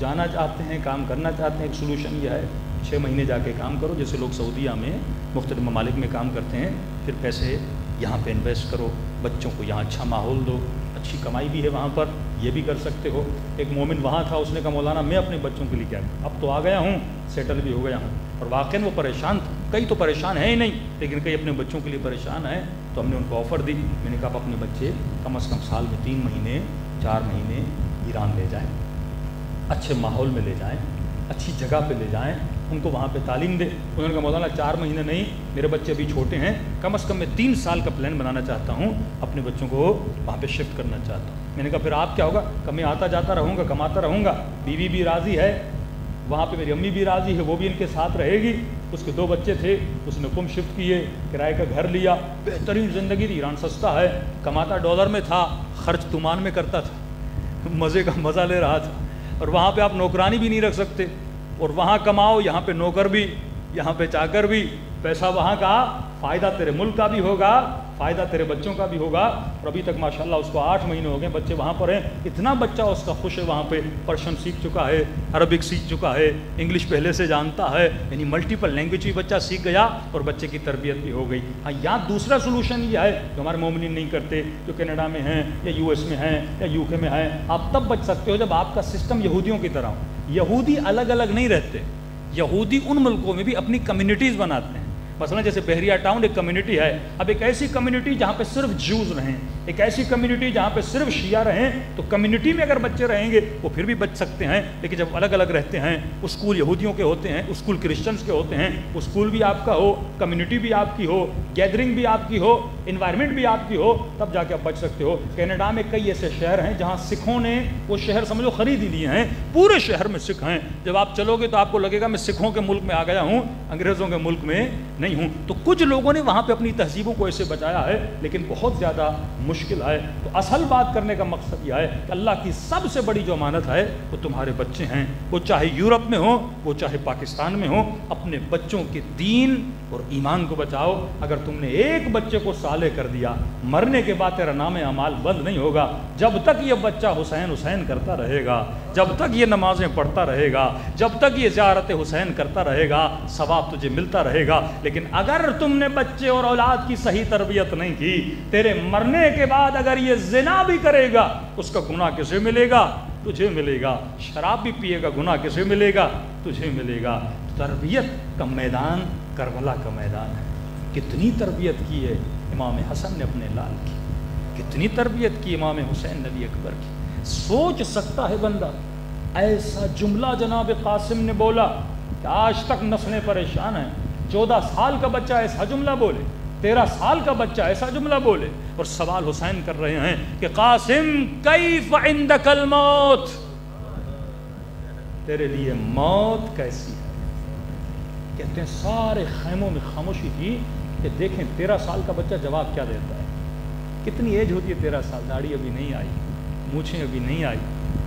جانا چاہتے ہیں، کام کرنا چاہتے ہیں، ایک سلوشن یہ ہے 6 مہینے جا کے کام کرو، جیسے لوگ سعودیہ میں مختلف ممالک میں کام کرتے ہیں، پھر پیسے یہاں پہ انویسٹ کرو، بچوں کو یہاں اچھا ماحول دو، اچھی کمائی بھی ہے وہاں پر، یہ بھی کر سکتے ہو۔ ایک مومن وہاں تھا، اس نے کہا مولانا میں اپنے بچوں کے لیے کیا کروں، اب تو آ گیا ہوں، سیٹل بھی ہو گیا ہوں، اور واقعی وہ پریشان تھا، کئی تو پریشان ہیں ہی نہیں لیکن کئی اپنے بچوں کے لیے پریشان ہیں، تو ہم نے ان کو آفر دی، میں نے کہا آپ اپنے بچے کم از کم سال میں 3 مہینے 4 مہینے ایران لے جائیں، اچھے ماحول میں لے جائیں، اچھی جگہ پہ لے جائیں، ان کو وہاں پہ تعلیم دیں۔ انہوں نے کہا مولانا 4 مہینے نہیں، میرے بچے ابھی چھوٹے ہیں، کم از کم میں 3 سال کا پلان بنانا چاہتا ہوں، اپنے بچوں کو وہاں پہ شفٹ کرنا چاہتا ہوں۔ میں نے کہا پھر آپ کیا ہوگا؟ کہ میں آتا جاتا رہوں گا، کماتا رہوں گا، بیوی بھی راضی ہے، وہاں پہ میری امی بھی راضی ہے، وہ بھی ان کے ساتھ رہے گی، اس کے 2 بچے تھے، اس نے شفٹ کیے، کرائے کا گھر لیا، بہترین زندگی تھی، ایران سستا ہے، کماتا ڈالر میں تھا، خرچ تومان میں کرتا تھا، مزے کا مزہ لے رہا تھا، اور وہاں پہ آپ نوکرانی بھی نہیں رکھ سکتے، اور وہاں کماؤ، یہاں پہ نوکر بھی، یہاں پہ چاکر بھی، پیسہ وہاں کا، فائدہ تیرے ملک کا بھی ہوگا، فائدہ تیرے بچوں کا بھی ہوگا۔ اور ابھی تک ماشاءاللہ اس کو 8 مہینے ہو گئے، بچے وہاں پر ہیں، اتنا بچہ اس کا خوش ہے، وہاں پہ پرشین سیکھ چکا ہے، عربک سیکھ چکا ہے، انگلش پہلے سے جانتا ہے، یعنی ملٹیپل لینگویج بھی بچہ سیکھ گیا اور بچے کی تربیت بھی ہو گئی۔ ہاں یہاں دوسرا سلوشن یہ ہے جو ہمارے مومنین نہیں کرتے، جو کینیڈا میں ہیں یا US میں ہیں یا UK میں ہیں، آپ تب بچ سکتے ہو جب آپ کا سسٹم یہودیوں کی طرح ہو۔ یہودی الگ الگ نہیں رہتے، یہودی ان ملکوں میں بھی اپنی کمیونٹیز بناتے ہیں، مثلا جیسے بحریہ ٹاؤن ایک کمیونٹی ہے، اب ایک ایسی کمیونٹی جہاں پہ صرف جوز رہیں، ایک ایسی کمیونٹی جہاں پہ صرف شیعہ رہیں، تو کمیونٹی میں اگر بچے رہیں گے وہ پھر بھی بچ سکتے ہیں، لیکن جب الگ الگ رہتے ہیں، اسکول یہودیوں کے ہوتے ہیں، اسکول کرسچنز کے ہوتے ہیں، اسکول بھی آپ کا ہو، کمیونٹی بھی آپ کی ہو، گیدرنگ بھی آپ کی ہو، انوائرمنٹ بھی آپ کی ہو، تب جا کے آپ بچ سکتے ہو۔ کینیڈا میں کئی ایسے شہر ہیں جہاں سکھوں نے وہ شہر سمجھو خرید ہی لیے ہیں، پورے شہر میں سکھ ہیں، جب آپ چلو گے تو آپ کو لگے گا میں سکھوں کے ملک میں آ گیا ہوں، انگریزوں کے ملک میں نہیں ہوں۔ تو کچھ لوگوں نے وہاں پہ اپنی تہذیبوں کو ایسے بچایا ہے، لیکن بہت زیادہ مشکل ہے۔ تو اصل بات کرنے کا مقصد یہ ہے کہ اللہ کی سب سے بڑی جو امانت ہے وہ تمہارے بچے ہیں، وہ چاہے یورپ میں ہوں، وہ چاہے پاکستان میں ہوں، اپنے بچوں کے دین اور ایمان کو بچاؤ۔ اگر تم نے ایک بچے کو صالح کر دیا، مرنے کے بعد تیرا نام اعمال بند نہیں ہوگا، جب تک یہ بچہ حسین حسین کرتا رہے گا، جب تک یہ نمازیں پڑھتا رہے گا، جب تک یہ زیارت حسین کرتا رہے گا، ثواب تجھے ملتا رہے گا۔ لیکن اگر تم نے بچے اور اولاد کی صحیح تربیت نہیں کی، تیرے مرنے کے بعد اگر یہ زنا بھی کرے گا، اس کا گناہ کسے ملے گا؟ تجھے ملے گا۔ شراب بھی پیے گا، گناہ کسے ملے گا؟ تجھے ملے گا۔ تربیت کا میدان کربلا کا میدان ہے۔ کتنی تربیت کی ہے امام حسن نے اپنے لال کی، کتنی تربیت کی امام حسین نبی اکبر کی۔ سوچ سکتا ہے بندہ ایسا جملہ جناب قاسم نے بولا کہ آج تک نسلیں پریشان ہیں، 14 سال کا بچہ ایسا جملہ بولے، 13 سال کا بچہ ایسا جملہ بولے، اور سوال حسین کر رہے ہیں کہ قاسم کیف عندک الموت، تیرے لیے موت کیسی ہے؟ کہتے ہیں سارے خیموں میں خاموشی تھی کہ دیکھیں 13 سال کا بچہ جواب کیا دیتا ہے۔ کتنی ایج ہوتی ہے 13 سال، داڑھی ابھی نہیں آئی، مونچھیں ابھی نہیں آئی،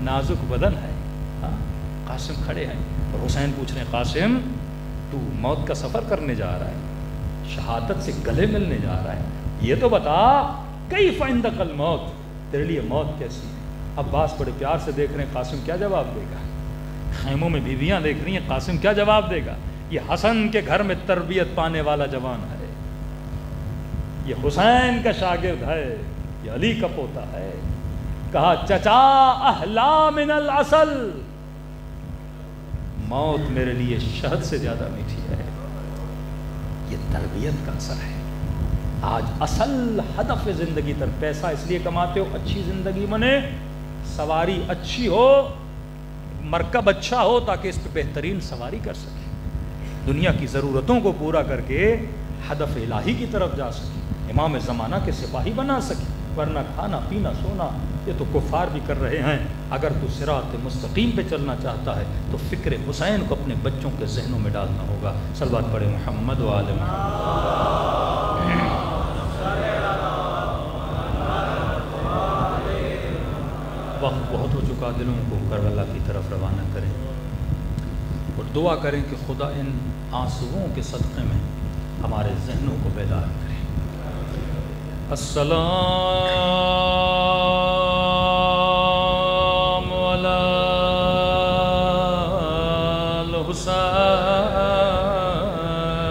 نازک بدن ہے۔ قاسم کھڑے ہیں اور حسین پوچھ رہے ہیں قاسم تو موت کا سفر کرنے جا رہا ہے، شہادت سے گلے ملنے جا رہا ہے، یہ تو بتا کیف عندک الموت، تیرے لیے موت کیسی ہے؟ عباس بڑے پیار سے دیکھ رہے ہیں قاسم کیا جواب دے گا، خیموں میں بیویاں دیکھ رہی ہیں قاسم کیا جواب دے گا۔ یہ حسن کے گھر میں تربیت پانے والا جوان ہے، یہ حسین کا شاگرد ہے، یہ علی کا پوتا ہے۔ کہا چچا احلا من العسل، موت میرے لیے شہد سے زیادہ میٹھی ہے۔ یہ تربیت کا اثر ہے۔ آج اصل ہدف زندگی تر پیسہ اس لیے کماتے ہو اچھی زندگی بنے، سواری اچھی ہو، مرکب اچھا ہو تاکہ اس پہ بہترین سواری کر سکے، دنیا کی ضرورتوں کو پورا کر کے ہدف الہی کی طرف جا سکے۔ امام زمانہ کے سپاہی بنا سکے، ورنہ کھانا پینا سونا یہ تو کفار بھی کر رہے ہیں۔ اگر تو صراط مستقیم پہ چلنا چاہتا ہے تو فکر حسین کو اپنے بچوں کے ذہنوں میں ڈالنا ہوگا۔ صلوات پڑھے محمد و آل محمد۔ وقت بہت ہو چکا، دلوں کو کربلا کی طرف روانہ کریں اور دعا کریں کہ خدا ان آنسوؤں کے صدقے میں ہمارے ذہنوں کو بیدار کرے۔ السلام علی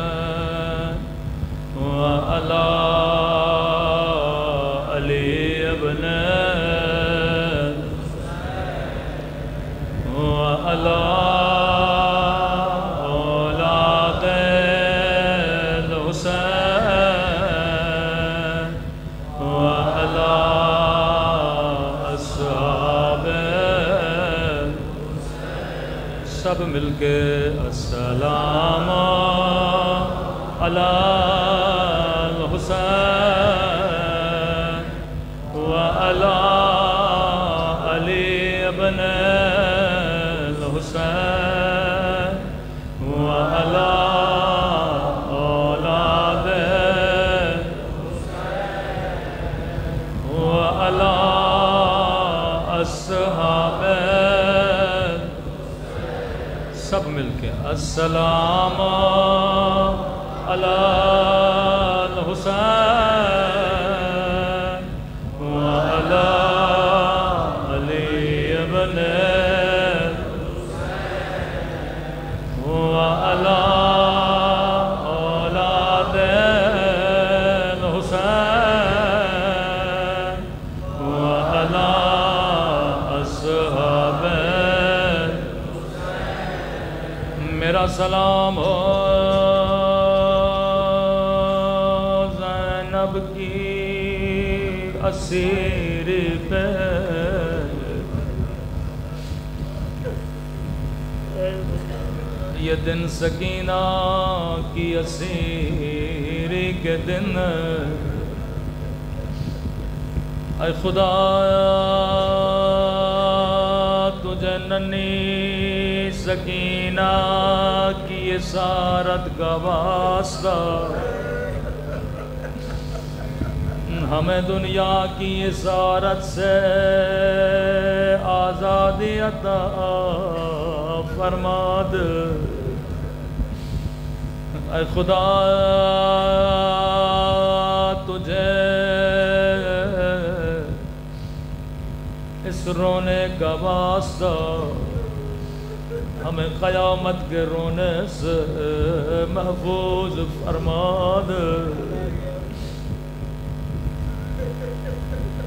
الحسین وعلی علی ابن وعلی اولاد الحسین وعلی اصحاب سب مل کے السلام علی الحسین وعلی علی ابن الحسین وعلی اولاد وعلی اصحاب سب مل کے السلام علی الحسین وعلی علی ابن وعلی اولاد الحسین وعلی اصحاب میرا سلام ہو زینب کی اسیری پہ، یہ دن سکینہ کی اسیری کے دن، اے خدا تجھے ننھی سکینہ کی اسارت کا واسطہ، ہمیں دنیا کی اسارت سے آزادی عطا فرما دے۔ اے خدا تجھے اس رونے کا واسطہ، ہمیں قیامت کے رونے سے محفوظ فرما دے۔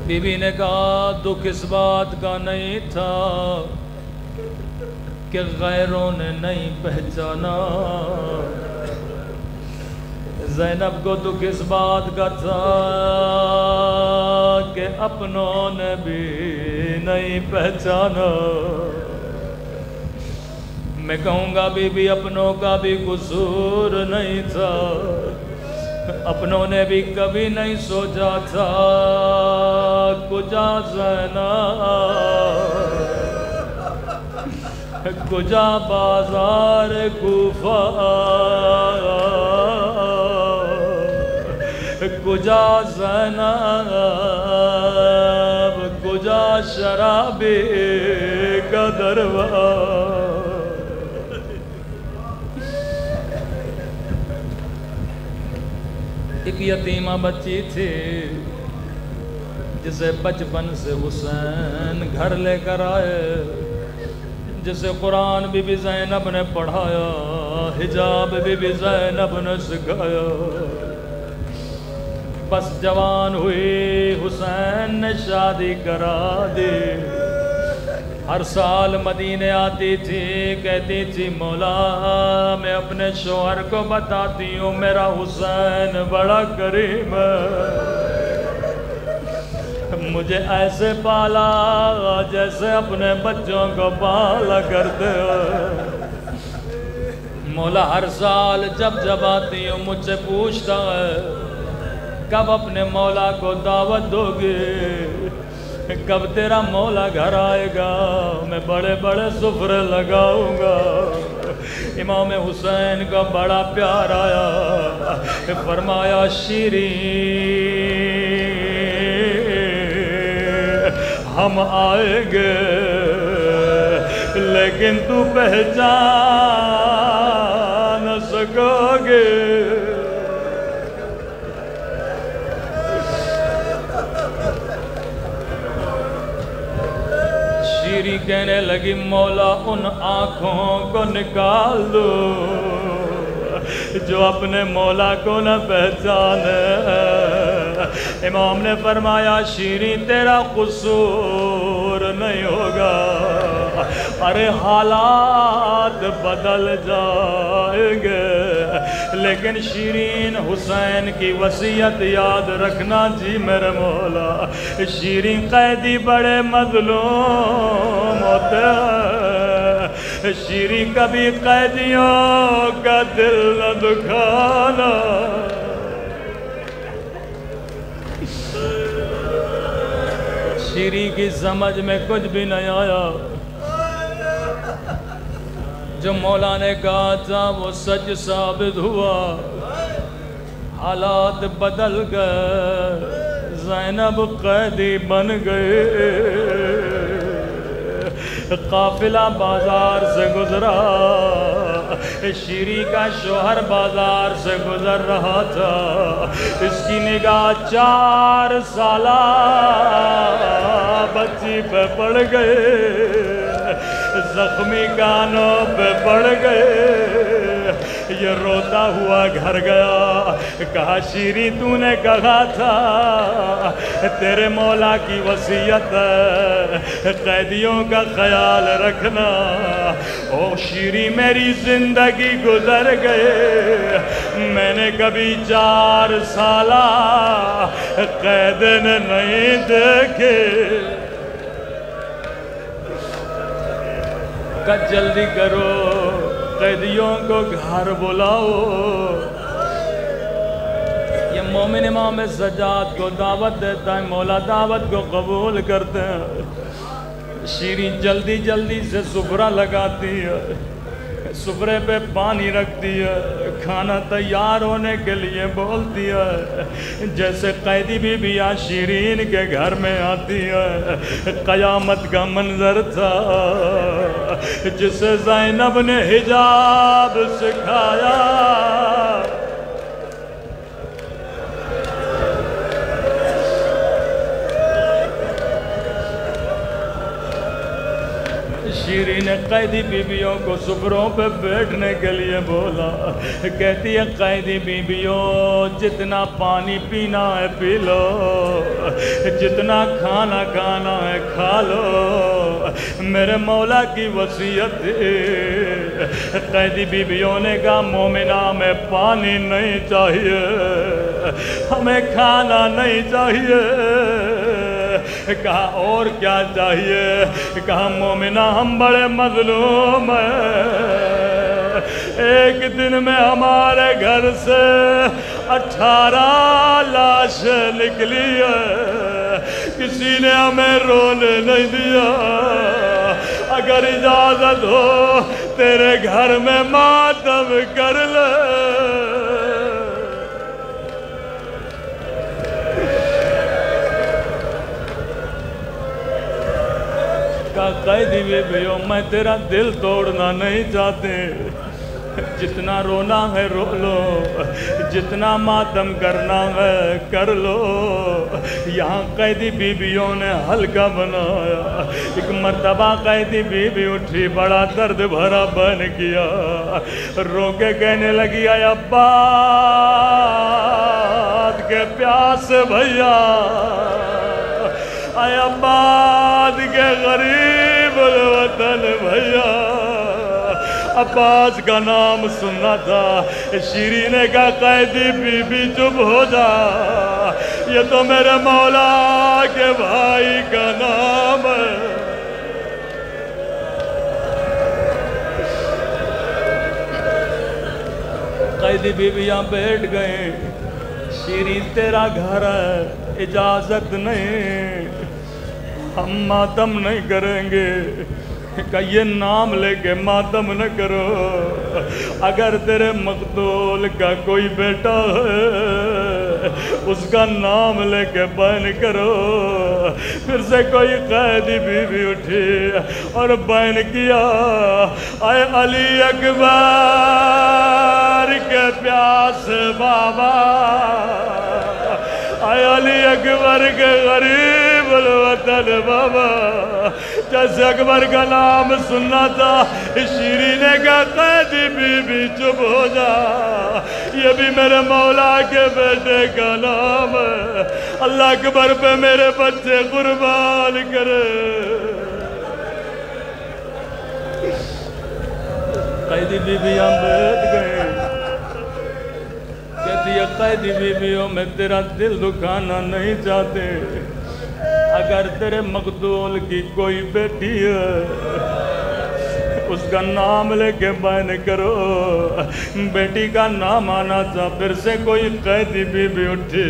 بی بی نے کہا دکھ اس بات کا نہیں تھا کہ غیروں نے نہیں پہچانا، زینب کو دکھ اس بات کا تھا کہ اپنوں نے بھی نہیں پہچانا۔ میں کہوں گا بی بی اپنوں کا بھی قصور نہیں تھا، اپنوں نے بھی کبھی نہیں سوچا تھا کجا زینب کجا بازار کوفہ کجا زینب کجا شرابی کا دروازہ۔ ایک یتیمہ بچی تھی جسے بچپن سے حسین گھر لے کر آئے، جسے قرآن بی بی زینب نے پڑھایا، حجاب بی بی زینب نے سکھایا۔ بس جوان ہوئی حسین نے شادی کرا دی، ہر سال مدینے آتی تھی، کہتی تھی مولا میں اپنے شوہر کو بتاتی ہوں میرا حسین بڑا کریم ہے، مجھے ایسے پالا جیسے اپنے بچوں کو پالا کرتے ہو۔ مولا ہر سال جب جب آتی ہوں مجھ سے پوچھتا ہے کب اپنے مولا کو دعوت دو گے؟ کب تیرا مولا گھر آئے گا؟ میں بڑے بڑے سفرے لگاؤں گا۔ امام حسین کا بڑا پیار آیا، فرمایا شیریں ہم آئیں گے لیکن تو پہچان نہ سکو گے۔ شیریں کہنے لگی مولا ان آنکھوں کو نکال دو جو اپنے مولا کو نہ پہچانے۔ امام نے فرمایا شیریں تیرا قصور نہیں ہوگا، ارے حالات بدل جائیں گے، لیکن شیریں حسین کی وصیت یاد رکھنا جی میرے مولا۔ شیریں قیدی بڑے مظلوم ہوتے ہیں، شیریں کبھی قیدیوں کا دل نہ دکھانا۔ شیریں کی سمجھ میں کچھ بھی نہیں آیا، جو مولا نے کہا تھا وہ سچ ثابت ہوا، حالات بدل گئے، زینب قیدی بن گئے۔ قافلہ بازار سے گزرا، شیریں کا شوہر بازار سے گزر رہا تھا، اس کی نگاہ 4 سالہ بچی پہ پڑ گئے، زخمی کانوں پہ پڑ گئے۔ یہ روتا ہوا گھر گیا، کہا شیریں تو نے کہا تھا تیرے مولا کی وصیت ہے قیدیوں کا خیال رکھنا۔ او شیریں میری زندگی گزر گئے، میں نے کبھی 4 سالہ قید نہیں دیکھے۔ کہ جلدی کرو قیدیوں کو گھر بلاؤ۔ یہ مومن امام سجاد کو دعوت دیتا ہے، مولا دعوت کو قبول کرتے ہیں۔ شیریں جلدی جلدی سے سفرہ لگاتی ہے، سفرے پہ پانی رکھتی ہے، کھانا تیار ہونے کے لیے بولتی ہے، جیسے قیدی بھی شیریں کے گھر میں آتی ہے۔ قیامت کا منظر تھا جسے زینب نے حجاب سکھایا۔ شیریں نے قیدی بیویوں کو سفروں پہ بیٹھنے کے لیے بولا، کہتی ہے قیدی بیویوں جتنا پانی پینا ہے پی لو، جتنا کھانا کھانا ہے کھا لو، میرے مولا کی وصیت ہے۔ قیدی بیویوں نے کہا مومنہ ہمیں پانی نہیں چاہیے، ہمیں کھانا نہیں چاہیے۔ کہا اور کیا چاہیے؟ کہا مومنہ ہم بڑے مظلوم ہیں، ایک دن میں ہمارے گھر سے 18 لاش نکلی ہے، کسی نے ہمیں رونے نہیں دیا، اگر اجازت ہو تیرے گھر میں ماتم کر لے۔ قیدی بیویوں میں تیرا دل توڑنا نہیں چاہتے، جتنا رونا ہے رو لو، جتنا ماتم کرنا ہے کر لو۔ یہاں قیدی بیویوں نے حلقہ بنایا، ایک مرتبہ قیدی بیوی اٹھی، بڑا درد بھرا بن کیا، رو کے کہنے لگی اے عباد کے پیاسے بھیا، اے عباد کے غریب الوطن بھیا۔ عباس کا نام سننا تھا، شیریں نے کہا قیدی بی بی چپ ہو جا، یہ تو میرے مولا کے بھائی کا نام ہے۔ قیدی بیویاں بیٹھ گئے، شیری تیرا گھر ہے، اجازت نہیں، ہم ماتم نہیں کریں گے کہ یہ نام لے کے ماتم نہ کرو۔ اگر تیرے مقتول کا کوئی بیٹا ہے اس کا نام لے کے بین کرو۔ پھر سے کوئی قیدی بیوی اٹھی اور بین کیا، اے علی اکبر کے پیاس بابا، اے علی اکبر کے غریب الوطن بابا۔ جیسے اکبر کا نام سننا تھا، شیری نے کہا قیدی بی بی چپ ہو جا، یہ بھی میرے مولا کے بیٹے کا نام ہے، اللہ اکبر پہ میرے بچے قربان کرے۔ قیدی بی بیاں بیٹھ گئے، کہتی ہے قیدی بی بیوں میں تیرا دل دکھانا نہیں چاہتے، اگر تیرے مقتول کی کوئی بیٹی ہے اس کا نام لے کے بین کرو۔ بیٹی کا نام آنا تھا، پھر سے کوئی قیدی بی بی اٹھی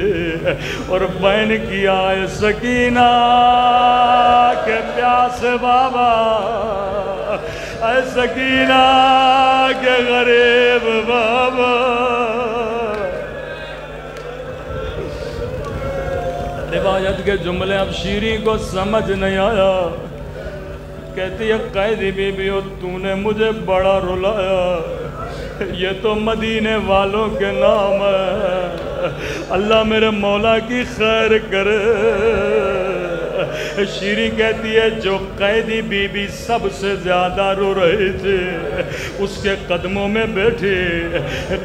اور بین کیا، اے سکینہ کے پیاس بابا، اے سکینہ کے غریب بابا۔ روایت کے جملے اب شیری کو سمجھ نہیں آیا، کہتی ہے قیدی بی بیو تو نے مجھے بڑا رلایا، یہ تو مدینے والوں کے نام ہے، اللہ میرے مولا کی خیر کرے۔ شیری کہتی ہے جو قیدی بی بی سب سے زیادہ رو رہی تھی اس کے قدموں میں بیٹھی،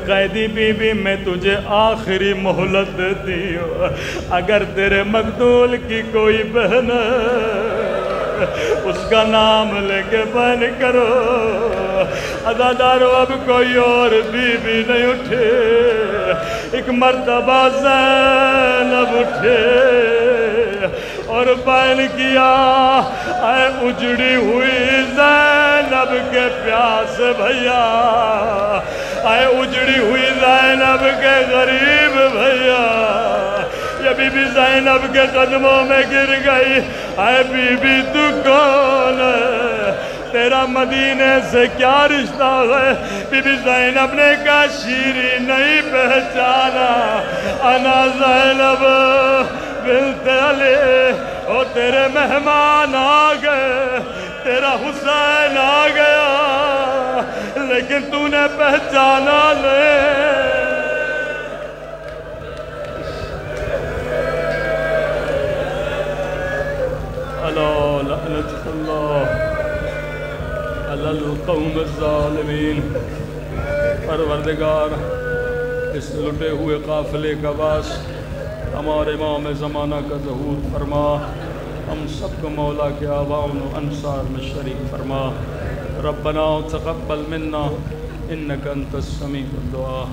قیدی بی بی میں تجھے آخری مہلت دیتی ہوں، اگر تیرے مقتول کی کوئی بہن اس کا نام لے کے بین کرو۔ عزادارو اب کوئی اور بی بی نہیں اٹھے، ایک مرتبہ زینب اٹھے اور بین کیا، اے اجڑی ہوئی زینب کے پیاس بھیا، اے اجڑی ہوئی زینب کے غریب بھیا۔ یہ بی بی زینب کے قدموں میں گر گئی، اے بی بی تو کون ہے، تیرا مدینے سے کیا رشتہ ہے؟ بی بی زینب نے کہا شیری نہیں پہچانا، انا زینب بنت علی، او تیرے مہمان آ گئے، تیرا حسین آ گیا، لیکن تو نے پہچانا نہیں۔ الا لعنت اللہ علی القوم الظالمین۔ پروردگار اس لٹے ہوئے قافلے کا باعث ہمارے امام زمانہ کا ظہور فرما، ہم سب کو مولا کے آباؤں و انصار میں شریک فرما۔ ربنا تقبل منا انک انت السمیع الدعاء۔